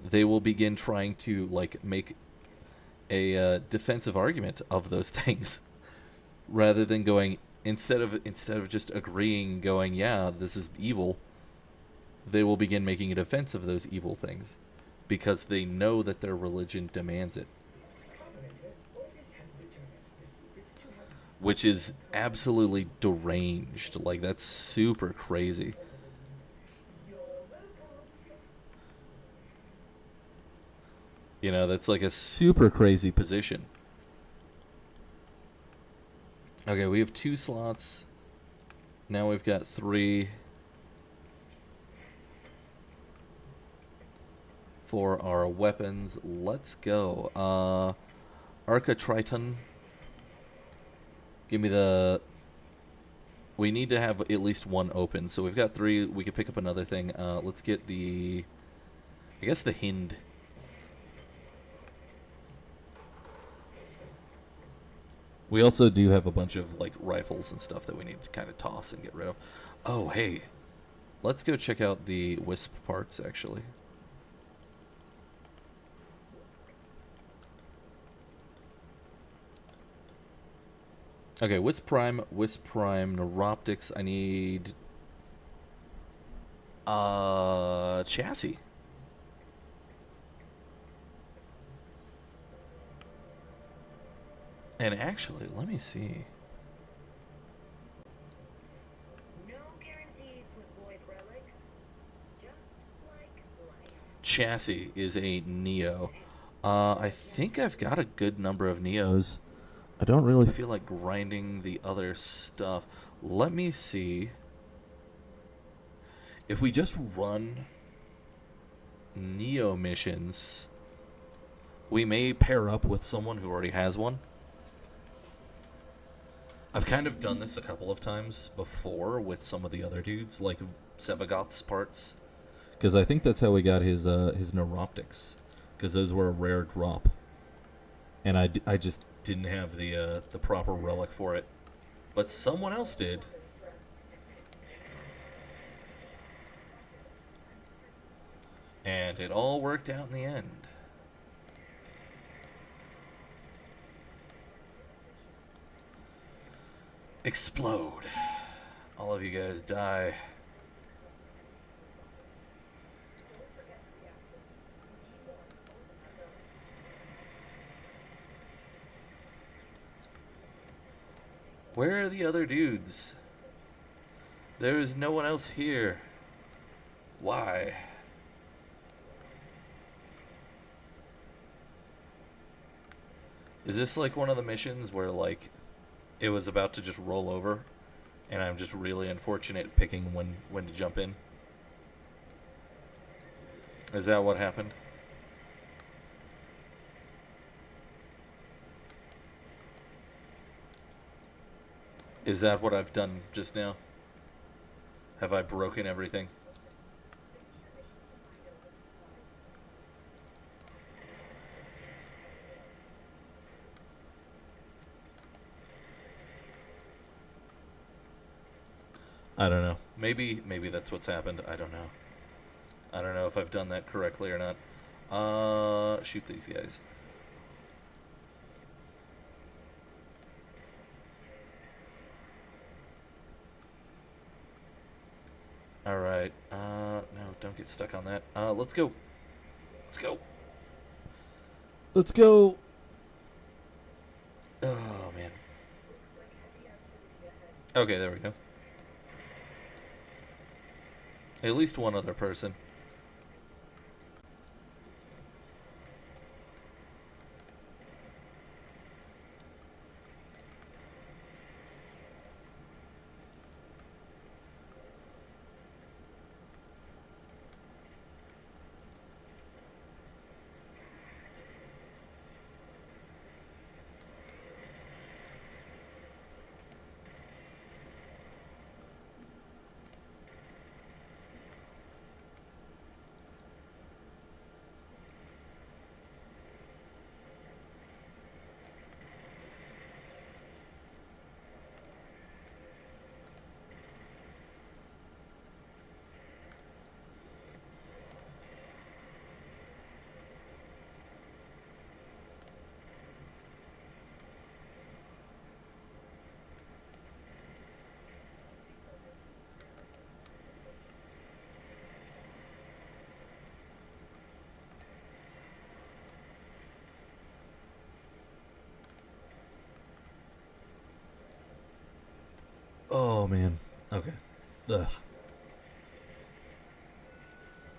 they will begin trying to, like, make a defensive argument of those things, rather than going, instead of just agreeing, going, yeah, this is evil, they will begin making a defense of those evil things, because they know that their religion demands it. Which is absolutely deranged. Like, that's super crazy. You know, that's like a super crazy position. Okay, we have 2 slots. Now we've got 3. for our weapons. Let's go. Arca Triton. Give me the... We need to have at least one open. So we've got 3. We could pick up another thing. Let's get the... I guess the Hind. We also do have a bunch of like rifles and stuff that we need to kind of toss and get rid of. Oh, hey. Let's go check out the Wisp parts, actually. Okay, Wisp Prime, Neuroptics. I need... chassis. And actually, let me see. No guarantees with void relics, just like life. Chassis is a Neo. I think I've got a good number of Neos. I don't really feel like grinding the other stuff. Let me see. If we just run Neo missions, we may pair up with someone who already has one. I've kind of done this a couple of times before with some of the other dudes, like Sevagoth's parts. Because I think that's how we got his Neuroptics. Because those were a rare drop. And I just didn't have the proper relic for it. But someone else did. And it all worked out in the end. Explode. All of you guys die. Where are the other dudes? There is no one else here. Why? Is this like one of the missions where like it was about to just roll over and I'm just really unfortunate at picking when to jump in? Is that what happened? Is that what I've done just now? Have I broken everything? I don't know. Maybe that's what's happened. I don't know. I don't know if I've done that correctly or not. Shoot these guys. Alright. No, don't get stuck on that. Let's go. Let's go. Let's go. Oh, man. Okay, there we go. At least one other person. Oh, man. Okay. Ugh.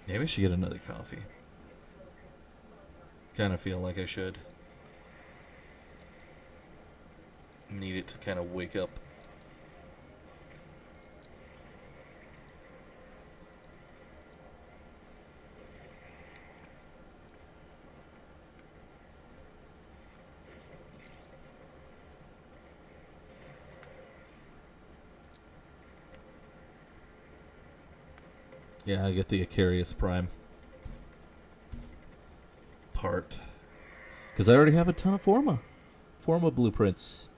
Maybe I should get another coffee. Kind of feel like I should. Need it to kind of wake up. Yeah, I get the Icarius Prime part. Because I already have a ton of Forma blueprints.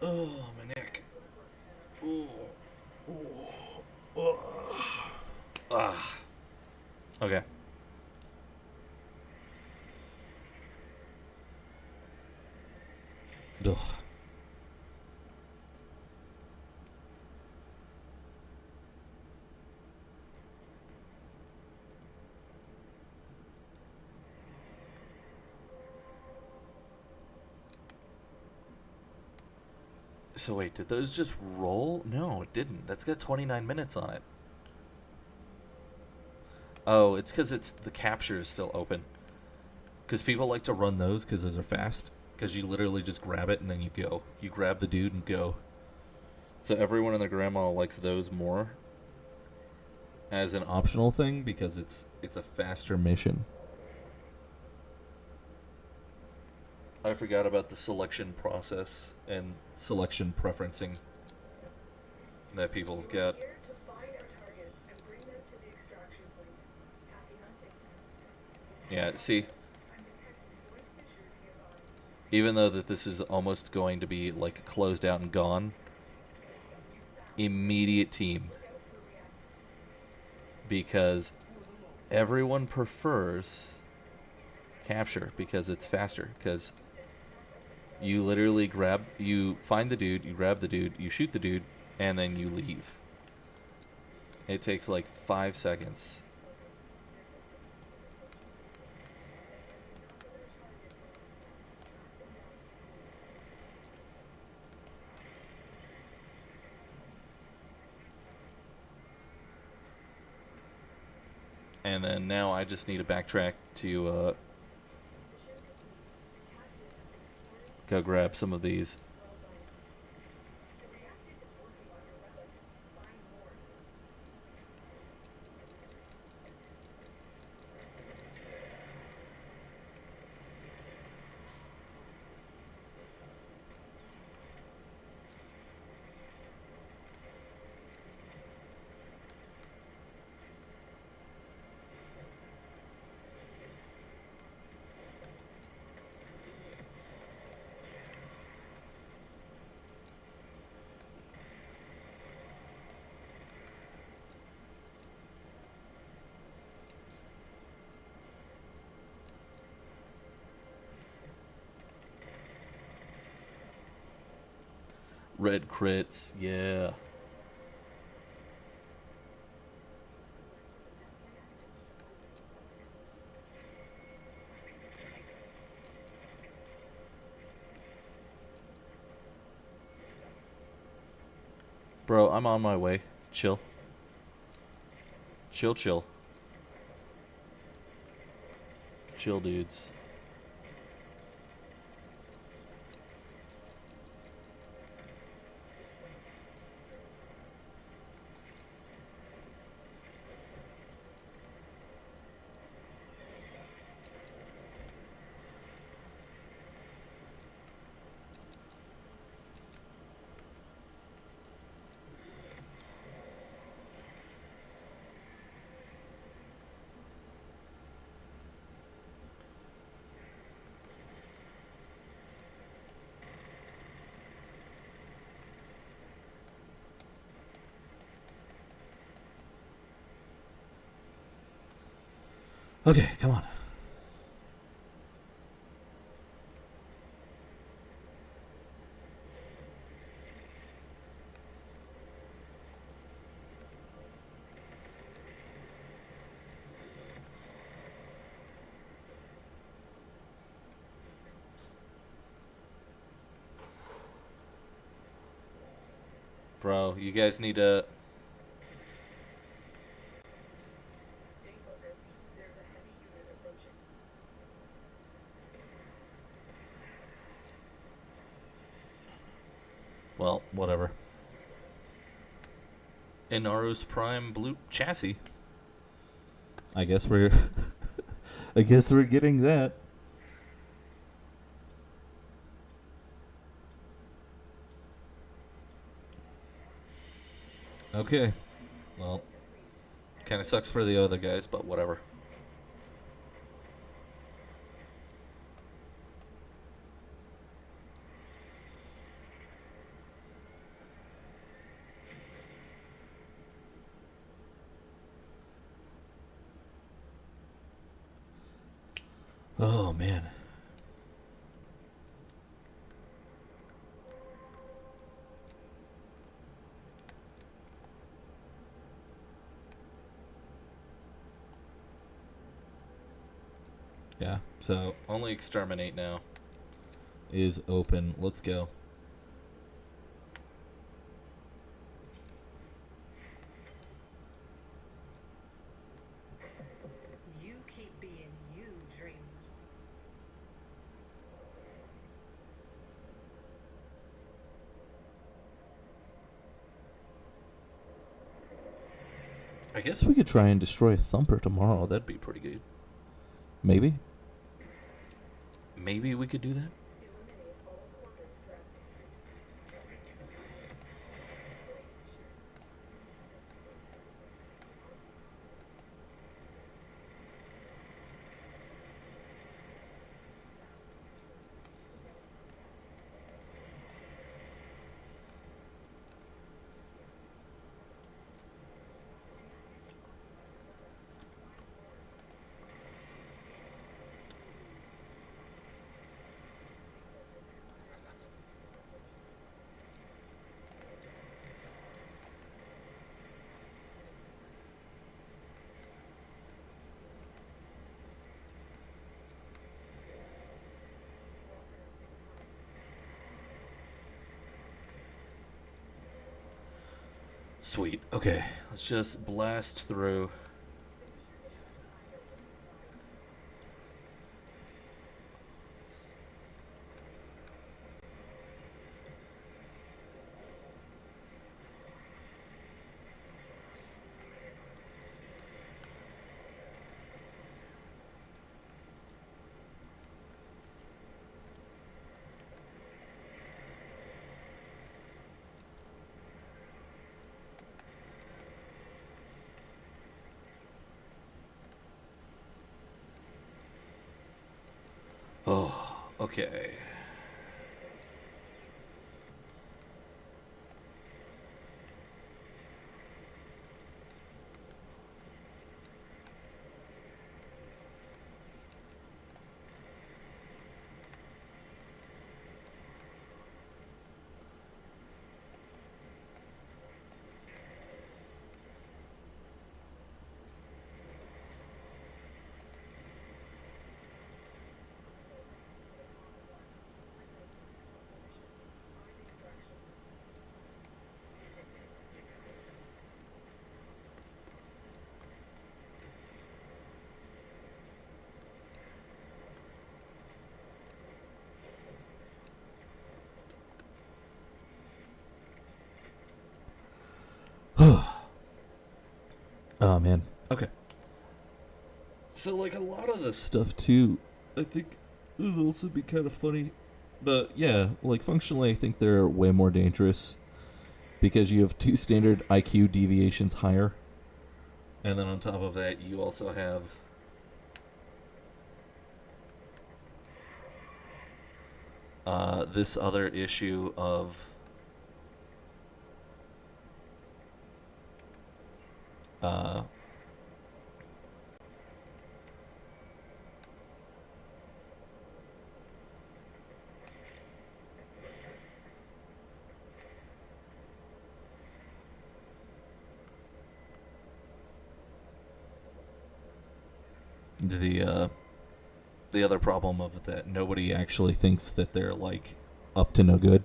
Oh, my neck. Oh. Ah. Okay. Ugh. So wait, did those just roll? No, it didn't. That's got 29 minutes on it. Oh, it's because the capture is still open. Because people like to run those because those are fast. Because you literally just grab it and then you go. You grab the dude and go. So everyone and their grandma likes those more as an optional thing because it's a faster mission. I forgot about the selection process and selection preferencing that people have got. Here to find our target and bring them to the extraction point. Happy hunting. Yeah, see, I'm detecting void fissures nearby. even though that this is almost going to be like closed out and gone, immediate team. Because everyone prefers capture because it's faster. Because you literally you find the dude, you grab the dude, you shoot the dude, and then you leave. It takes like 5 seconds. And then now I just need to backtrack to go grab some of these. Red crits, yeah. Bro, I'm on my way. Chill. Chill, chill. Chill, dudes. Okay, come on. Bro, you guys need to... Stay focused. There's a heavy unit approaching. Well, whatever. Inaros Prime Blue Chassis. I guess we're... I guess we're getting that. Okay. Well, kind of sucks for the other guys, but whatever. Oh, man. Yeah, so only exterminate now is open. Let's go. You keep being you, dreamers. I guess we could try and destroy Thumper tomorrow. That'd be pretty good. Maybe. Maybe we could do that. Eliminate all Corvus threats. Sweet. Okay, let's just blast through. Oh, okay. Oh, man. Okay. So, like, a lot of this stuff, too, I think this will also be kind of funny. But, yeah, like, functionally, I think they're way more dangerous because you have 2 standard IQ deviations higher. And then on top of that, you also have this other issue of the other problem of that nobody actually thinks that they're, like, up to no good.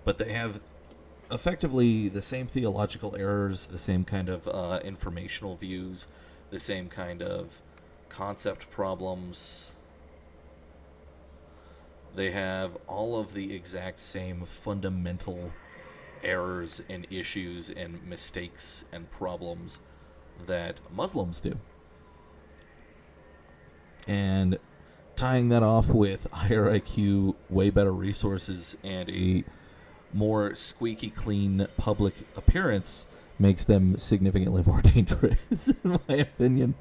But they have effectively the same theological errors, the same kind of informational views, the same kind of concept problems. They have all of the exact same fundamental errors and issues and mistakes and problems that Muslims do. And tying that off with higher IQ, way better resources, and a more squeaky clean public appearance makes them significantly more dangerous, in my opinion.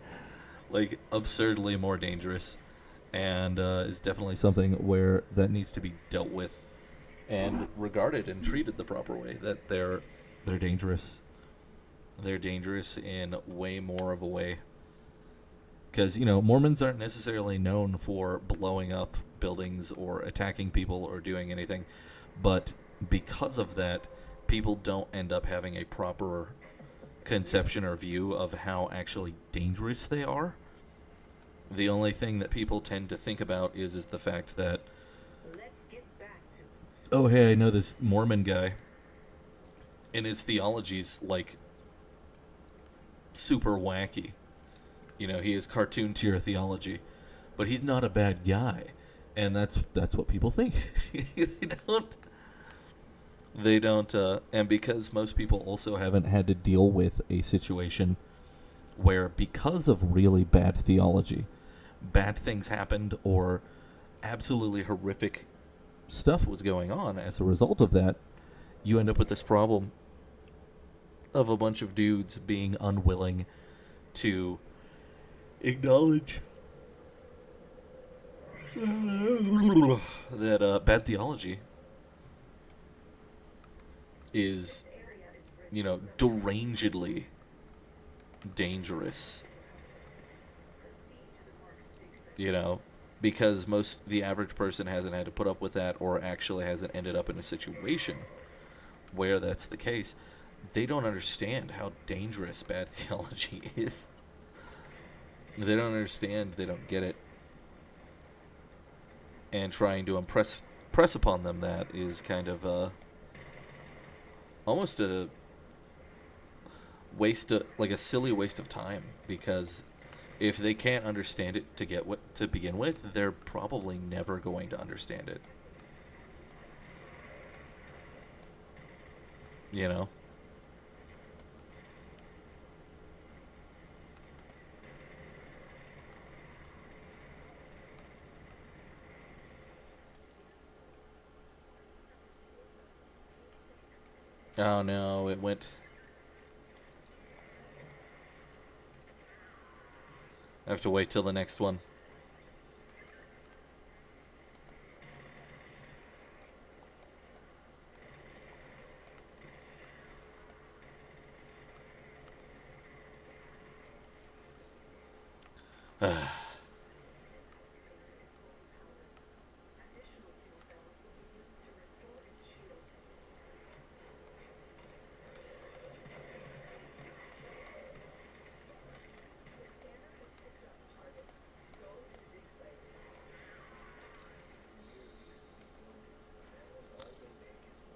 Like, absurdly more dangerous. And is definitely something where that needs to be dealt with and regarded and treated the proper way. That they're dangerous. They're dangerous in way more of a way. Because, Mormons aren't necessarily known for blowing up buildings or attacking people or doing anything. But because of that, people don't end up having a proper conception or view of how actually dangerous they are. The only thing that people tend to think about is the fact that, Let's get back to it. oh, hey, I know this Mormon guy, and his theology's, like, super wacky. He has cartoon tier theology, but he's not a bad guy, and that's what people think. They don't, and because most people also haven't had to deal with a situation where, because of really bad theology, bad things happened or absolutely horrific stuff was going on as a result of that, you end up with this problem of a bunch of dudes being unwilling to acknowledge that bad theology is, derangedly dangerous. Because the average person hasn't had to put up with that or actually hasn't ended up in a situation where that's the case. They don't understand how dangerous bad theology is. They don't understand, they don't get it. And trying to press upon them that is kind of almost a silly waste of time, because if they can't understand it to begin with, they're probably never going to understand it. Oh no, it went. I have to wait till the next one. Additional fuel cells will be used to restore its shields. The scanner has picked up target. Go to the dig site.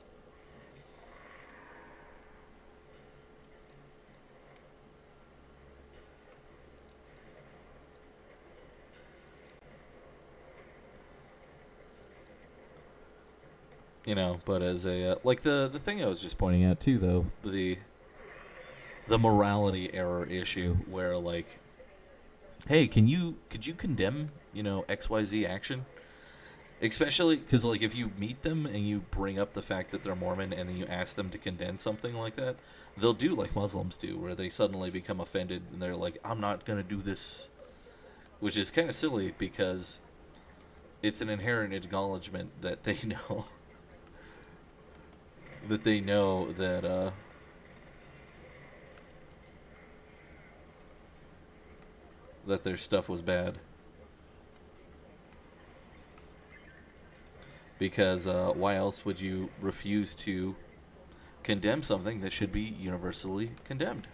But as a the thing I was just pointing out too, though, the morality error issue, where hey, could you condemn XYZ action, especially because if you meet them and you bring up the fact that they're Mormon and then you ask them to condemn something like that, they'll do like Muslims do, where they suddenly become offended and they're like, I'm not gonna do this, which is kind of silly because it's an inherent acknowledgement that they know. That they know that that their stuff was bad. Because why else would you refuse to condemn something that should be universally condemned?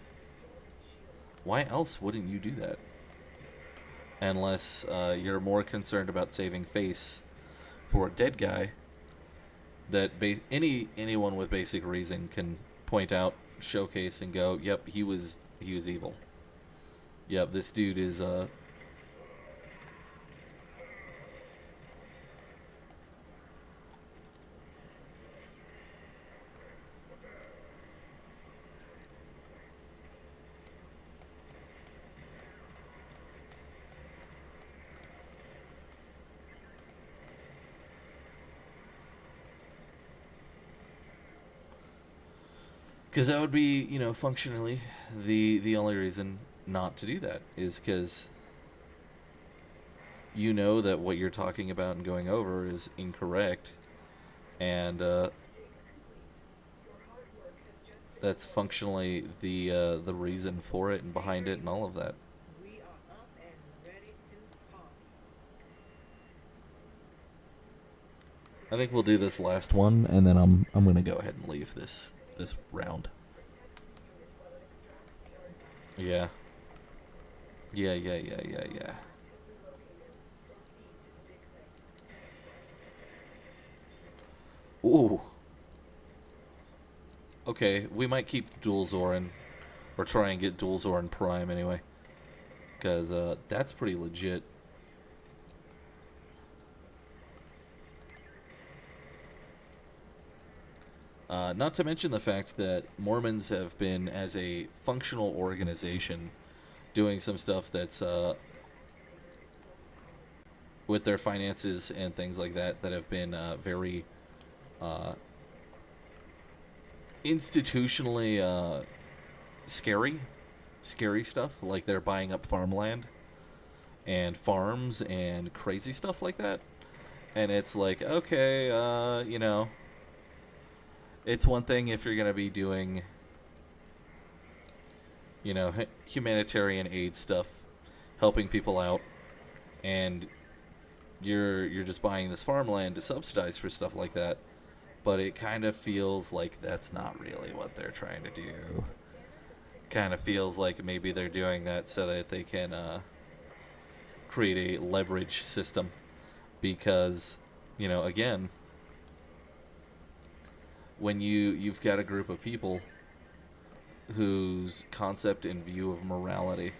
Why else wouldn't you do that? Unless you're more concerned about saving face for a dead guy that anyone with basic reason can point out, showcase, and go, yep, he was evil. Yep, this dude is Because that would be, you know, functionally the only reason not to do that is because you know that what you're talking about and going over is incorrect, and that's functionally the reason for it and behind it and all of that. We are up and ready to party. I think we'll do this last one, and then I'm gonna go ahead and leave this round. Yeah. Yeah. Ooh. Okay, we might keep Dual Zoran, or try and get Dual Zoran Prime anyway, because that's pretty legit. Not to mention the fact that Mormons have been, as a functional organization, doing some stuff that's with their finances and things like that that have been very institutionally scary stuff. Like they're buying up farmland and farms and crazy stuff like that. And it's like, okay, you know, it's one thing if you're going to be doing, you know, humanitarian aid stuff, helping people out, and you're just buying this farmland to subsidize for stuff like that. But it kind of feels like that's not really what they're trying to do. Kind of feels like maybe they're doing that so that they can create a leverage system. Because, you know, again, when you've got a group of people whose concept and view of morality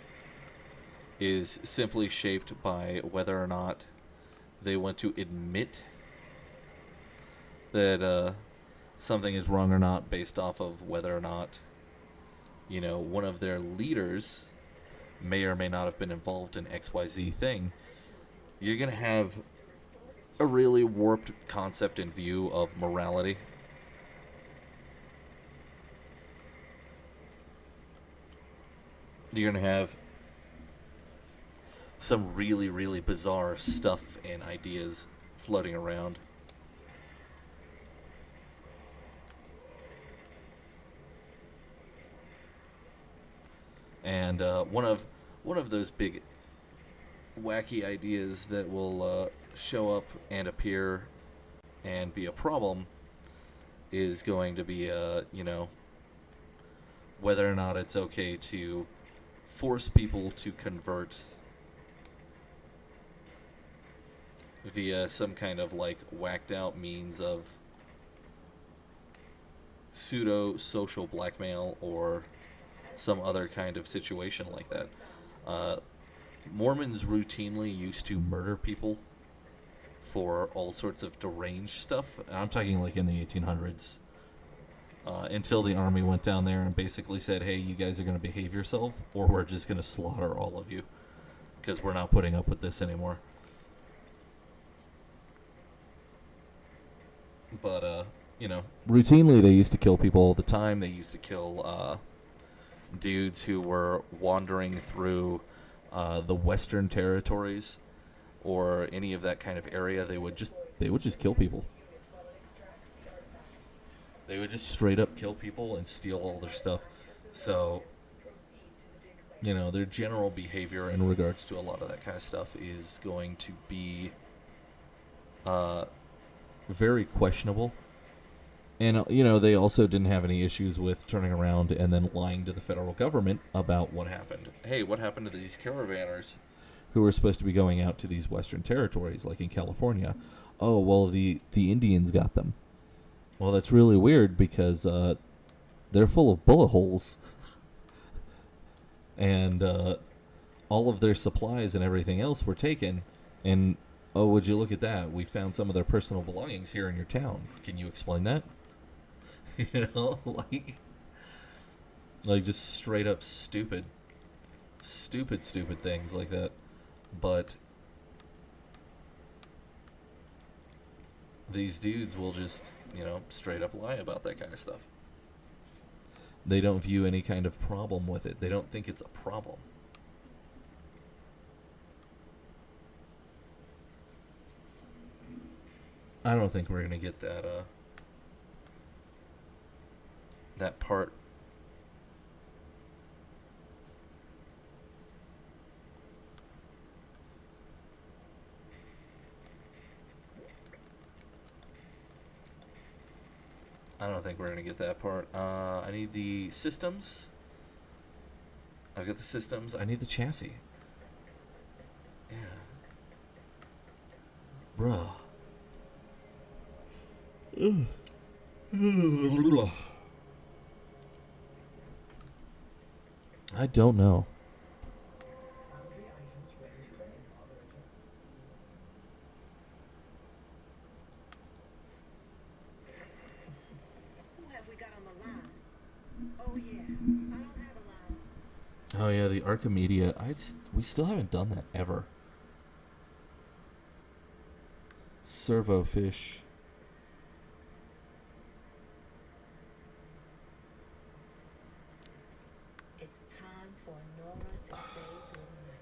is simply shaped by whether or not they want to admit that something is wrong or not, based off of whether or not, you know, one of their leaders may or may not have been involved in XYZ thing, you're going to have a really warped concept and view of morality. You're going to have some really, really bizarre stuff and ideas floating around. And one of those big wacky ideas that will show up and appear and be a problem is going to be, you know, whether or not it's okay to force people to convert via some kind of like whacked out means of pseudo social blackmail or some other kind of situation like that. Mormons routinely used to murder people for all sorts of deranged stuff. And I'm talking like in the 1800s. Until the army went down there and basically said, hey, you guys are going to behave yourself, or we're just going to slaughter all of you, because we're not putting up with this anymore. But, you know, routinely they used to kill people all the time. They used to kill dudes who were wandering through the Western territories or any of that kind of area. They would just kill people. They would just straight up kill people and steal all their stuff. So, you know, their general behavior in regards to a lot of that kind of stuff is going to be very questionable. And, you know, they also didn't have any issues with turning around and then lying to the federal government about what happened. Hey, what happened to these caravanners who were supposed to be going out to these Western territories, like in California? Oh, well, the Indians got them. Well, that's really weird because they're full of bullet holes. And all of their supplies and everything else were taken. And, oh, would you look at that? We found some of their personal belongings here in your town. Can you explain that? You know, like just straight up stupid things like that. But these dudes will just, you know, straight up lie about that kind of stuff. They don't view any kind of problem with it. They don't think it's a problem. I don't think we're gonna get that part. I don't think we're going to get that part. I need the systems. I've got the systems. I need the chassis. Yeah. Bruh. I don't know. Who have we got on the line? Oh yeah, I don't have a line. Oh yeah, the Archimedia. We still haven't done that ever. Servo fish. It's time for Nora to say goodnight.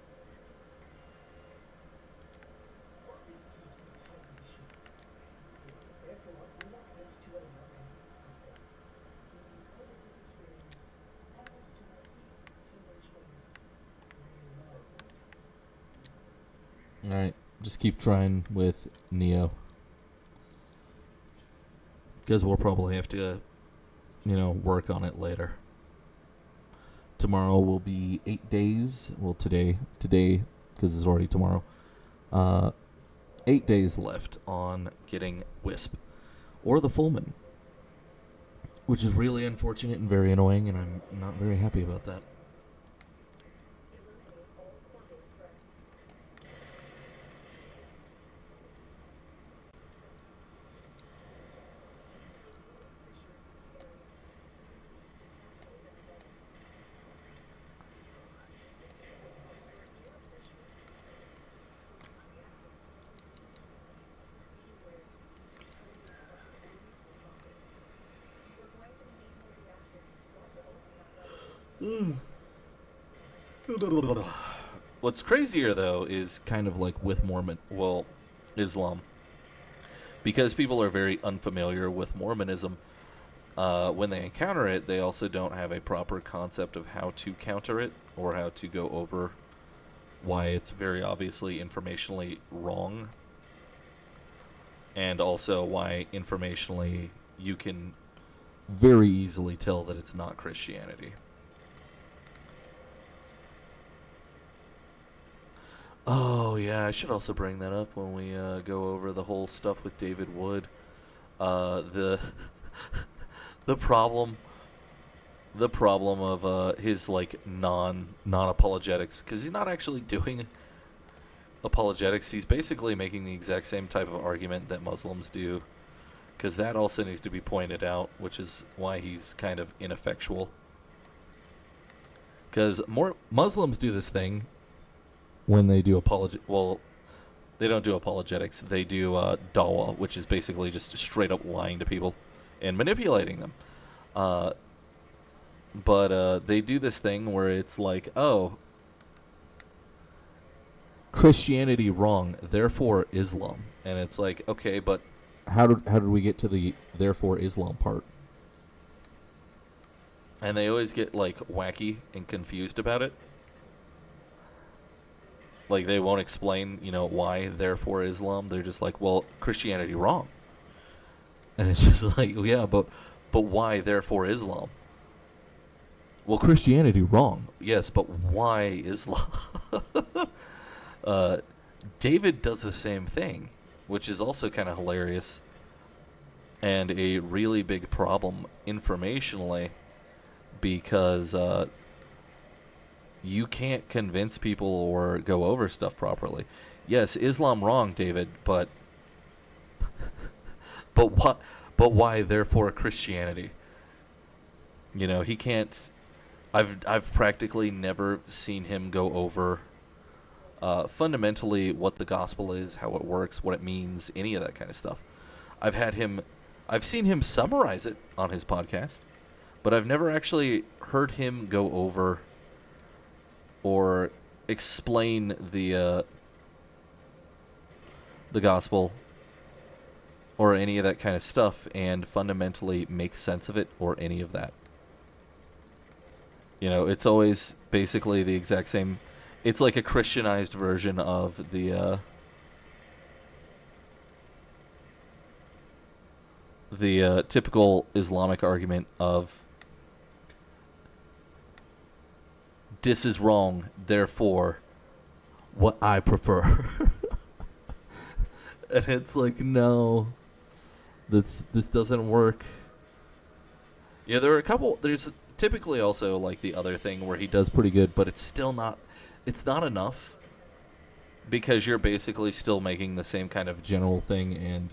Alright, just keep trying with Neo. Because we'll probably have to, work on it later. Tomorrow will be 8 days. Well, today, because it's already tomorrow. 8 days left on getting Wisp. Or the Fullman. Which is really unfortunate and very annoying, and I'm not very happy about that. What's crazier, though, is kind of like with Islam. Because people are very unfamiliar with Mormonism, when they encounter it, they also don't have a proper concept of how to counter it or how to go over why it's very obviously informationally wrong. And also why informationally you can very easily tell that it's not Christianity. Oh, yeah, I should also bring that up when we go over the whole stuff with David Wood. The problem of his, non-apologetics, because he's not actually doing apologetics. He's basically making the exact same type of argument that Muslims do, because that also needs to be pointed out, which is why he's kind of ineffectual. Because more Muslims do this thing when they do they don't do apologetics. They do dawah, which is basically just straight up lying to people and manipulating them. But they do this thing where it's like, oh, Christianity wrong, therefore Islam. And it's like, okay, but how did we get to the therefore Islam part? And they always get wacky and confused about it. Like, they won't explain, why, therefore, Islam. They're just like, well, Christianity wrong. And it's just like, yeah, but why, therefore, Islam? Well, Christianity wrong. Yes, but why Islam? David does the same thing, which is also kind of hilarious. And a really big problem informationally, because you can't convince people or go over stuff properly. Yes, Islam wrong, David, but what? But why? Therefore, Christianity. He can't. I've practically never seen him go over fundamentally what the gospel is, how it works, what it means, any of that kind of stuff. I've seen him summarize it on his podcast, but I've never actually heard him go over or explain the gospel or any of that kind of stuff and fundamentally make sense of it or any of that. You know, it's always basically the exact same. It's like a Christianized version of the typical Islamic argument of this is wrong, therefore what I prefer. And it's like, no, this doesn't work. Yeah, there are a couple. There's typically also like the other thing where he does pretty good, but it's still not. It's not enough because you're basically still making the same kind of general thing, and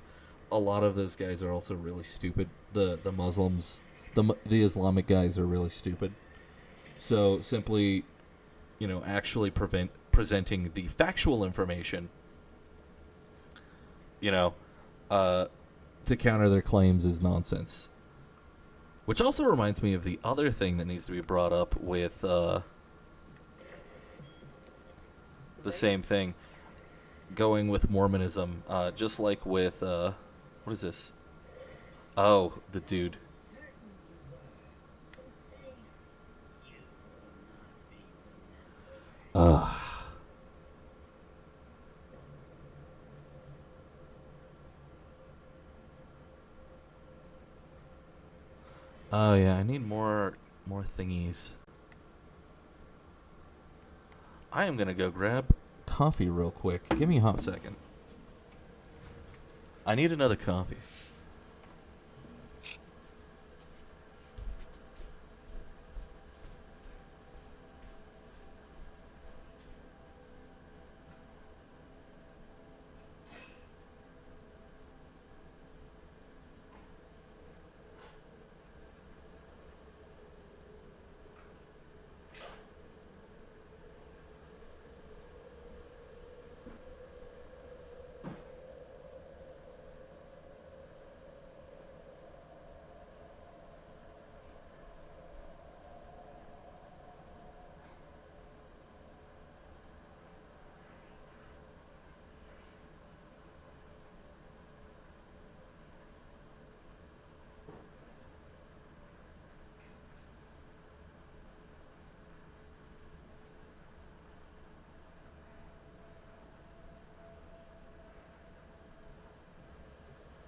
a lot of those guys are also really stupid. The Muslims, the Islamic guys are really stupid. So simply, you know, actually presenting the factual information, you know, to counter their claims is nonsense. Which also reminds me of the other thing that needs to be brought up with the same thing, going with Mormonism, just like with, what is this? Oh, the dude. Oh yeah, I need more thingies. I am gonna go grab coffee real quick. Give me a hot second. I need another coffee.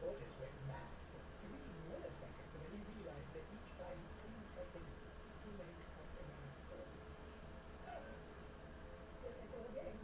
Otis went mad for 3 milliseconds, and then he realized that each time he cleans something, he makes something else dirty. There they go again.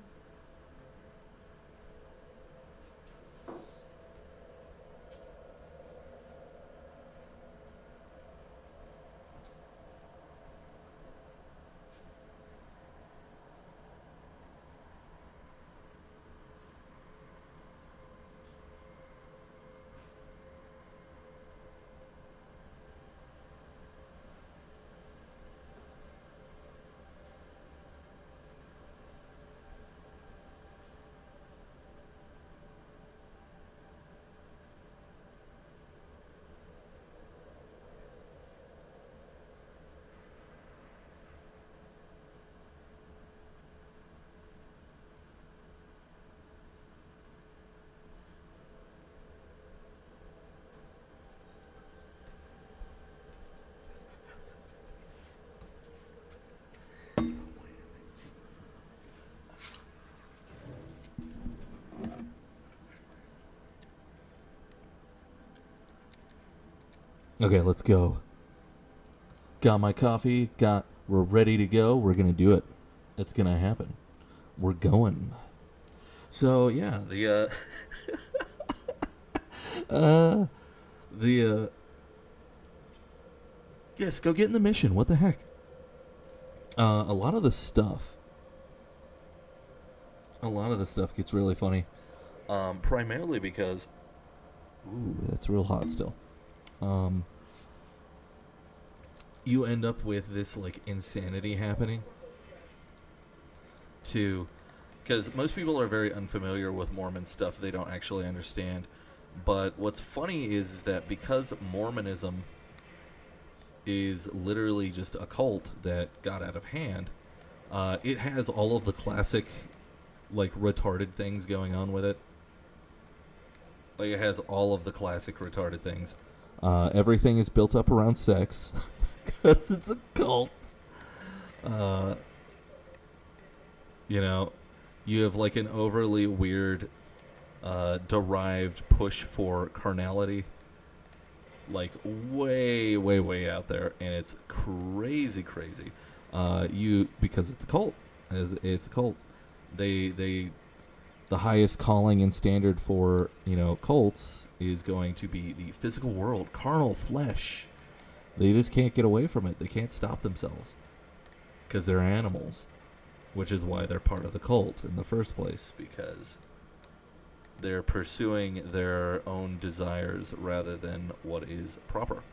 Okay, let's go. Got my coffee. We're ready to go. We're gonna do it. It's gonna happen. We're going. So yeah, yes, go get in the mission. What the heck? A lot of the stuff gets really funny. Primarily because, ooh, that's real hot still. You end up with this like insanity happening because most people are very unfamiliar with Mormon stuff. They don't actually understand. But what's funny is that because Mormonism is literally just a cult that got out of hand. It has all of the classic, like, retarded things going on with it. Like, it has all of the classic retarded things. Everything is built up around sex, because it's a cult. You know, you have, like, an overly weird, derived push for carnality. Like, way, way, way out there, and it's crazy, crazy. Because it's a cult. It's a cult. The highest calling and standard for, cults is going to be the physical world, carnal flesh. They just can't get away from it. They can't stop themselves because they're animals, which is why they're part of the cult in the first place, because they're pursuing their own desires rather than what is proper.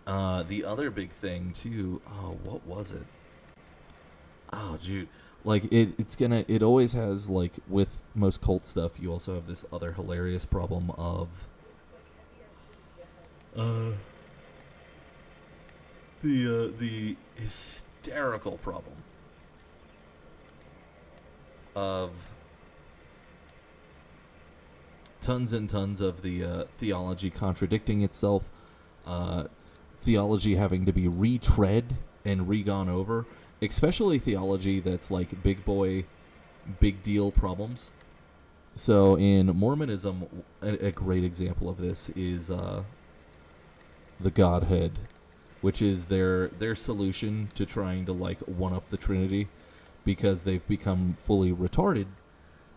The other big thing too, what was it? Oh, dude. Like, it always has, like, with most cult stuff, you also have this other hilarious problem of, the hysterical problem of tons and tons of the theology contradicting itself, theology having to be retread and re-gone over, especially theology that's like big boy, big deal problems. So in Mormonism, a great example of this is the Godhead, which is their solution to trying to, like, one-up the Trinity, because they've become fully retarded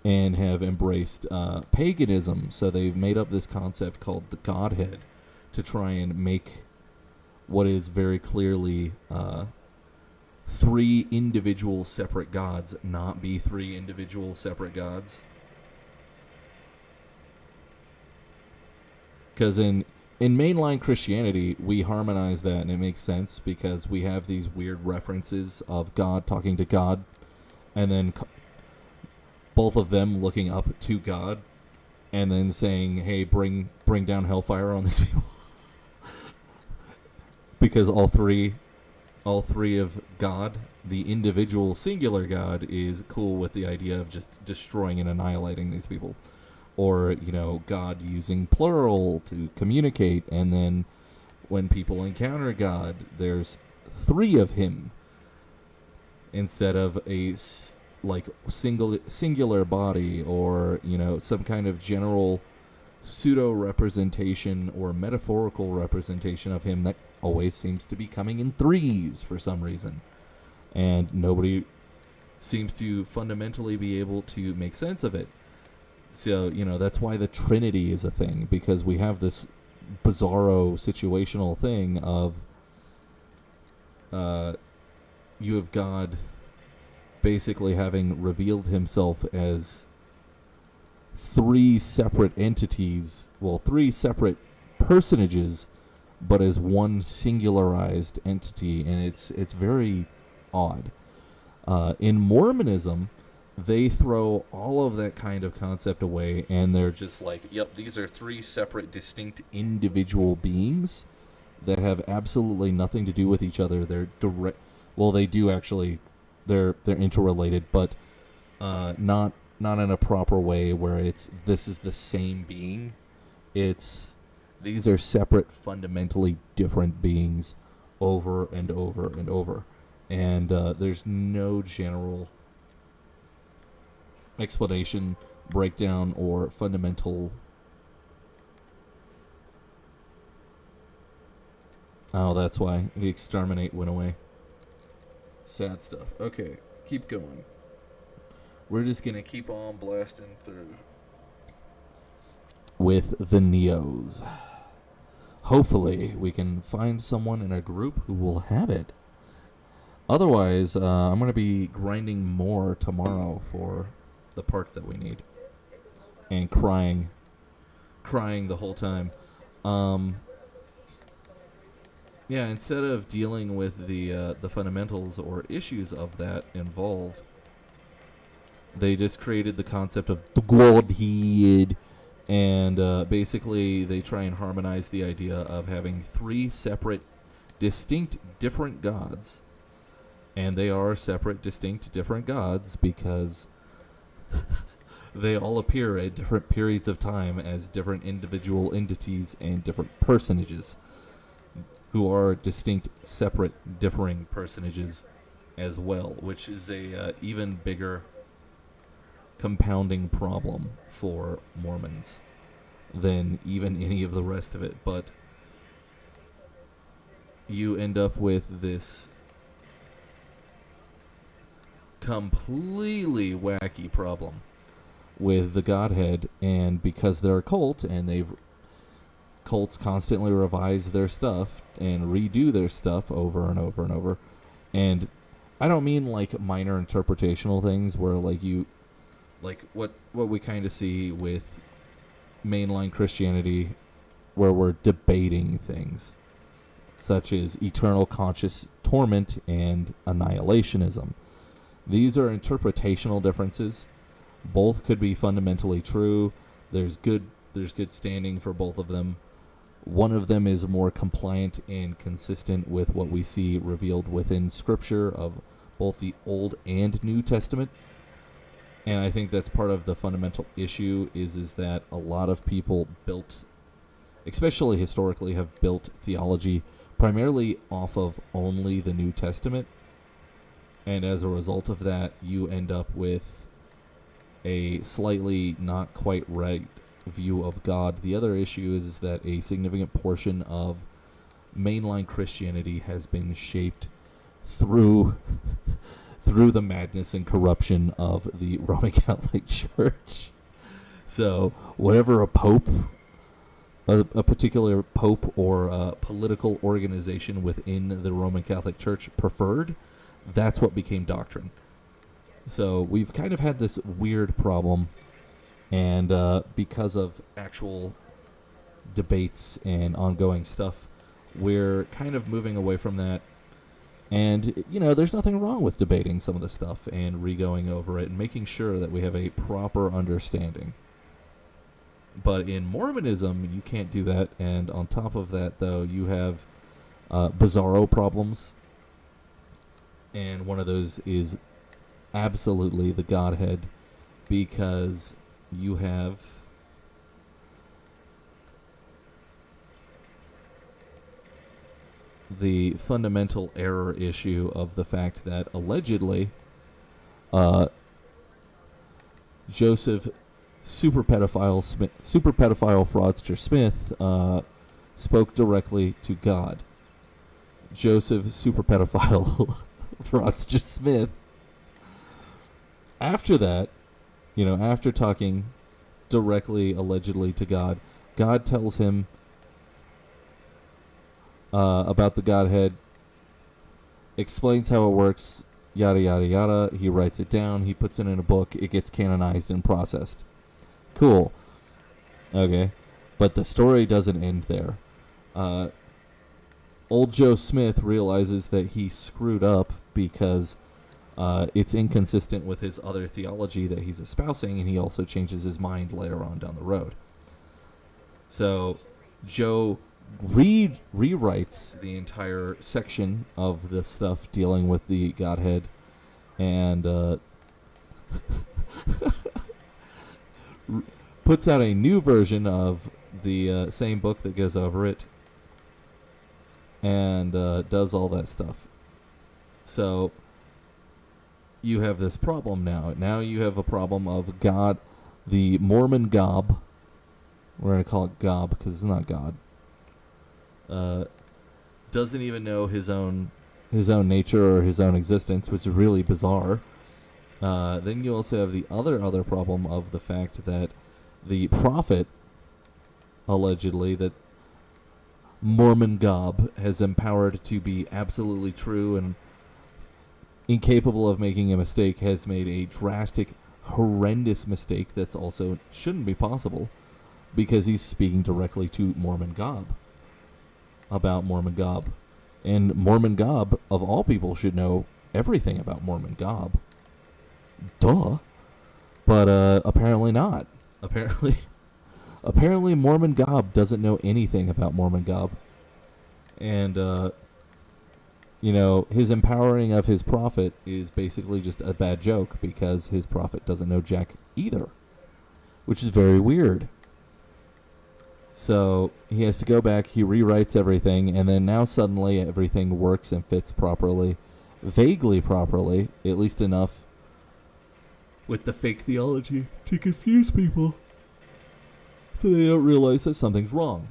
and have embraced paganism. So they've made up this concept called the Godhead to try and make what is very clearly three individual separate gods not be three individual separate gods. Because in mainline Christianity, we harmonize that, and it makes sense because we have these weird references of God talking to God, and then both of them looking up to God, and then saying, "Hey, bring down hellfire on these people," because all three of God, the individual singular God, is cool with the idea of just destroying and annihilating these people. Or, God using plural to communicate, and then when people encounter God, there's three of him instead of a singular body, or, some kind of general pseudo-representation or metaphorical representation of him that always seems to be coming in threes for some reason. And nobody seems to fundamentally be able to make sense of it. So, that's why the Trinity is a thing, because we have this bizarro situational thing of you have God basically having revealed himself as three separate entities, three separate personages, but as one singularized entity, and it's very odd. In Mormonism, they throw all of that kind of concept away, and they're just like, yep, these are three separate, distinct individual beings that have absolutely nothing to do with each other. They're direct. Well, they do actually. They're interrelated, but not in a proper way where this is the same being. These are separate, fundamentally different beings over and over and over. And there's no general explanation, breakdown, or fundamental... Oh, that's why the exterminate went away. Sad stuff. Okay, keep going. We're just going to keep on blasting through with the Neos. Hopefully, we can find someone in our group who will have it. Otherwise, I'm going to be grinding more tomorrow for the part that we need. And crying the whole time. Yeah, instead of dealing with the fundamentals or issues of that involved, they just created the concept of the Godhead And basically, they try and harmonize the idea of having 3 separate, distinct, different gods. And they are separate, distinct, different gods because they all appear at different periods of time as different individual entities and different personages who are distinct, separate, differing personages as well, which is a even bigger compounding problem for Mormons than even any of the rest of it. But you end up with this completely wacky problem with the Godhead, and because they're a cult and cults constantly revise their stuff and redo their stuff over and over and over, and I don't mean like minor interpretational things where like what we kind of see with mainline Christianity, where we're debating things such as eternal conscious torment and annihilationism. These are interpretational differences. Both could be fundamentally true. There's good standing for both of them. One of them is more compliant and consistent with what we see revealed within Scripture of both the Old and New Testament. And I think that's part of the fundamental issue is that a lot of people built, especially historically, have built theology primarily off of only the New Testament. And as a result of that, you end up with a slightly not quite right view of God. The other issue is that a significant portion of mainline Christianity has been shaped through the madness and corruption of the Roman Catholic Church. So whatever a particular pope or a political organization within the Roman Catholic Church preferred, that's what became doctrine. So we've kind of had this weird problem, and because of actual debates and ongoing stuff, we're kind of moving away from that. And, there's nothing wrong with debating some of the stuff and re-going over it and making sure that we have a proper understanding. But in Mormonism, you can't do that, and on top of that, though, you have bizarro problems. And one of those is absolutely the Godhead, because you have the fundamental error issue of the fact that allegedly Joseph super pedophile fraudster Smith spoke directly to God. Joseph super pedophile fraudster Smith, after that, after talking directly allegedly to God, God tells him about the Godhead, explains how it works, yada yada yada. He writes it down, he puts it in a book, it gets canonized and processed. Cool. Okay. But the story doesn't end there. Old Joe Smith realizes that he screwed up because it's inconsistent with his other theology that he's espousing, and he also changes his mind later on down the road. So Joe rewrites the entire section of the stuff dealing with the Godhead, and puts out a new version of the same book that goes over it, and does all that stuff. So you have this problem now. Now you have a problem of God, the Mormon Gob. We're going to call it Gob because it's not God. Doesn't even know his own nature or his own existence, which is really bizarre. Then you also have the other problem of the fact that the prophet, allegedly, that Mormon Gob has empowered to be absolutely true and incapable of making a mistake, has made a drastic, horrendous mistake that's also shouldn't be possible, because he's speaking directly to Mormon Gob about Mormon Gob. And Mormon Gob, of all people, should know everything about Mormon Gob. Duh. But apparently not. Apparently, Mormon Gob doesn't know anything about Mormon Gob. And, you know, his empowering of his prophet is basically just a bad joke because his prophet doesn't know Jack either, which is very weird. So he has to go back, he rewrites everything, and then now suddenly everything works and fits properly, vaguely properly, at least enough with the fake theology to confuse people so they don't realize that something's wrong.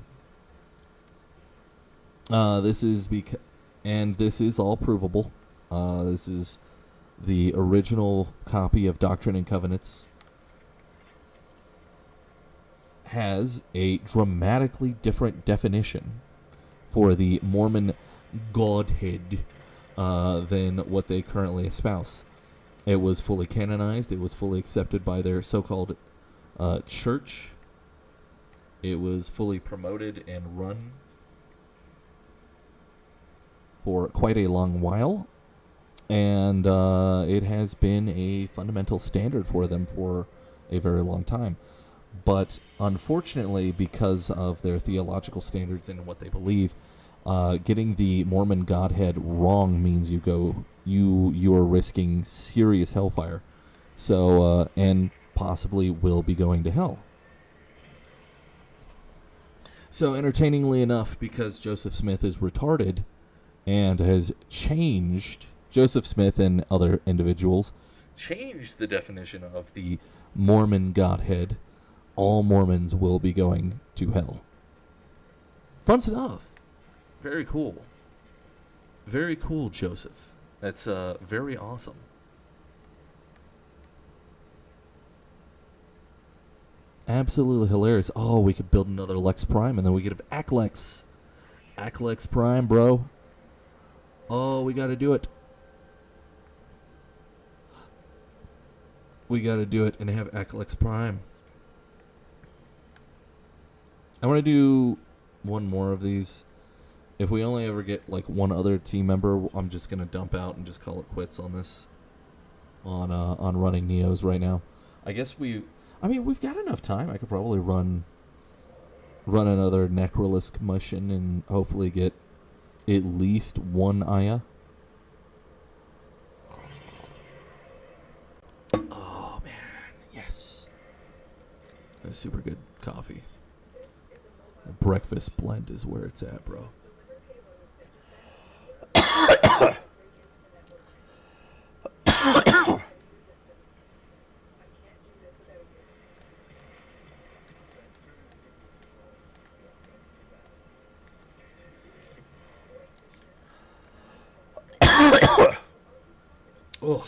This is all provable. This is the original copy of Doctrine and Covenants. Has a dramatically different definition for the Mormon Godhead than what they currently espouse. It was fully canonized. It was fully accepted by their so-called church. It was fully promoted and run for quite a long while. And it has been a fundamental standard for them for a very long time. But unfortunately, because of their theological standards and what they believe, getting the Mormon Godhead wrong means you are risking serious hellfire. So and possibly will be going to hell. So entertainingly enough, because Joseph Smith is retarded and has changed, Joseph Smith and other individuals changed the definition of the Mormon Godhead. All Mormons will be going to hell. Fun stuff. Very cool. Very cool, Joseph. That's very awesome. Absolutely hilarious. Oh, we could build another Lex Prime, and then we could have Aklex. Aklex Prime, bro. Oh, we got to do it. We got to do it and have Aklex Prime. I want to do one more of these. If we only ever get like one other team member, I'm just gonna dump out and just call it quits on this. On running Neos right now. I guess we've got enough time. I could probably run another Necrolisk mission and hopefully get at least one Aya. Oh man, yes. That's super good coffee. Breakfast blend is where it's at, bro. Oh.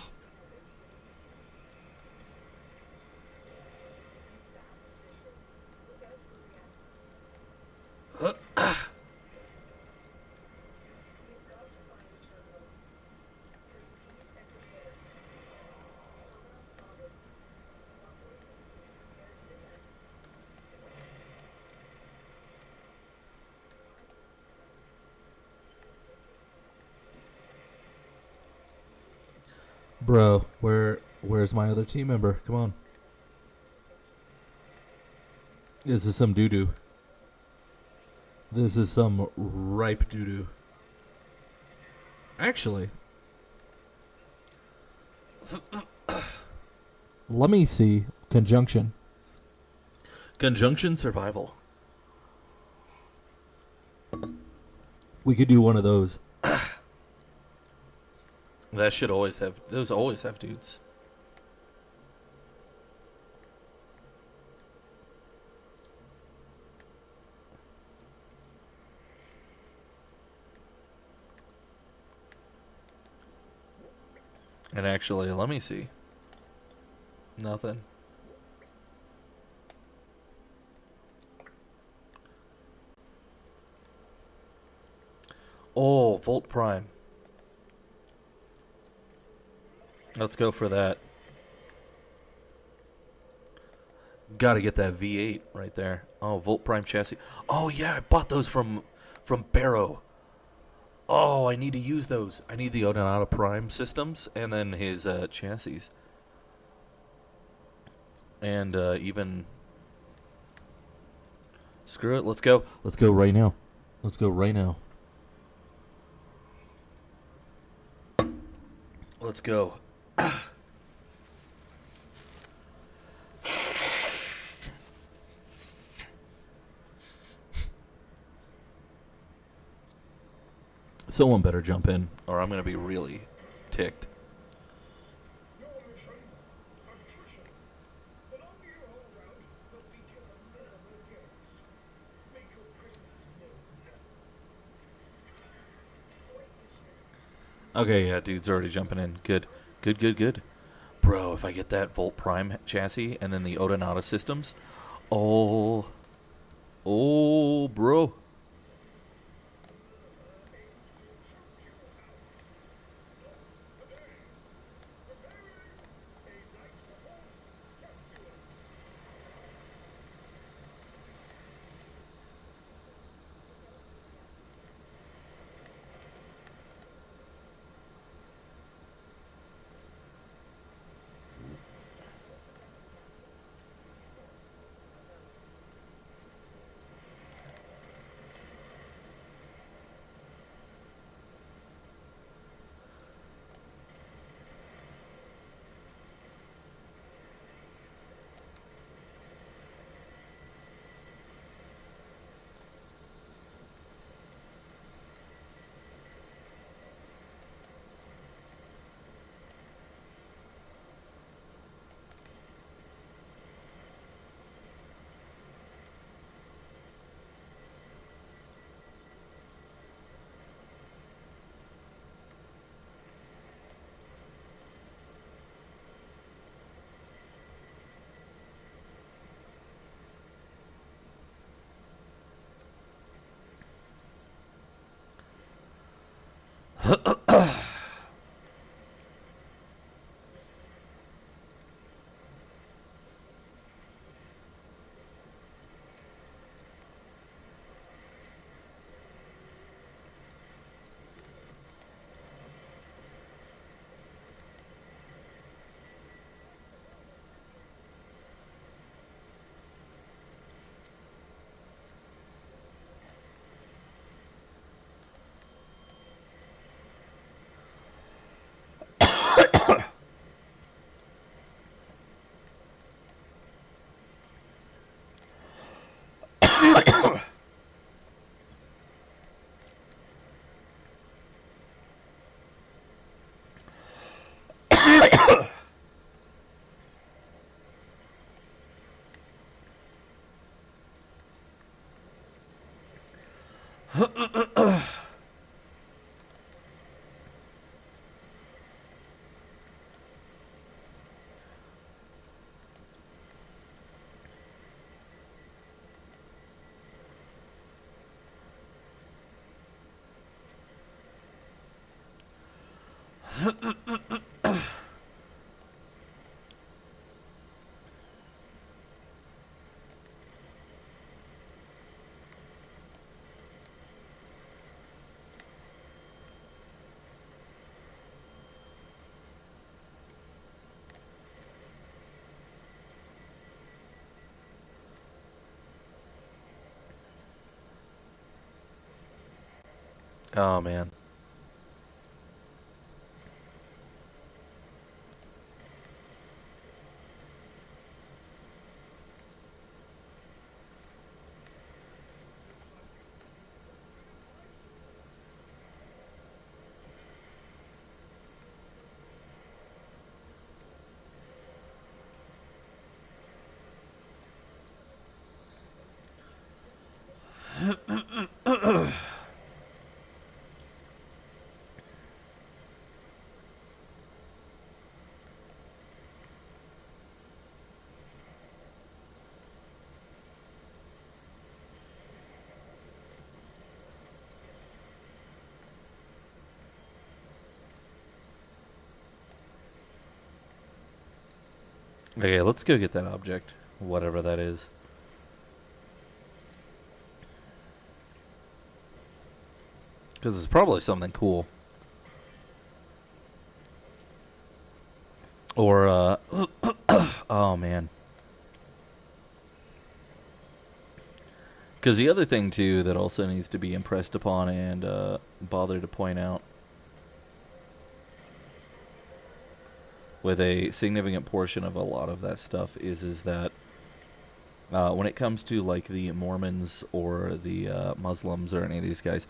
Bro, where's my other team member? Come on. This is some doo-doo. This is some ripe doo-doo. Actually, let me see. Conjunction. Conjunction survival. We could do one of those. That should always have... Those always have dudes. And actually, let me see. Nothing. Oh, Volt Prime. Let's go for that. Gotta get that V8 right there. Oh, Volt Prime chassis. Oh yeah, I bought those from Barrow. Oh, I need to use those. I need the Odonata Prime systems and then his chassis. And even Screw it. Let's go. Let's go right now. Let's go right now. Let's go. Someone better jump in, or I'm going to be really ticked. Your mission, attrition. But on your whole route, will feature the minimal gates. Make your presence known. Okay, yeah, dude's already jumping in. Good. Good, good, good. Bro, if I get that Volt Prime chassis and then the Odonata systems, oh, bro. Oh, man. Okay, let's go get that object, whatever that is. Because it's probably something cool. Or, oh man. Because the other thing, too, that also needs to be impressed upon and bothered to point out with a significant portion of a lot of that stuff is that when it comes to, like, the Mormons or the Muslims or any of these guys,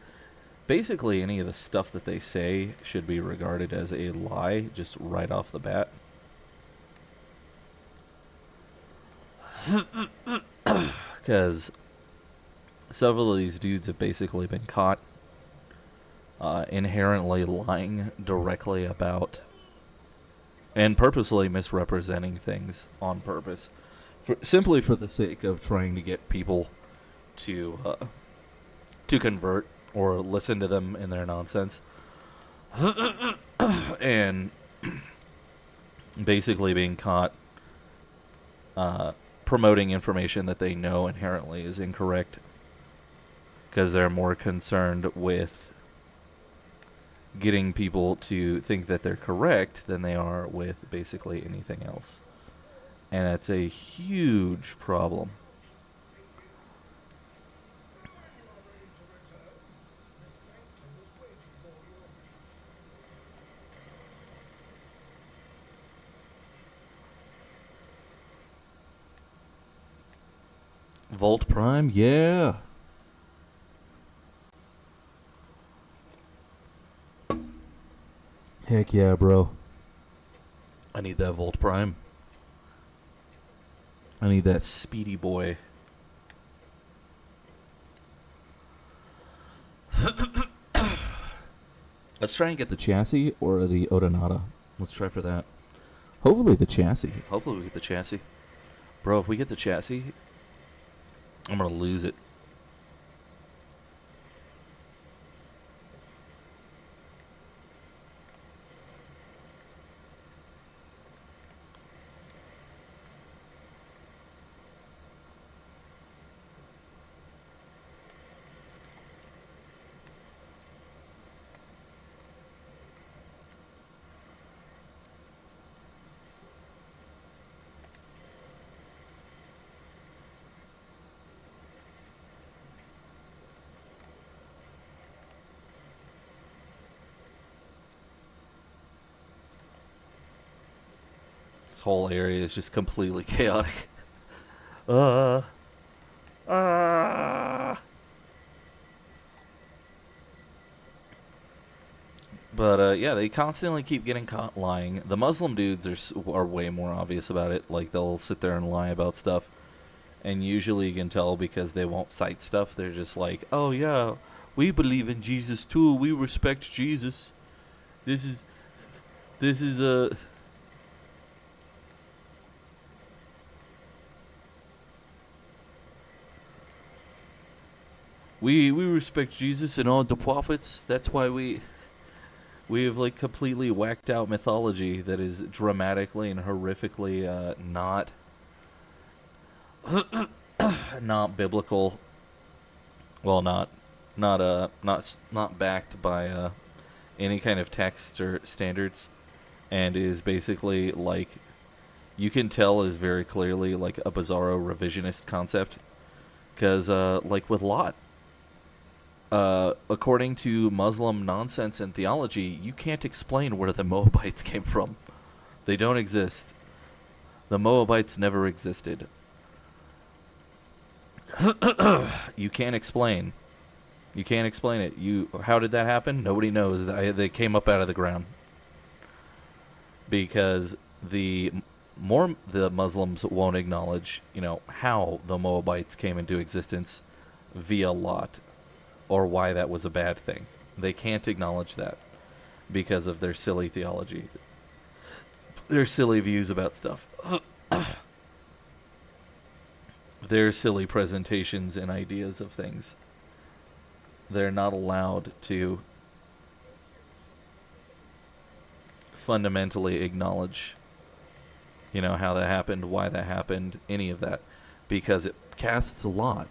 basically any of the stuff that they say should be regarded as a lie just right off the bat. Because several of these dudes have basically been caught inherently lying directly about and purposely misrepresenting things on purpose, simply for the sake of trying to get people to convert or listen to them in their nonsense, and basically being caught promoting information that they know inherently is incorrect, because they're more concerned with getting people to think that they're correct than they are with basically anything else. And that's a huge problem. Volt Prime, yeah. Heck yeah, bro. I need that Volt Prime. I need that speedy boy. Let's try and get the chassis or the Odonata. Let's try for that. Hopefully the chassis. Hopefully we get the chassis. Bro, if we get the chassis, I'm going to lose it. This whole area is just completely chaotic. But yeah, they constantly keep getting caught lying. The Muslim dudes are way more obvious about it. Like, they'll sit there and lie about stuff, and usually you can tell because they won't cite stuff. They're just like, oh yeah, we believe in Jesus too. We respect Jesus. This is a... We respect Jesus and all the prophets. That's why we have, like, completely whacked out mythology that is dramatically and horrifically not not biblical. Well, not backed by any kind of text or standards, and is basically, like, you can tell is very clearly like a bizarro revisionist concept. Because like with Lot, according to Muslim nonsense and theology, you can't explain where the Moabites came from. They don't exist. The Moabites never existed. You can't explain. You can't explain it. How did that happen? Nobody knows. They came up out of the ground. Because the Muslims won't acknowledge, how the Moabites came into existence via Lot, or why that was a bad thing. They can't acknowledge that because of their silly theology, their silly views about stuff, their silly presentations and ideas of things. They're not allowed to fundamentally acknowledge, how that happened, why that happened, any of that, because it casts Lot,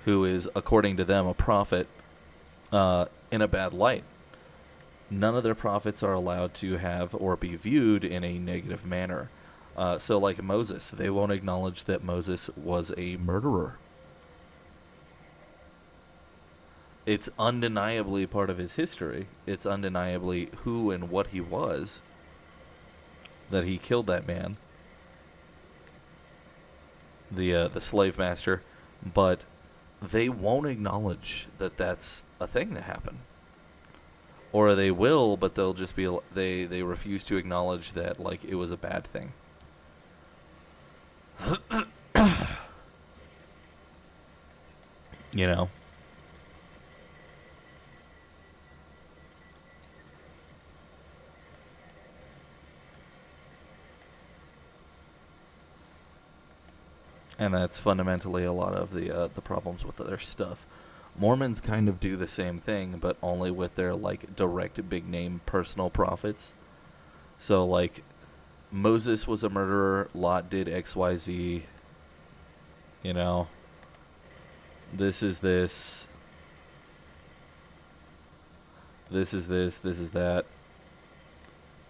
who is, according to them, a prophet, in a bad light. None of their prophets are allowed to have or be viewed in a negative manner. So like Moses, they won't acknowledge that Moses was a murderer. It's undeniably part of his history. It's undeniably who and what he was that he killed that man, the slave master. But they won't acknowledge that that's a thing that happened. Or they will, but they'll just be they refuse to acknowledge that like it was a bad thing. You know. And that's fundamentally a lot of the problems with their stuff. Mormons kind of do the same thing, but only with their like direct big name personal prophets. So like Moses was a murderer, Lot did XYZ, you know. This is this. This is this, this is that.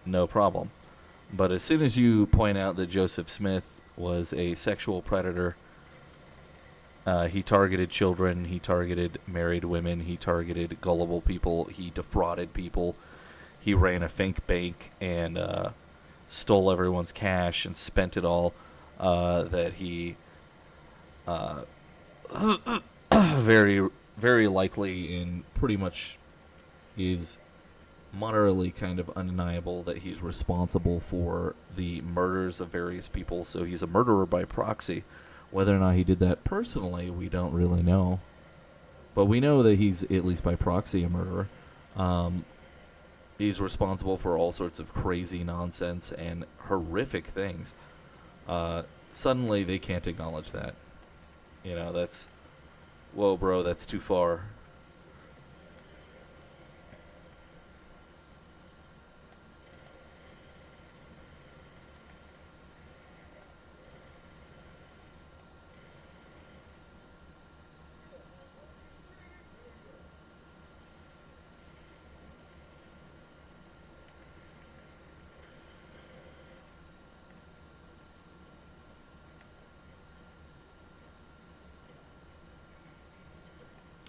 No problem. But as soon as you point out that Joseph Smith was a sexual predator, he targeted children, he targeted married women, he targeted gullible people, he defrauded people, he ran a fake bank and stole everyone's cash and spent it all, that he very, very likely and pretty much is moderately kind of undeniable that he's responsible for the murders of various people, so he's a murderer by proxy. Whether or not he did that personally, we don't really know. But we know that he's, at least by proxy, a murderer. He's responsible for all sorts of crazy nonsense and horrific things. Suddenly, they can't acknowledge that. You know, that's... Whoa, bro, that's too far.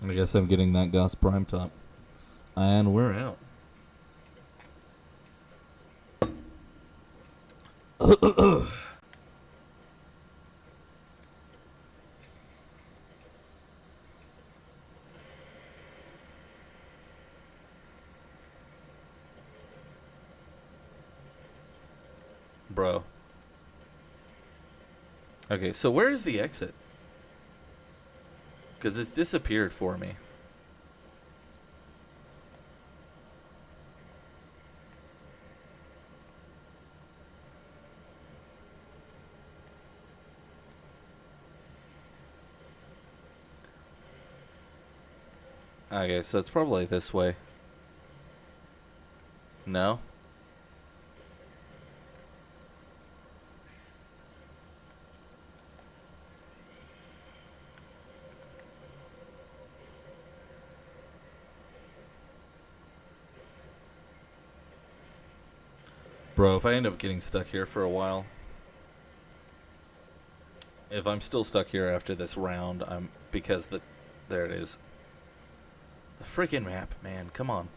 I guess I'm getting that Goss Prime Top. And we're out. Bro. Okay, so where is the exit? Because it's disappeared for me. Okay, so it's probably this way. No? Bro, if I end up getting stuck here for a while, if I'm still stuck here after this round, because there it is. The freaking map, man, come on.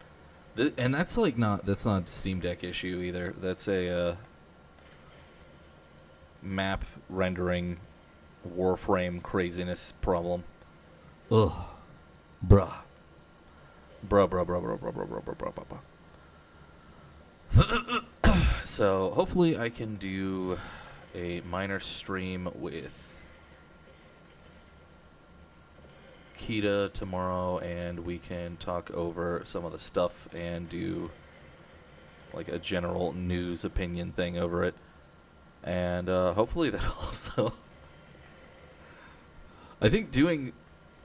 And that's like that's not a Steam Deck issue either. That's a map rendering Warframe craziness problem. Ugh. Bruh. Bruh. So hopefully I can do a minor stream with Kita tomorrow, and we can talk over some of the stuff and do like a general news opinion thing over it. And hopefully that also... I think doing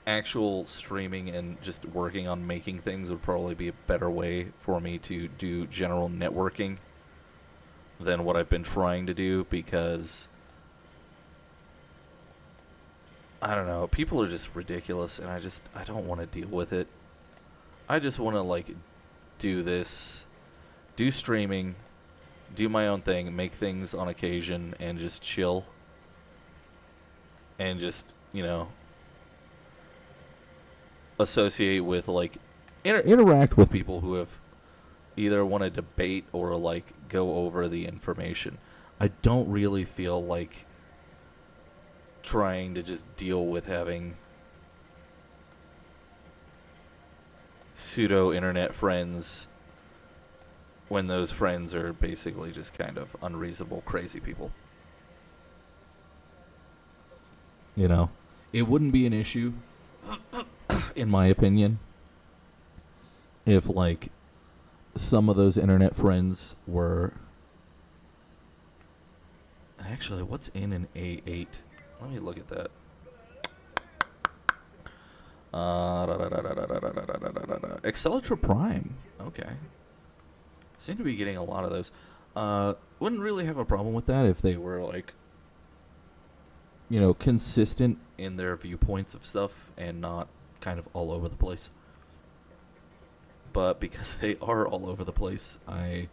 actual streaming and just working on making things would probably be a better way for me to do general networking than what I've been trying to do, because I don't know, people are just ridiculous, and I don't want to deal with it. I just want to like do this, do streaming, do my own thing, make things on occasion, and just chill, and just, you know, associate with, like, interact with people who have either want to debate or, like, go over the information. I don't really feel like trying to just deal with having pseudo internet friends when those friends are basically just kind of unreasonable, crazy people. You know, it wouldn't be an issue, in my opinion, if, like, some of those internet friends were... Actually, what's in an A8? Let me look at that. Accelerator Prime. Okay. Seem to be getting a lot of those. Wouldn't really have a problem with that if they were, like, you know, consistent in their viewpoints of stuff and not kind of all over the place. But because they are all over the place, I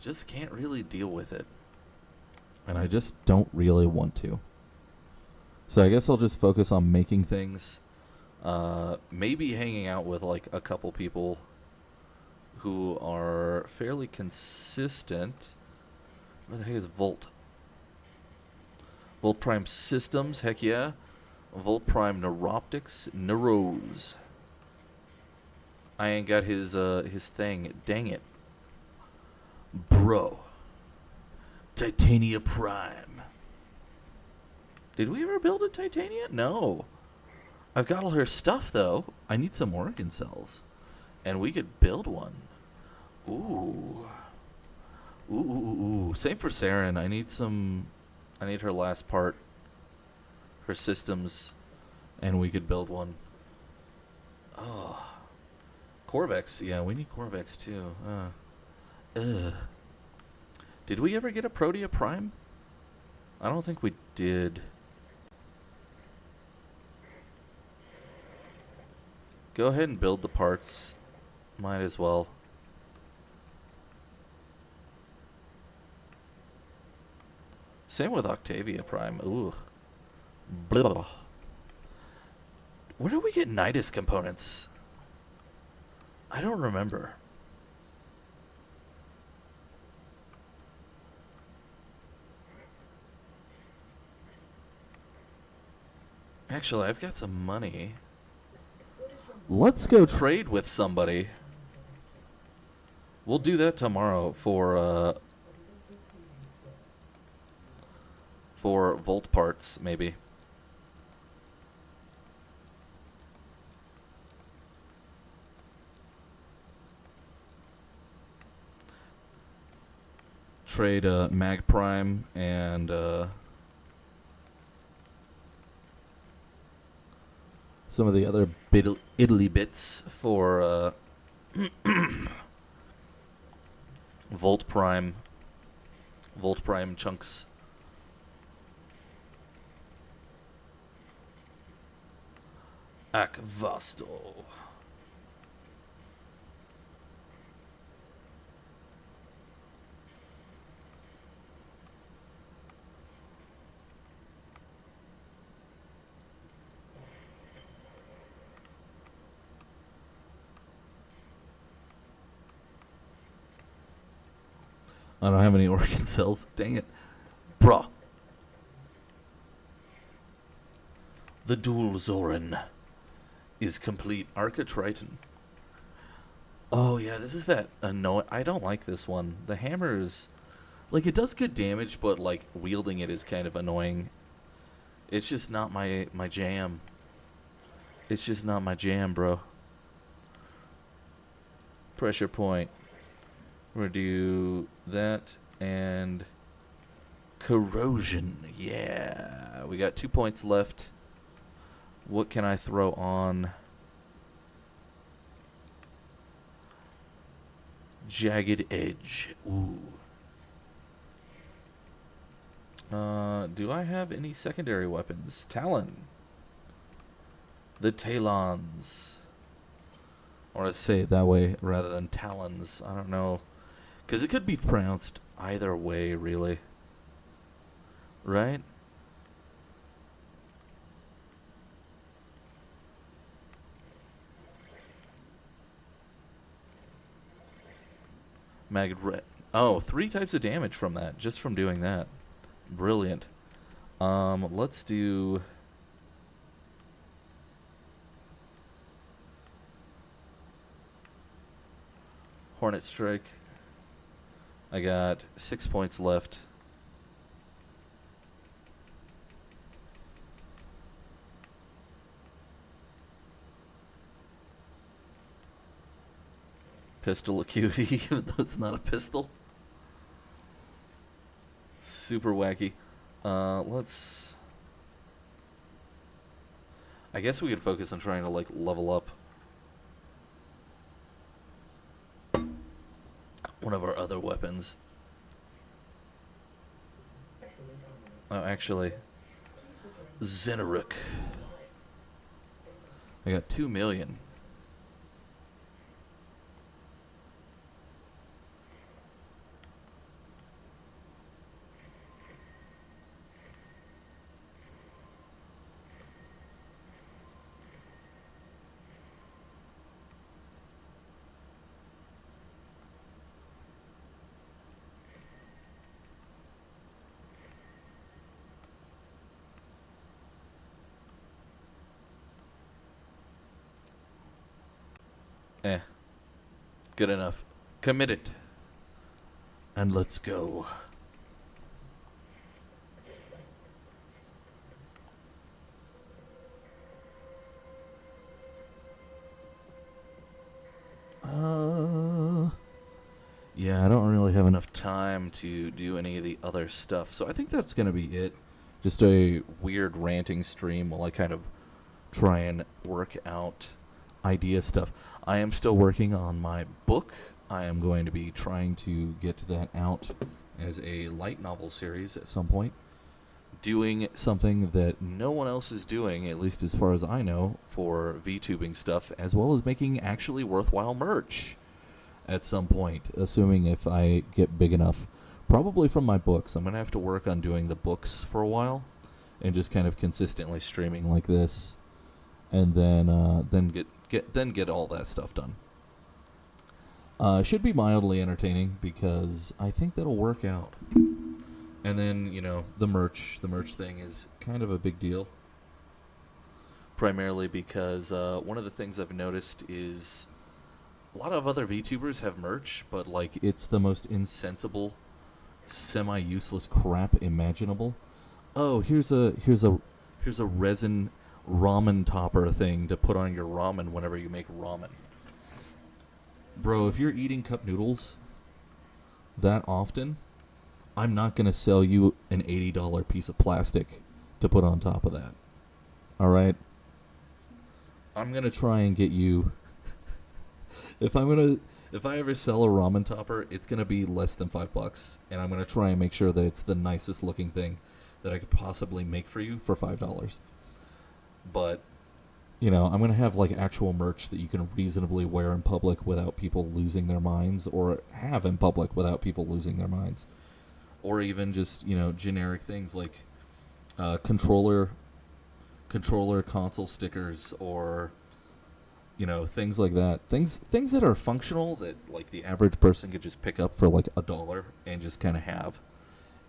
just can't really deal with it. And I just don't really want to. So I guess I'll just focus on making things. Maybe hanging out with, like, a couple people who are fairly consistent. Where the heck is Volt? Volt Prime Systems, heck yeah. Volt Prime Neuroptics, Neuros. I ain't got his thing. Dang it. Bro. Titania Prime. Did we ever build a Titania? No. I've got all her stuff, though. I need some organ cells. And we could build one. Ooh. Ooh. Same for Saren. I need her last part. Her systems. And we could build one. Oh. Corvex. Yeah, we need Corvex, too. Did we ever get a Protea Prime? I don't think we did. Go ahead and build the parts. Might as well. Same with Octavia Prime. Ooh. Blah. Where do we get Nidus components? I don't remember. Actually, I've got some money. Let's go trade with somebody. We'll do that tomorrow for Volt parts, maybe. Trade Mag Prime and some of the other Italy bits for Volt Prime chunks. Ac Vasto. I don't have any organ cells. Dang it. Bruh. The dual Zoran is complete. Arca Triton. Oh, yeah, this is that annoying... I don't like this one. The hammer is... Like, it does good damage, but, like, wielding it is kind of annoying. It's just not my jam. It's just not my jam, bro. Pressure point. We're gonna do that and corrosion. Yeah, we got 2 points left. What can I throw on? Jagged edge. Ooh. Do I have any secondary weapons? Talon. The Talons. I want to say it that way rather than Talons. I don't know. Because it could be pronounced either way, really. Right? Oh, 3 types of damage from that, just from doing that. Brilliant. Let's do... Hornet Strike. I got 6 points left. Pistol acuity, even though it's not a pistol. Super wacky. Let's... I guess we could focus on trying to, like, level up one of our other weapons. Oh, actually, Zenaruk. I got 2 million. Good enough. Commit it. And let's go. Yeah, I don't really have enough time to do any of the other stuff, so I think that's going to be it. Just a weird ranting stream while I kind of try and work out idea stuff. I am still working on my book. I am going to be trying to get that out as a light novel series at some point. Doing something that no one else is doing, at least as far as I know, for VTubing stuff, as well as making actually worthwhile merch at some point, assuming if I get big enough. Probably from my books. I'm going to have to work on doing the books for a while and just kind of consistently streaming like this, and then get all that stuff done. Should be mildly entertaining because I think that'll work out. And then, you know, the merch thing is kind of a big deal. Primarily because one of the things I've noticed is a lot of other VTubers have merch, but like it's the most insensible, semi-useless crap imaginable. Oh, here's a resin ramen topper thing to put on your ramen whenever you make ramen. Bro, if you're eating cup noodles that often, I'm not going to sell you an $80 piece of plastic to put on top of that. Alright? I'm going to try and get you... If I ever sell a ramen topper, it's going to be less than $5, and I'm going to try and make sure that it's the nicest looking thing that I could possibly make for you for $5. But, you know, I'm going to have, like, actual merch that you can reasonably wear in public without people losing their minds, or have in public without people losing their minds. Or even just, you know, generic things like controller console stickers, or, you know, things like that. Things that are functional that, like, the average person could just pick up for, like, $1 and just kind of have.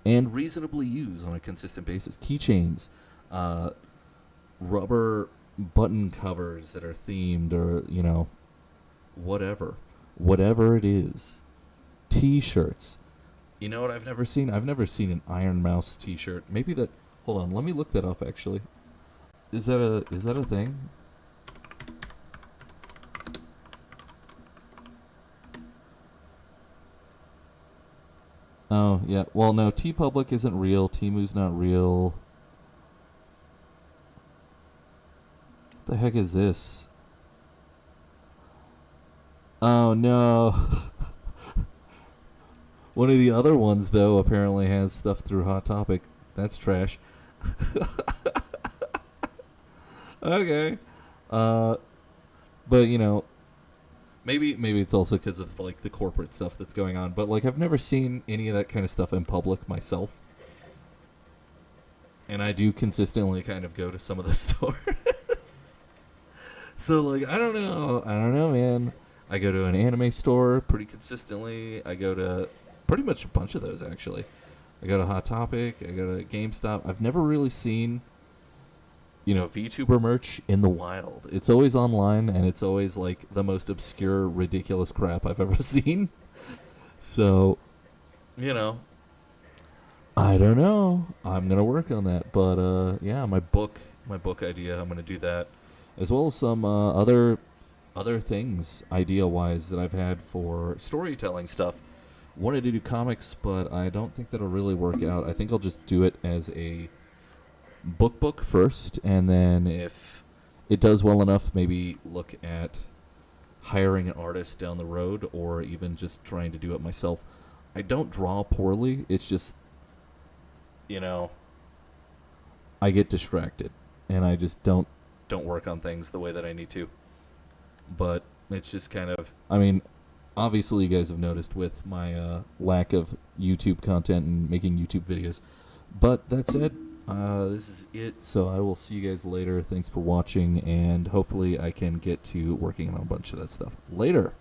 And reasonably use on a consistent basis. Keychains, rubber button covers that are themed, or, you know, whatever it is. T-shirts. You know what I've never seen? I've never seen an Iron Mouse t-shirt. Maybe that... Hold on, let me look that up, actually. Is that a thing? Oh, yeah. Well, no, TeePublic isn't real. Temu's not real. What the heck is this? Oh, no. One of the other ones, though, apparently has stuff through Hot Topic. That's trash. Okay. But, you know, maybe it's also because of, like, the corporate stuff that's going on. But, like, I've never seen any of that kind of stuff in public myself. And I do consistently kind of go to some of the stores. So, like, I don't know, man. I go to an anime store pretty consistently. I go to pretty much a bunch of those, actually. I go to Hot Topic. I go to GameStop. I've never really seen, VTuber merch in the wild. It's always online, and it's always, like, the most obscure, ridiculous crap I've ever seen. So, I don't know. I'm going to work on that. But, yeah, my book idea, I'm going to do that. As well as some other things, idea-wise, that I've had for storytelling stuff. Wanted to do comics, but I don't think that'll really work out. I think I'll just do it as a book first, and then if it does well enough, maybe look at hiring an artist down the road, or even just trying to do it myself. I don't draw poorly. It's just, I get distracted, and I just don't work on things the way that I need to. But it's just kind of, obviously you guys have noticed with my lack of YouTube content and making YouTube videos. But that said, this is it. So I will see you guys later. Thanks for watching, and hopefully I can get to working on a bunch of that stuff later.